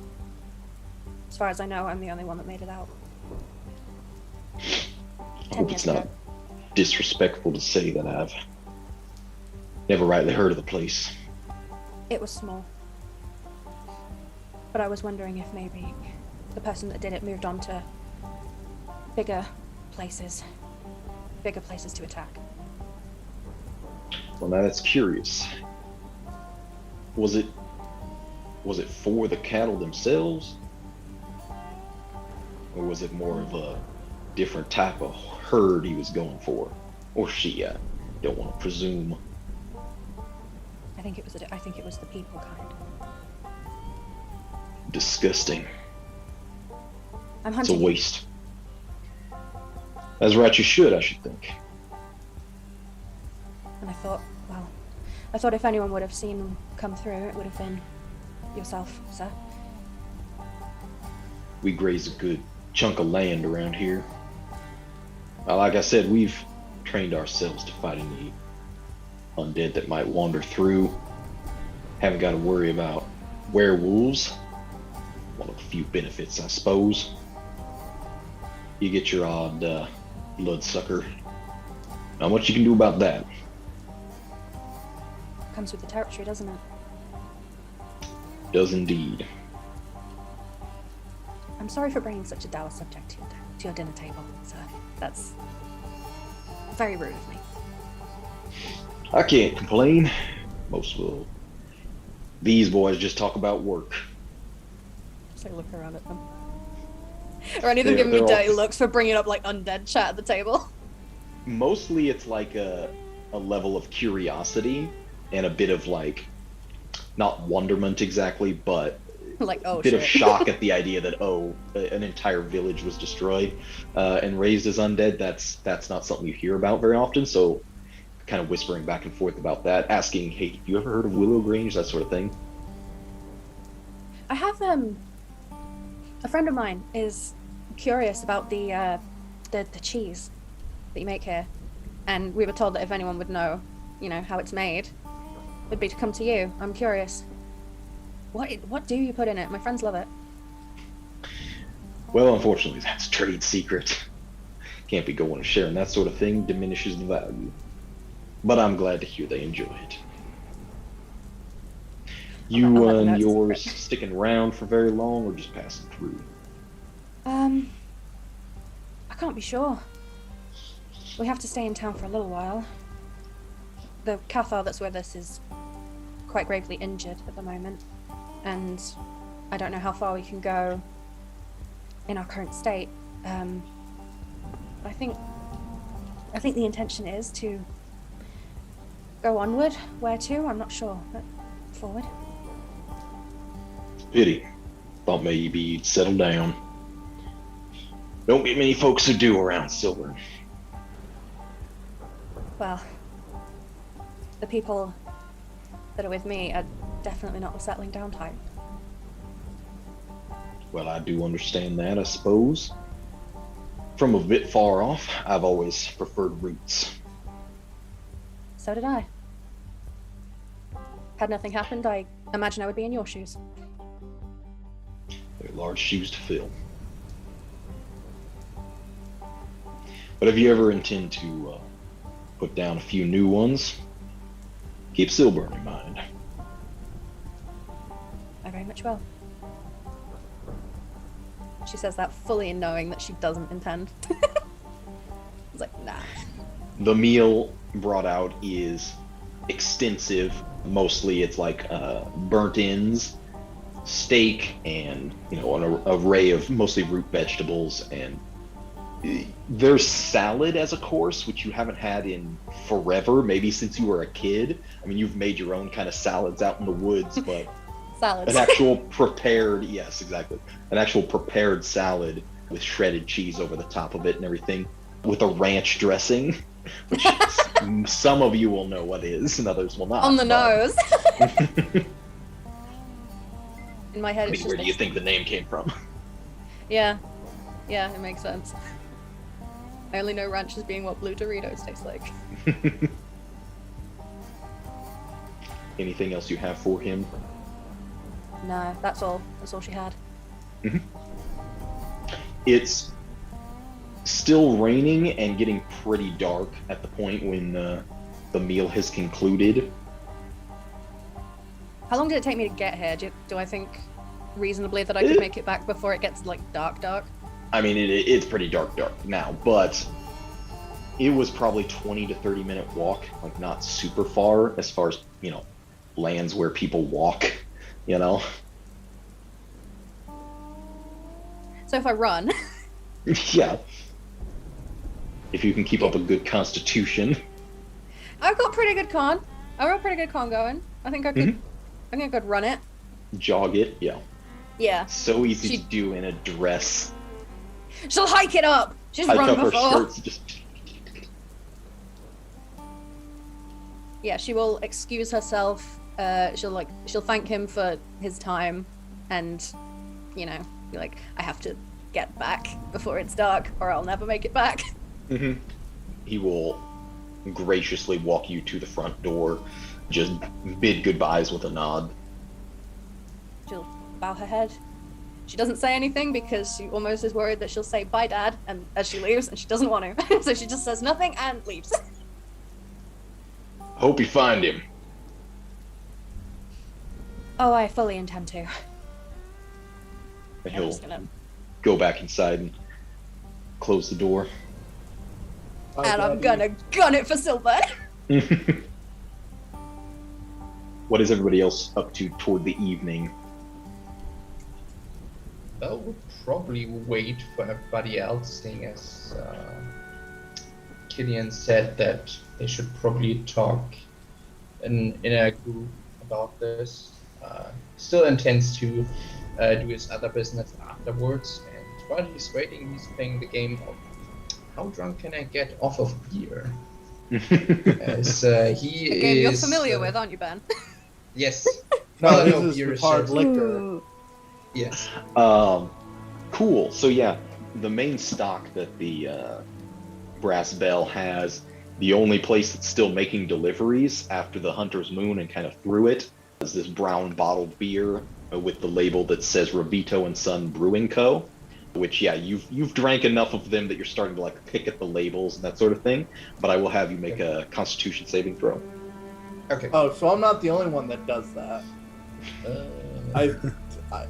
As far as I know, I'm the only one that made it out. I 10 hope years it's not ago. disrespectful to say that I've never rightly heard of the place. It was small. But I was wondering if maybe the person that did it moved on to bigger places to attack. Well, now that's curious. Was it for the cattle themselves? Or was it more of a different type of herd he was going for? Or she, I don't want to presume. I think it was the people kind. Disgusting. I'm It's a hunting. waste. As right you should, I should think. And I thought if anyone would have seen them come through, it would have been yourself, sir. We graze a good chunk of land around here. Like I said, we've trained ourselves to fight any undead that might wander through. Haven't got to worry about werewolves. One of the few benefits, I suppose. You get your odd bloodsucker. Not much you can do about that. Comes with the territory, doesn't it? Does indeed. I'm sorry for bringing such a dour subject to your dinner table, sir. That's very rude of me. I can't complain. These boys just talk about work. So I look around at them. Are any of them They're- giving me they're all- dirty looks for bringing up like undead chat at the table? Mostly it's like a level of curiosity and a bit of like, not wonderment exactly, but Like, oh a bit shit. of shock at the idea that, an entire village was destroyed and raised as undead. That's not something you hear about very often, so kind of whispering back and forth about that, asking, hey, have you ever heard of Willow Grange, that sort of thing? I have a friend of mine is curious about the cheese that you make here, and we were told that if anyone would know, how it's made, it'd be to come to you. I'm curious. What do you put in it? My friends love it. Well, unfortunately, that's trade secret. Can't be going and sharing that sort of thing, diminishes the value. But I'm glad to hear they enjoy it. I'll You let them know and it's a yours secret. sticking around for very long, or just passing through? I can't be sure. We have to stay in town for a little while. The Cathar that's with us is quite gravely injured at the moment, and I don't know how far we can go in our current state. I think the intention is to go onward. Where to? I'm not sure, but forward. Pity. Thought maybe you'd settle down. Don't get many folks who do around Silver. Well, the people that are with me are definitely not the settling down type. Well, I do understand that, I suppose. From a bit far off, I've always preferred roots. So did I. had nothing happened, I imagine I would be in your shoes. They're large shoes to fill. But if you ever intend to put down a few new ones, keep Silburn in mind. I very much will. She says that fully knowing that she doesn't intend. I was like, nah. The meal brought out is extensive. Mostly it's like burnt ends, steak, and an array of mostly root vegetables, and there's salad as a course, which you haven't had in forever, maybe since you were a kid. I mean, you've made your own kind of salads out in the woods, but Salads. an actual prepared, yes, exactly, an actual prepared salad with shredded cheese over the top of it and everything, with a ranch dressing, which some of you will know what is and others will not. On the but- nose. In my head, I it's mean, just where do you think the name came from? Yeah, it makes sense. I only know ranch as being what blue Doritos taste like. Anything else you have for him? No, that's all. That's all she had. It's still raining and getting pretty dark at the point when the meal has concluded. How long did it take me to get here? Do I think reasonably that I could make it back before it gets like dark? I mean, it's pretty dark now, but it was probably 20 to 30 minute walk, like not super far as lands where people walk, So if I run, Yeah. If you can keep up a good constitution. I've got pretty good con. I've got pretty good con going. I think I could. I think I could run it. Jog it, yeah. Yeah. So easy to do in a dress. She'll hike it up. She's Hike run up her before. skirts, just Yeah, she will excuse herself. She'll thank him for his time, and be like, I have to get back before it's dark, or I'll never make it back. He will graciously walk you to the front door, just bid goodbyes with a nod. She'll bow her head. She doesn't say anything because she almost is worried that she'll say bye, Dad, and as she leaves, and she doesn't want to. So she just says nothing and leaves. Hope you find him. Oh, I fully intend to. And I'm he'll just gonna... go back inside and close the door. And I'm gonna gun it for Silver. What is everybody else up to toward the evening? Well, we'll probably wait for everybody else, seeing as Cillian said that they should probably talk in a group about this. Still intends to do his other business afterwards, and while he's waiting, he's playing the game of how drunk can I get off of beer? As he A game you're is, familiar with, aren't you, Ben? Yes. No, no, this beer is is hard just- liquor. Yes. Cool. So yeah, the main stock that the Brass Bell has, the only place that's still making deliveries after the Hunter's Moon and kind of through it, is this brown bottled beer with the label that says Revito and Son Brewing Co. Which, yeah, you've drank enough of them that you're starting to like pick at the labels and that sort of thing. But I will have you make a Constitution saving throw. Okay. Oh, so I'm not the only one that does that.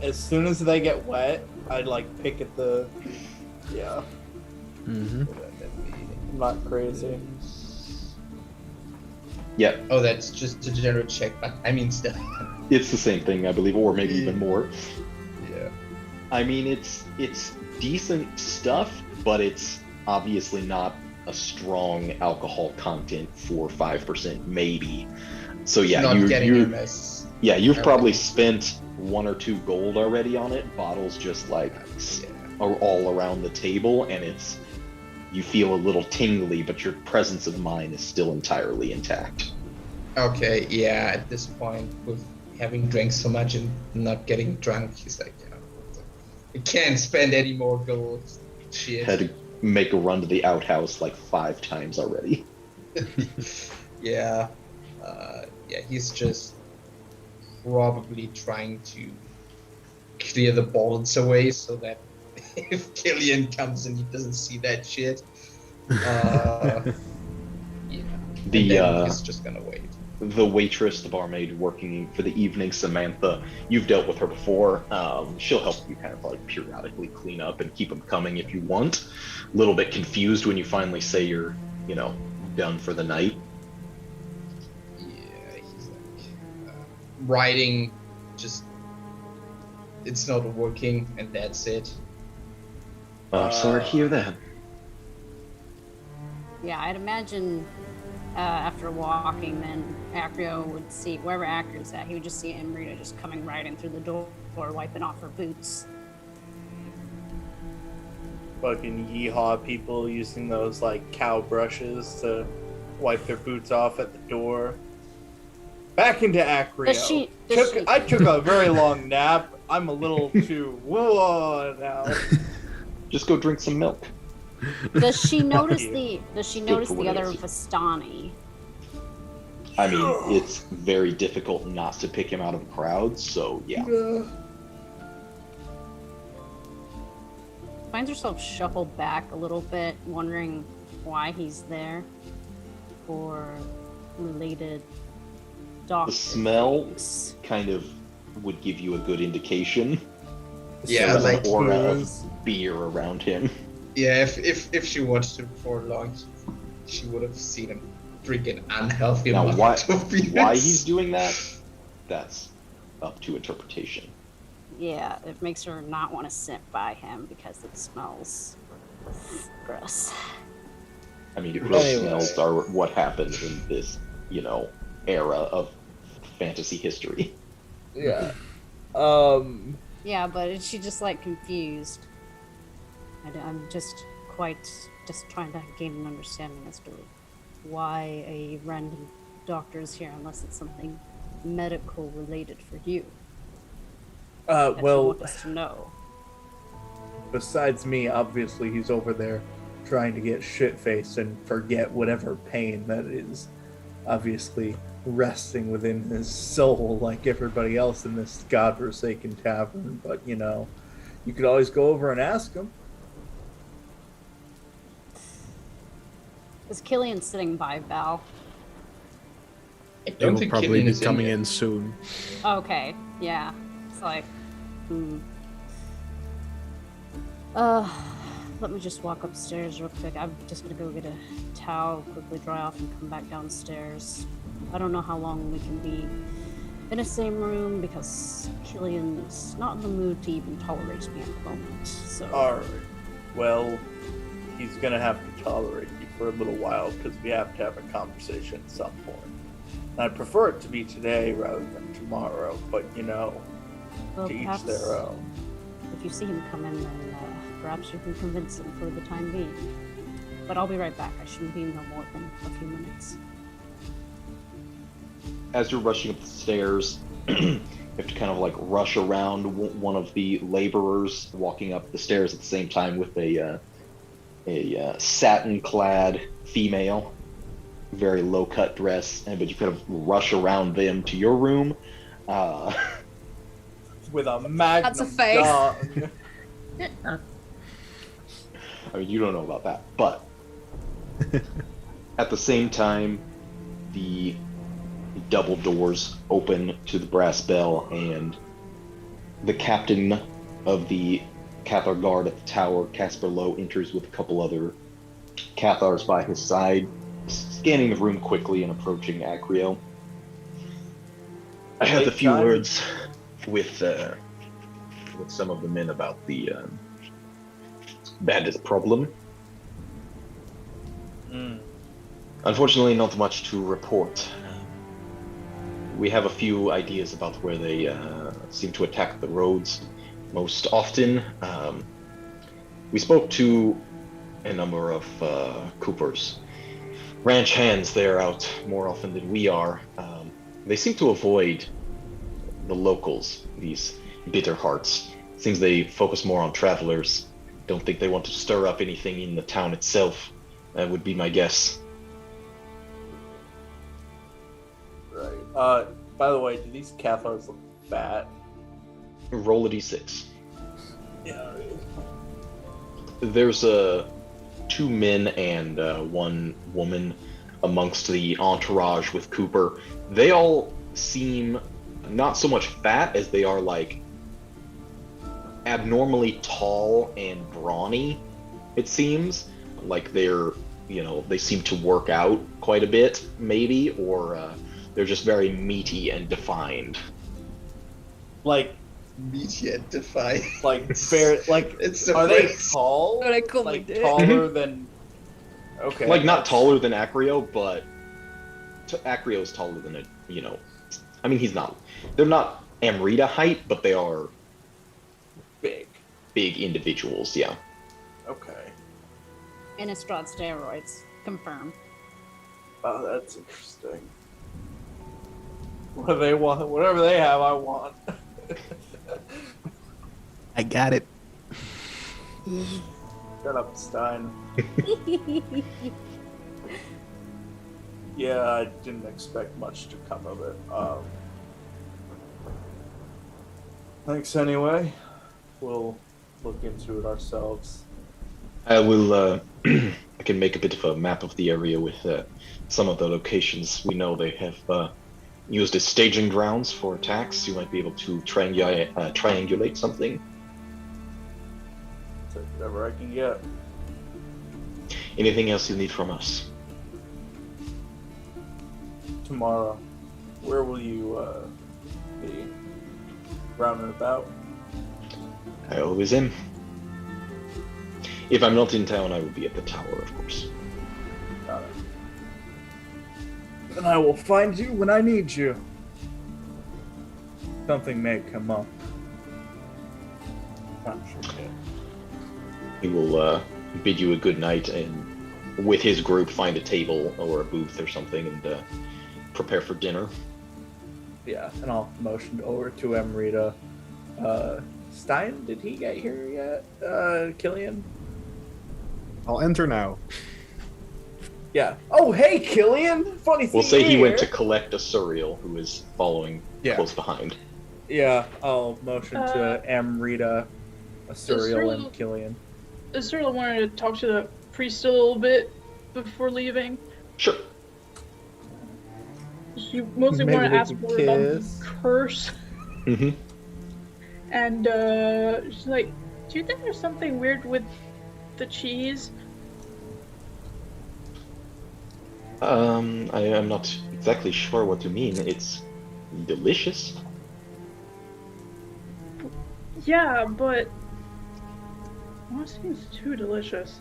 As soon as they get wet, I like pick at the. Yeah. I'm not crazy. Yeah, Oh, that's just a general check, but I mean still. it's the same thing, I believe, or maybe even more. Yeah. I mean, it's decent stuff, but it's obviously not a strong alcohol content for 5%, maybe. So yeah, Not getting you him as you've probably spent 1 or 2 gold already on it. Bottles just like are all around the table, and you feel a little tingly, but your presence of mind is still entirely intact. Okay, yeah, at this point, with having drank so much and not getting drunk, he's like, I can't spend any more gold. Shit. Had to make a run to the outhouse like 5 times already. Yeah. Yeah, he's just probably trying to clear the boards away so that if Cillian comes and he doesn't see that shit, yeah. The And then he's just gonna wait. the waitress, the barmaid working for the evening, Samantha, you've dealt with her before. She'll help you kind of like periodically clean up and keep them coming if you want. A little bit confused when you finally say you're, done for the night. Yeah, he's like writing, just it's not working, and that's it. I'm sorry to hear that. Yeah, I'd imagine after walking, then Acrio would see, wherever Acrio's at, he would just see Amrita just coming right in through the door, wiping off her boots. Fucking yeehaw people using those like cow brushes to wipe their boots off at the door. Back into Acrio. I took a very long nap. I'm a little too whoa now. Just go drink some milk. Does she notice the what other it is. Vistani? I mean, it's very difficult not to pick him out of a crowd, so yeah. Finds herself shuffled back a little bit, wondering why he's there. For related The doctor smell things. kind of would give you a good indication. Yeah, There's like an aura of beer around him. yeah, if she watched him for long, she would have seen him drink an unhealthy Now, amount of beers. why he's doing that, that's up to interpretation. Yeah, it makes her not want to sit by him because it smells gross. I mean, gross Anyway. smells are what happened in this, era of fantasy history. Yeah. Yeah, but she's just like confused. I'm just trying to gain an understanding as to why a random doctor is here, unless it's something medical related for you. That you Well, want us to know. besides me, obviously he's over there trying to get shit-faced and forget whatever pain that is obviously resting within his soul like everybody else in this godforsaken tavern. But, you could always go over and ask him. Is Cillian sitting by Val? I don't He'll think probably Cillian be is coming yet. in soon. Okay, yeah. It's like, let me just walk upstairs real quick. I'm just gonna go get a towel, quickly dry off, and come back downstairs. I don't know how long we can be in the same room because Cillian is not in the mood to even tolerate me at the moment. So, Alright. Well, he's gonna have to tolerate you for a little while because we have to have a conversation at some point. And I prefer it to be today rather than tomorrow, but well, to each perhaps their own. if you see him come in, then perhaps you can convince him for the time being. But I'll be right back. I shouldn't be no more than a few minutes. As you're rushing up the stairs, you have to kind of like rush around one of the laborers walking up the stairs at the same time with a satin-clad female, very low-cut dress, but you kind of rush around them to your room. With a magnum That's a face. dong. I mean, you don't know about that, but at the same time, the double doors open to the brass bell, and the captain of the Cathar guard at the tower, Casper Lowe, enters with a couple other Cathars by his side, scanning the room quickly and approaching Acrio. I had a few Time. words with some of the men about the bandit problem. Unfortunately, not much to report. We have a few ideas about where they seem to attack the roads most often. We spoke to a number of Coopers. Ranch hands, they're out more often than we are. They seem to avoid the locals, these bitter hearts. Seems they focus more on travelers. Don't think they want to stir up anything in the town itself. That would be my guess. Right. By the way, do these Cathars look fat? Roll a d6. Yeah. There's two men and one woman amongst the entourage with Cooper. They all seem not so much fat as they are like abnormally tall and brawny, it seems. Like they're, they seem to work out quite a bit, maybe, or they're just very meaty and defined. Like, Meaty and defined. like fair, like It's a are they phrase. tall? What I call my Like dick. taller than? Okay. Like not taller than Acrio, but Acrio is taller than I mean, he's not. They're not Amrita height, but they are big. big individuals. Yeah. Okay. Innistrad steroids. Confirm. Oh, that's interesting. What do they want? Whatever they have, I want. I got it. Shut up, Stein. Yeah, I didn't expect much to come of it. Thanks anyway. We'll look into it ourselves. I will. I can make a bit of a map of the area with some of the locations we know they have used as staging grounds for attacks. You might be able to triangulate something. Take whatever I can get. Anything else you need from us? Tomorrow, where will you be? Round and about? I always am. If I'm not in town, I will be at the tower, of course. Got it. Then I will find you when I need you. Something may come up. Not sure yet. He will bid you a good night and, with his group, find a table or a booth or something and prepare for dinner. Yeah, and I'll motion over to Amrita. Stein, did he get here yet? Cillian? I'll enter now. Yeah. Oh, hey, Cillian! Funny thing. We'll say he here. went to collect Asuriel, who is following close behind. Yeah, I'll motion to Amrita, Asuriel, and Cillian. Asuriel wanted to talk to the priest a little bit before leaving. Sure. She mostly Maybe wanted they to ask could more about the kiss. curse. Mm-hmm. And she's like, do you think there's something weird with the cheese? I am not exactly sure what you mean. It's delicious. Yeah, but it seems too delicious.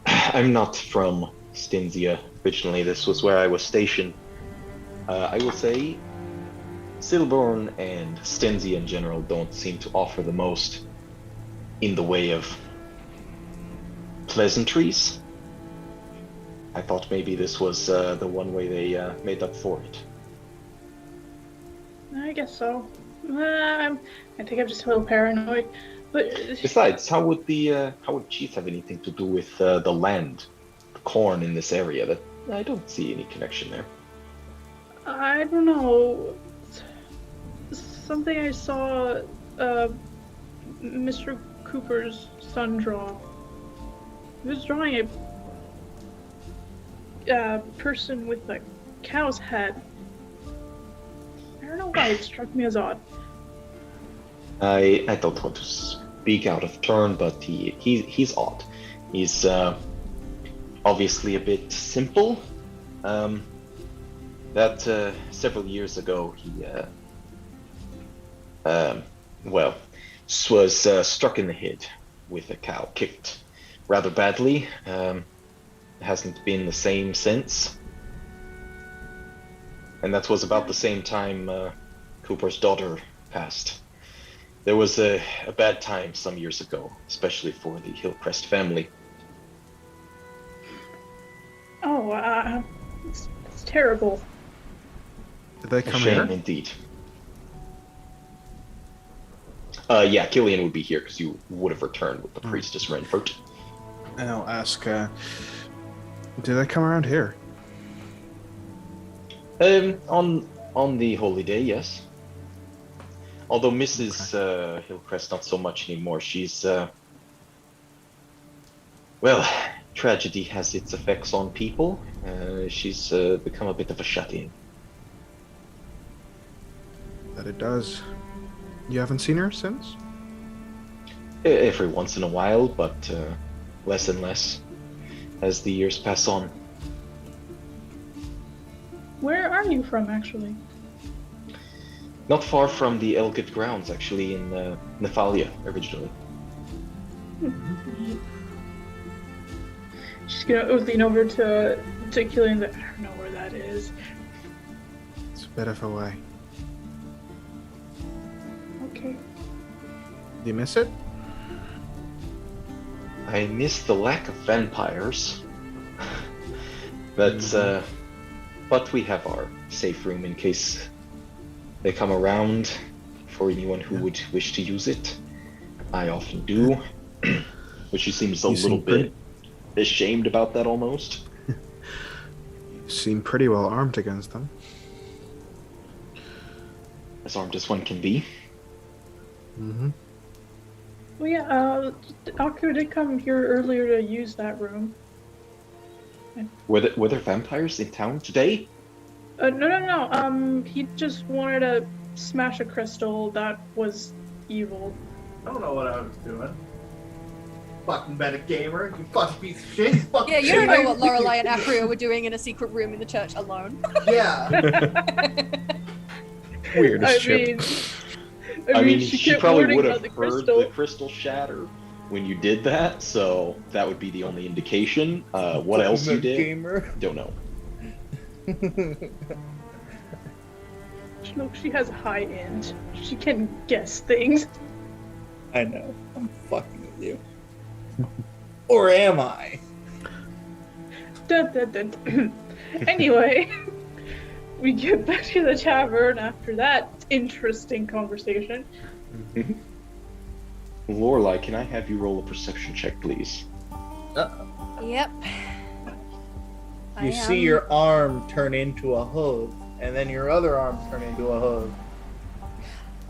I'm not from Stinzia originally. This was where I was stationed. I will say Silborn and Stinzia in general don't seem to offer the most in the way of pleasantries. I thought maybe this was the one way they made up for it. I guess so. I think I'm just a little paranoid. But Besides, how would cheese have anything to do with the land, the corn in this area? That I don't see any connection there. I don't know. Something I saw Mr. Cooper's son draw. He was drawing a person with a cow's head. I don't know why it struck me as odd. I don't want to speak out of turn, but he's odd. He's obviously a bit simple. That several years ago he was struck in the head with a cow, kicked rather badly. Hasn't been the same since. And that was about the same time Cooper's daughter passed. There was a bad time some years ago, especially for the Hillcrest family. Oh, it's terrible. Did they A come shame here? indeed. Yeah, Cillian would be here because you would have returned with the Priestess Renfort. And I'll ask, do they come around here? On the holy day, yes. Although Mrs. Hillcrest not so much anymore. She's well, tragedy has its effects on people. She's become a bit of a shut-in. That it does. You haven't seen her since? Every once in a while, but less and less as the years pass on. Where are you from, actually? Not far from the Elgid grounds, actually, in Nephalia, originally. She's gonna lean over to Cillian. I don't know where that is. It's a bit of a way. Okay. Do you miss it? I miss the lack of vampires. But we have our safe room in case they come around for anyone who would wish to use it. I often do, which she seems a little bit ashamed about that almost. You seem pretty well armed against them. As armed as one can be. Mm-hmm. Well, yeah, Acrio did come here earlier to use that room. Were there vampires in town today? No. He just wanted to smash a crystal that was evil. I don't know what I was doing. Fucking metagamer, you fucking piece of shit. You fucking Yeah, you don't know what Lorelei and Acrio were doing in a secret room in the church alone. Yeah. Weirdest ship. I mean, she probably would have heard heard the crystal shatter when you did that, so that would be the only indication. What else you did? Gamer. Don't know. Look, she has high end. She can guess things. I know. I'm fucking with you. Or am I? Dun, dun, dun. Anyway, we get back to the tavern after that interesting conversation. Lorelei, can I have you roll a perception check, please? Yep. You see your arm turn into a hoof, and then your other arm turn into a hoof.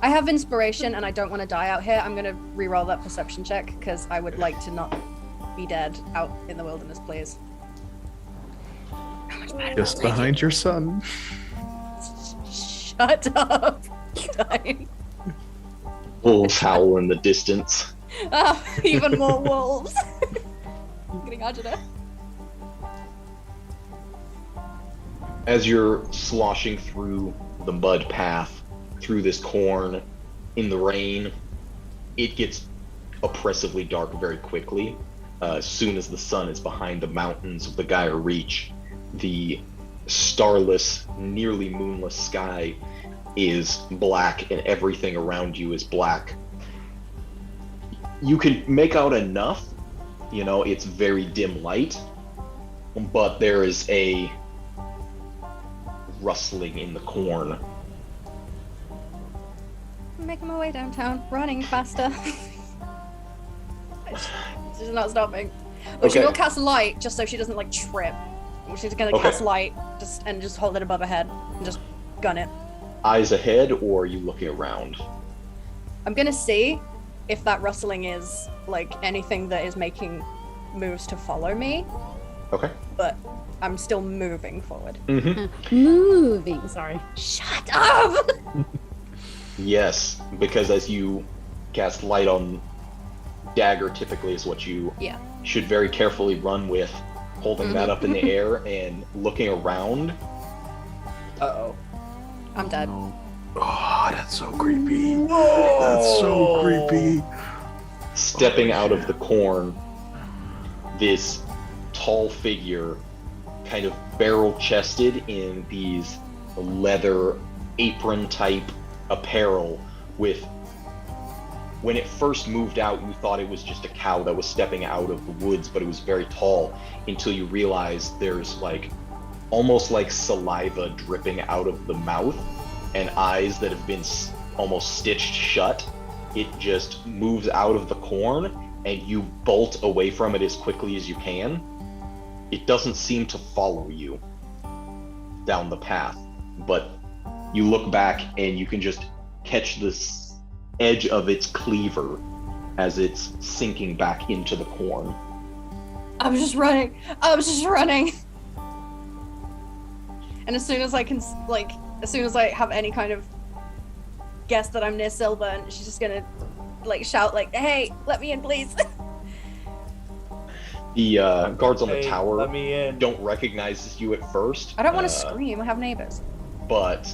I have inspiration and I don't want to die out here. I'm going to re-roll that perception check because I would like to not be dead out in the wilderness, please. Just behind your son. Shut up. Stein. Wolves howl in the distance. Oh, even more wolves. I'm getting agita. As you're sloshing through the mud path, through this corn, in the rain, it gets oppressively dark very quickly. As soon as the sun is behind the mountains of the Gaia Reach, the starless, nearly moonless sky is black and everything around you is black. You can make out enough, it's very dim light, but there is a rustling in the corn. I'm making my way downtown, running faster. She's not stopping. Well, she will cast light just so she doesn't trip. She's gonna cast light just hold it above her head and just gun it. Eyes ahead, or are you looking around? I'm gonna see if that rustling is anything that is making moves to follow me. Okay. But I'm still moving forward. Mm-hmm. Moving, sorry. Shut up! Yes, because as you cast light on dagger, typically is what you should very carefully run with, holding that up in the air and looking around. Uh-oh. I'm dead. Oh, that's so creepy. That's so creepy. Stepping out of the corn, this tall figure, kind of barrel-chested in these leather apron-type apparel with... When it first moved out, you thought it was just a cow that was stepping out of the woods, but it was very tall, until you realize there's almost like saliva dripping out of the mouth and eyes that have been almost stitched shut. It just moves out of the corn and you bolt away from it as quickly as you can. It doesn't seem to follow you down the path. but you look back and you can just catch this edge of its cleaver as it's sinking back into the corn. I was just running. And as soon as I can, as soon as I have any kind of guess that I'm near Silver, and she's just gonna, shout, hey, let me in, please. The guards on the Hey, tower let me in. don't recognize you at first. I don't want to scream. I have neighbors. But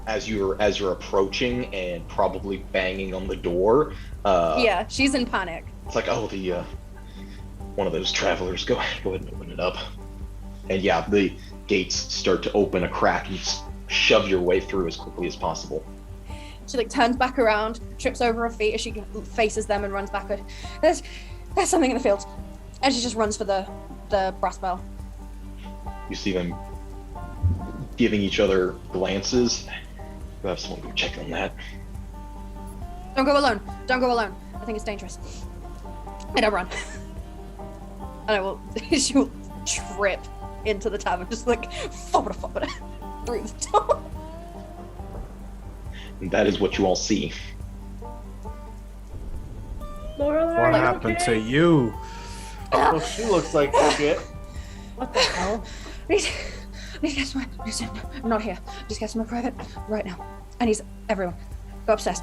as you're approaching and probably banging on the door, Yeah, she's in panic. it's like, oh, the one of those travelers. Go ahead and open it up. And yeah, the gates start to open a crack, and you shove your way through as quickly as possible. She turns back around, trips over her feet as she faces them and runs backward. There's something in the field, and she just runs for the brass bell. You see them giving each other glances. You have someone go check on that. Don't go alone. I think it's dangerous. And I run. And she will trip into the tavern, just fobbada through the door. And that is what you all see. Lorelei, What are you happened okay? to you? Well, she looks like shit. What the hell? Please get somewhere. I'm not here. Just get somewhere private right now. I need everyone. Go upstairs.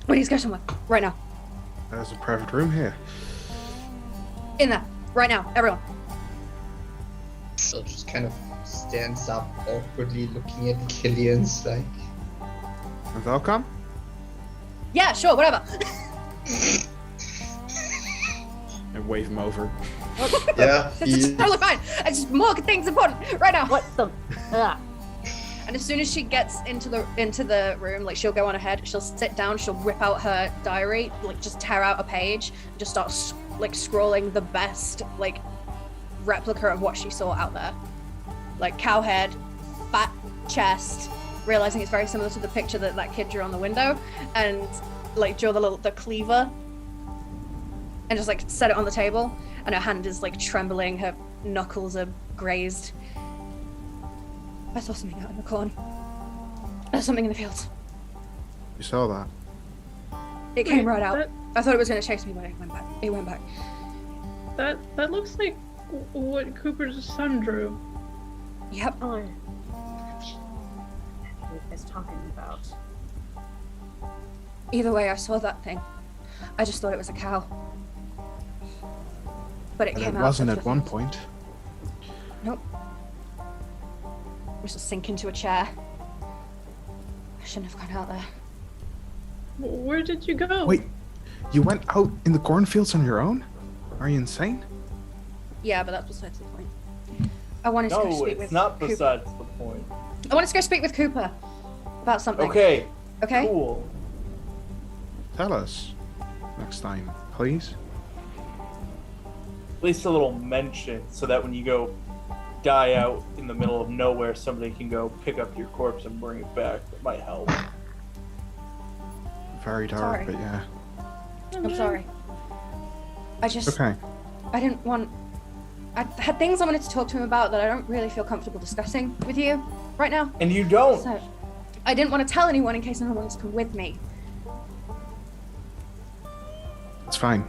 We need to go somewhere right now. There's a private room here. In there. Right now. Everyone. So just kind of stands up awkwardly looking at Cillian's And they'll come? Yeah, sure, whatever. And wave him over. yeah, It's totally fine. It's just more things important right now. What the? And as soon as she gets into the room, she'll go on ahead. She'll sit down. She'll rip out her diary, just tear out a page, and just start scrolling the best replica of what she saw out there, cow head, fat chest. Realizing it's very similar to the picture that kid drew on the window, and draw the cleaver, and just set it on the table. And her hand is trembling. Her knuckles are grazed. I saw something out in the corn. There's something in the fields. You saw that? It came right out. That, I thought it was going to chase me, but it went back. that looks like what Cooper's son drew. Yep. Oh. What are you guys talking about? Either way, I saw that thing. I just thought it was a cow. But it But came it out. wasn't of at the one fields. point. Nope. I just sink into a chair. I shouldn't have gone out there. Where did you go? Wait, you went out in the cornfields on your own? Are you insane? Yeah, but that's besides the point. I wanted to go No, speak it's with not Cooper. besides the point. I wanted to go speak with Cooper about something. Okay, Okay? cool. Tell us next time, please. At least a little mention, so that when you go die out in the middle of nowhere, somebody can go pick up your corpse and bring it back. That might help. Very dark, Sorry. but yeah. I'm sorry. I just... Okay. I didn't want... I had things I wanted to talk to him about that I don't really feel comfortable discussing with you right now. And you don't. So, I didn't want to tell anyone in case anyone wanted to come with me. It's fine.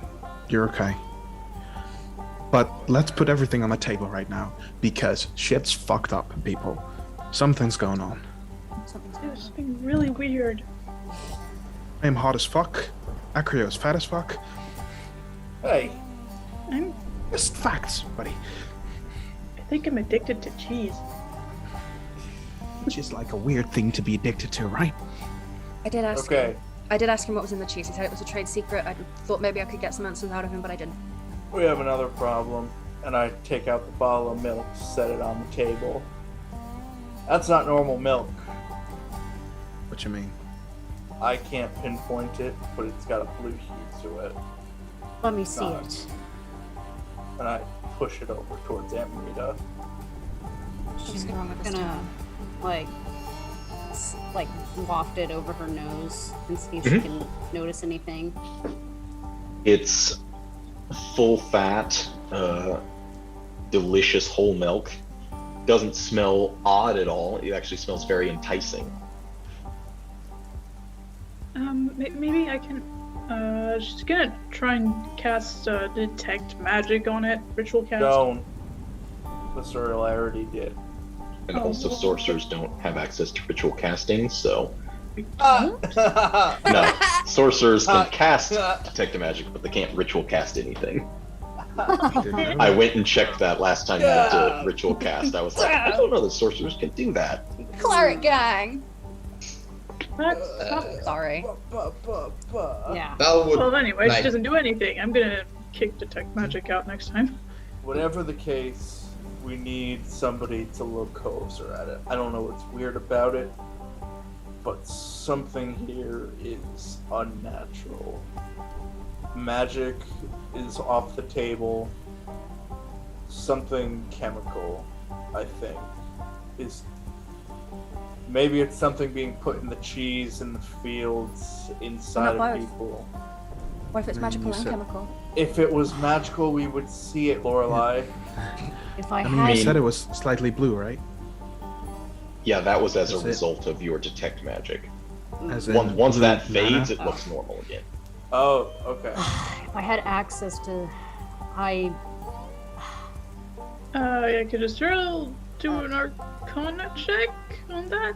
You're okay. But let's put everything on the table right now, because shit's fucked up, people. Something's going on. Something's There's something really weird. I am hot as fuck. Acrio's fat as fuck. Hey, I'm Just facts, buddy. I think I'm addicted to cheese. Which is like a weird thing to be addicted to, right? I did ask okay. him. I did ask him what was in the cheese. He said it was a trade secret. I thought maybe I could get some answers out of him, but I didn't. We have another problem. And I take out the bottle of milk, set it on the table. That's not normal milk. What you mean? I can't pinpoint it, but it's got a blue hue to it. Let me see Nice. it. And I push it over towards Amrita. She's wrong with this Gonna waft it over her nose and see if she can notice anything. It's full fat, delicious whole milk. doesn't smell odd at all. It actually smells very enticing. Maybe I can. She's gonna try and cast detect magic on it. Ritual cast. Don't. Asuriel, I already did. And also, sorcerers don't have access to ritual casting, so no, sorcerers can cast detect magic, but they can't ritual cast anything. I went and checked that last time you went to ritual cast. I was like, I don't know that sorcerers can do that. Cleric gang. That's Sorry. Yeah. Val would well, anyway, like, she doesn't do anything. I'm gonna kick detect magic out next time. Whatever the case, we need somebody to look closer at it. I don't know what's weird about it, but something here is unnatural. Magic is off the table. Something chemical, I think, is... Maybe it's something being put in the cheese in the fields inside What about of both? people. What if it's magical you and said- chemical? If it was magical, we would see it, Lorelei. If I I had mean, you said it was slightly blue, right? Yeah, that was as a That's it. result of your detect magic. As in Once blue that fades, mana? it looks normal again. Oh, okay. if I had access to, I Yeah, could Asuriel do an Arcana check on that?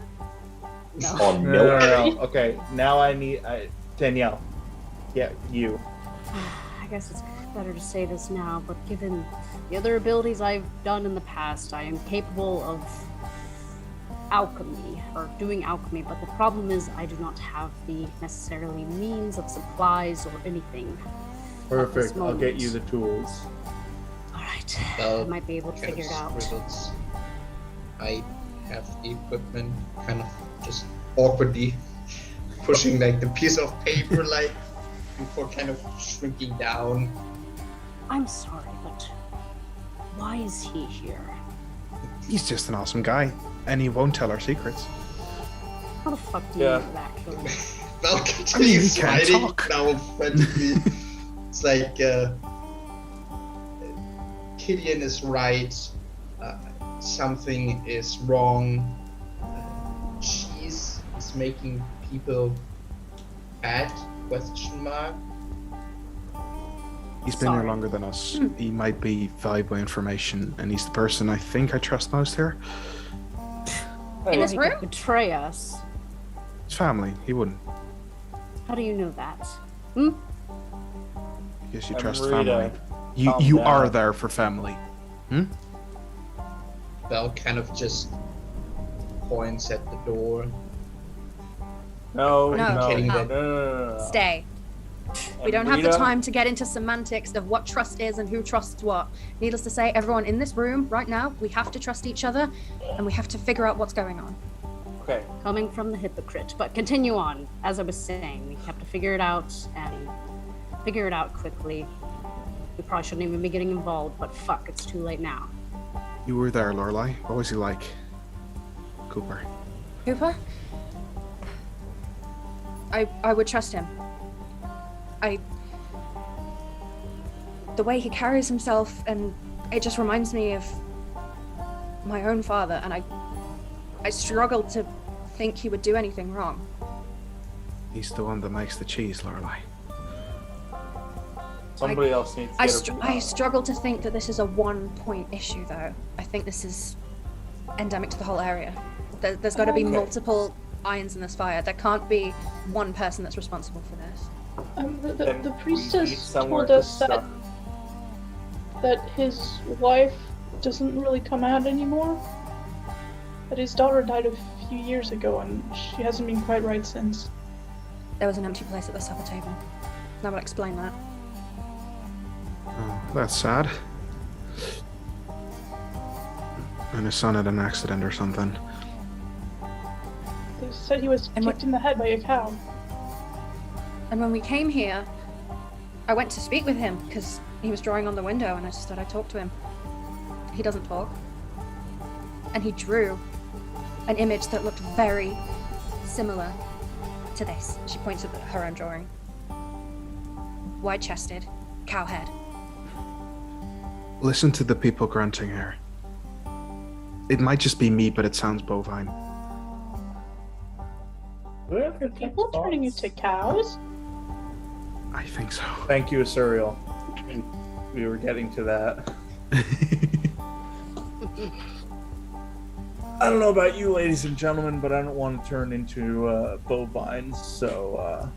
On No, milk. no, no. Okay, now I need... Danielle. Yeah, you. I guess it's better to say this now, but given the other abilities I've done in the past, I am capable of alchemy, or doing alchemy, but the problem is I do not have the necessarily means of supplies or anything. Perfect. I'll get moment. you the tools. Alright, I Val might be able to kind figure of it out. scribbles. I have the equipment, kind of just awkwardly pushing like the piece of paper, like before kind of shrinking down. I'm sorry, but why is he here? He's just an awesome guy, and he won't tell our secrets. How the fuck do you Yeah. know that, actually? Val I mean, he continues can't writing talk. now frantically. It's like Cillian is right. Something is wrong. Cheese is making people bad? Question mark. He's been here Sorry. longer than us. He might be valuable information, and he's the person I think I trust most here. In his He could room? betray us. His family, he wouldn't. How do you know that? Because you trust Amrita, family. You calm you down. are there for family. Val kind of just points at the door. No, No. no, Kidding no, that- no. Stay. We don't have the Amrita, time to get into semantics of what trust is and who trusts what. Needless to say, everyone in this room right now, we have to trust each other and we have to figure out what's going on. Okay, Coming from the hypocrite. But continue on. As I was saying, we have to figure it out and figure it out quickly. We probably shouldn't even be getting involved, but fuck, it's too late now. You were there, Lorelei. What was he like? Cooper. Cooper? I would trust him. The way he carries himself, and it just reminds me of my own father, and I struggle to think he would do anything wrong. He's the one that makes the cheese, Lorelei. somebody else needs to get I struggle to think that this is a one-point issue, though. I think this is endemic to the whole area. There's got to be Okay. multiple irons in this fire. There can't be one person that's responsible for this. Then The we need priestess somewhere told to us that start. that his wife doesn't really come out anymore. That his daughter died a few years ago, and she hasn't been quite right since. There was an empty place at the supper table. That would explain that. Oh, that's sad. And his son had an accident or something. They said he was And kicked in the head by a cow. And when we came here, I went to speak with him because he was drawing on the window, and I just thought I'd talk to him. He doesn't talk. And he drew an image that looked very similar to this. She points at her own drawing. Wide-chested, cow head. Listen to the people grunting here. It might just be me, but it sounds bovine. Are people turning into cows? I think so. Thank you, Asuriel. We were getting to that. I don't know about you, ladies and gentlemen, but I don't want to turn into bovines, so...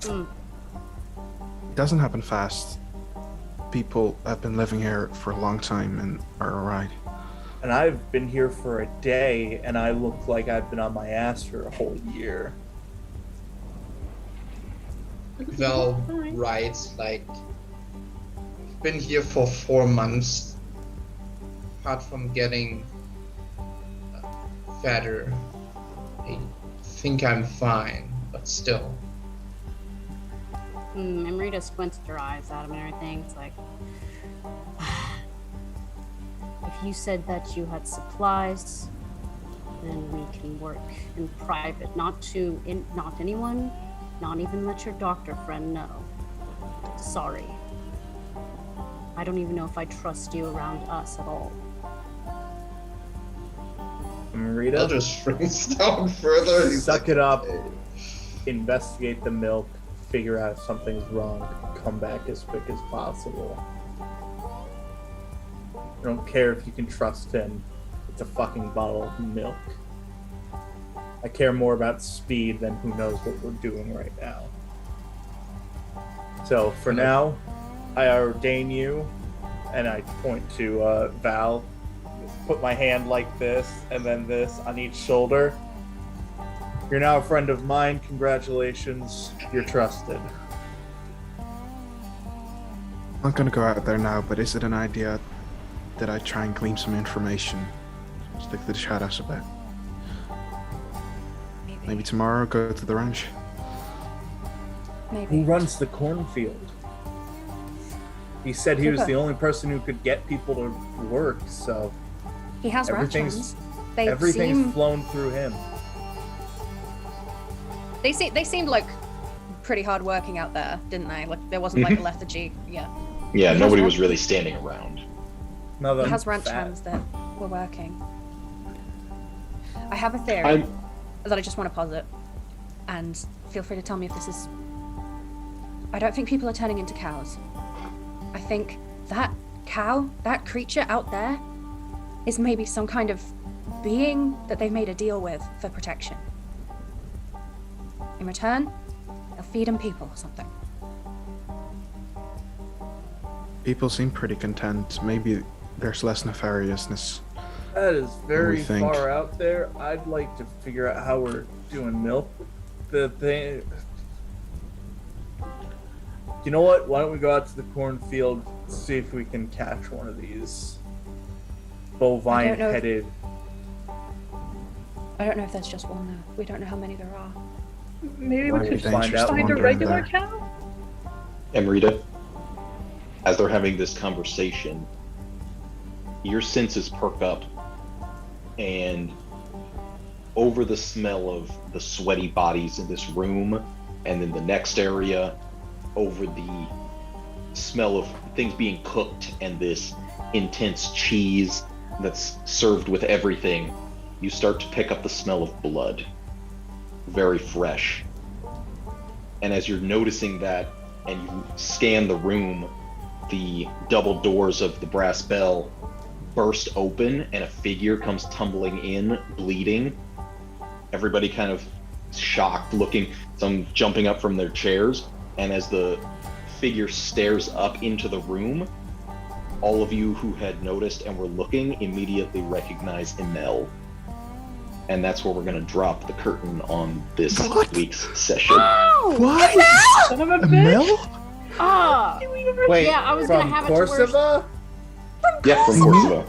It doesn't happen fast. People have been living here for a long time and are alright. And I've been here for a day, and I look like I've been on my ass for a whole year. Val writes, like, been here for 4 months. Apart from getting fatter, I think I'm fine, but still. Amrita squints her eyes at him and everything. It's like, if you said that you had supplies, then we can work in private. Not anyone, not even let your doctor friend know. Sorry. I don't even know if I trust you around us at all. Amrita, I'll just shrinks down further. suck it up, investigate the milk, figure out if something's wrong, come back as quick as possible. I don't care if you can trust him. It's a fucking bottle of milk. I care more about speed than who knows what we're doing right now. So, for now, I ordain you, and I point to Val, put my hand like this, and then this on each shoulder. You're now a friend of mine. Congratulations. You're trusted. I'm not gonna go out there now, but is it an idea that I try and glean some information? Stick to the shadows a bit. Maybe tomorrow go to the ranch. Maybe. Who runs the cornfield? He said he was the only person who could get people to work, so He has ranch everything's hands. They everything's seem flown through him. they seemed like pretty hard working out there, didn't they? Like there wasn't like a lethargy. Yeah. Yeah, He nobody has was really standing around. None of He them has ranch fat. hands that were working. I have a theory that I just want to posit, and feel free to tell me if this is. I don't think people are turning into cows. I think that cow, that creature out there, is maybe some kind of being that they've made a deal with for protection. In return, they'll feed them people or something. People seem pretty content. Maybe there's less nefariousness. That is very think. far out there. I'd like to figure out how we're doing milk. The thing. You know what? Why don't we go out to the cornfield, see if we can catch one of these bovine-headed. I don't know if there's just one though. We don't know how many there are. Maybe Might we be could dangerous find out. to find a wander in regular there. cow? Amrita, as they're having this conversation, your senses perk up, and over the smell of the sweaty bodies in this room, and in the next area, over the smell of things being cooked and this intense cheese that's served with everything, you start to pick up the smell of blood. Very fresh. And as you're noticing that, and you scan the room, the double doors of the brass bell burst open and a figure comes tumbling in, bleeding. Everybody kind of shocked, looking, some jumping up from their chairs, and as the figure stares up into the room, all of you who had noticed and were looking immediately recognize Emel. And that's where we're going to drop the curtain on this week's session. What? Son of a bitch! Ah! Wait, Yeah, I was from gonna have it to where- Corsiva? Yeah, from Corsiva.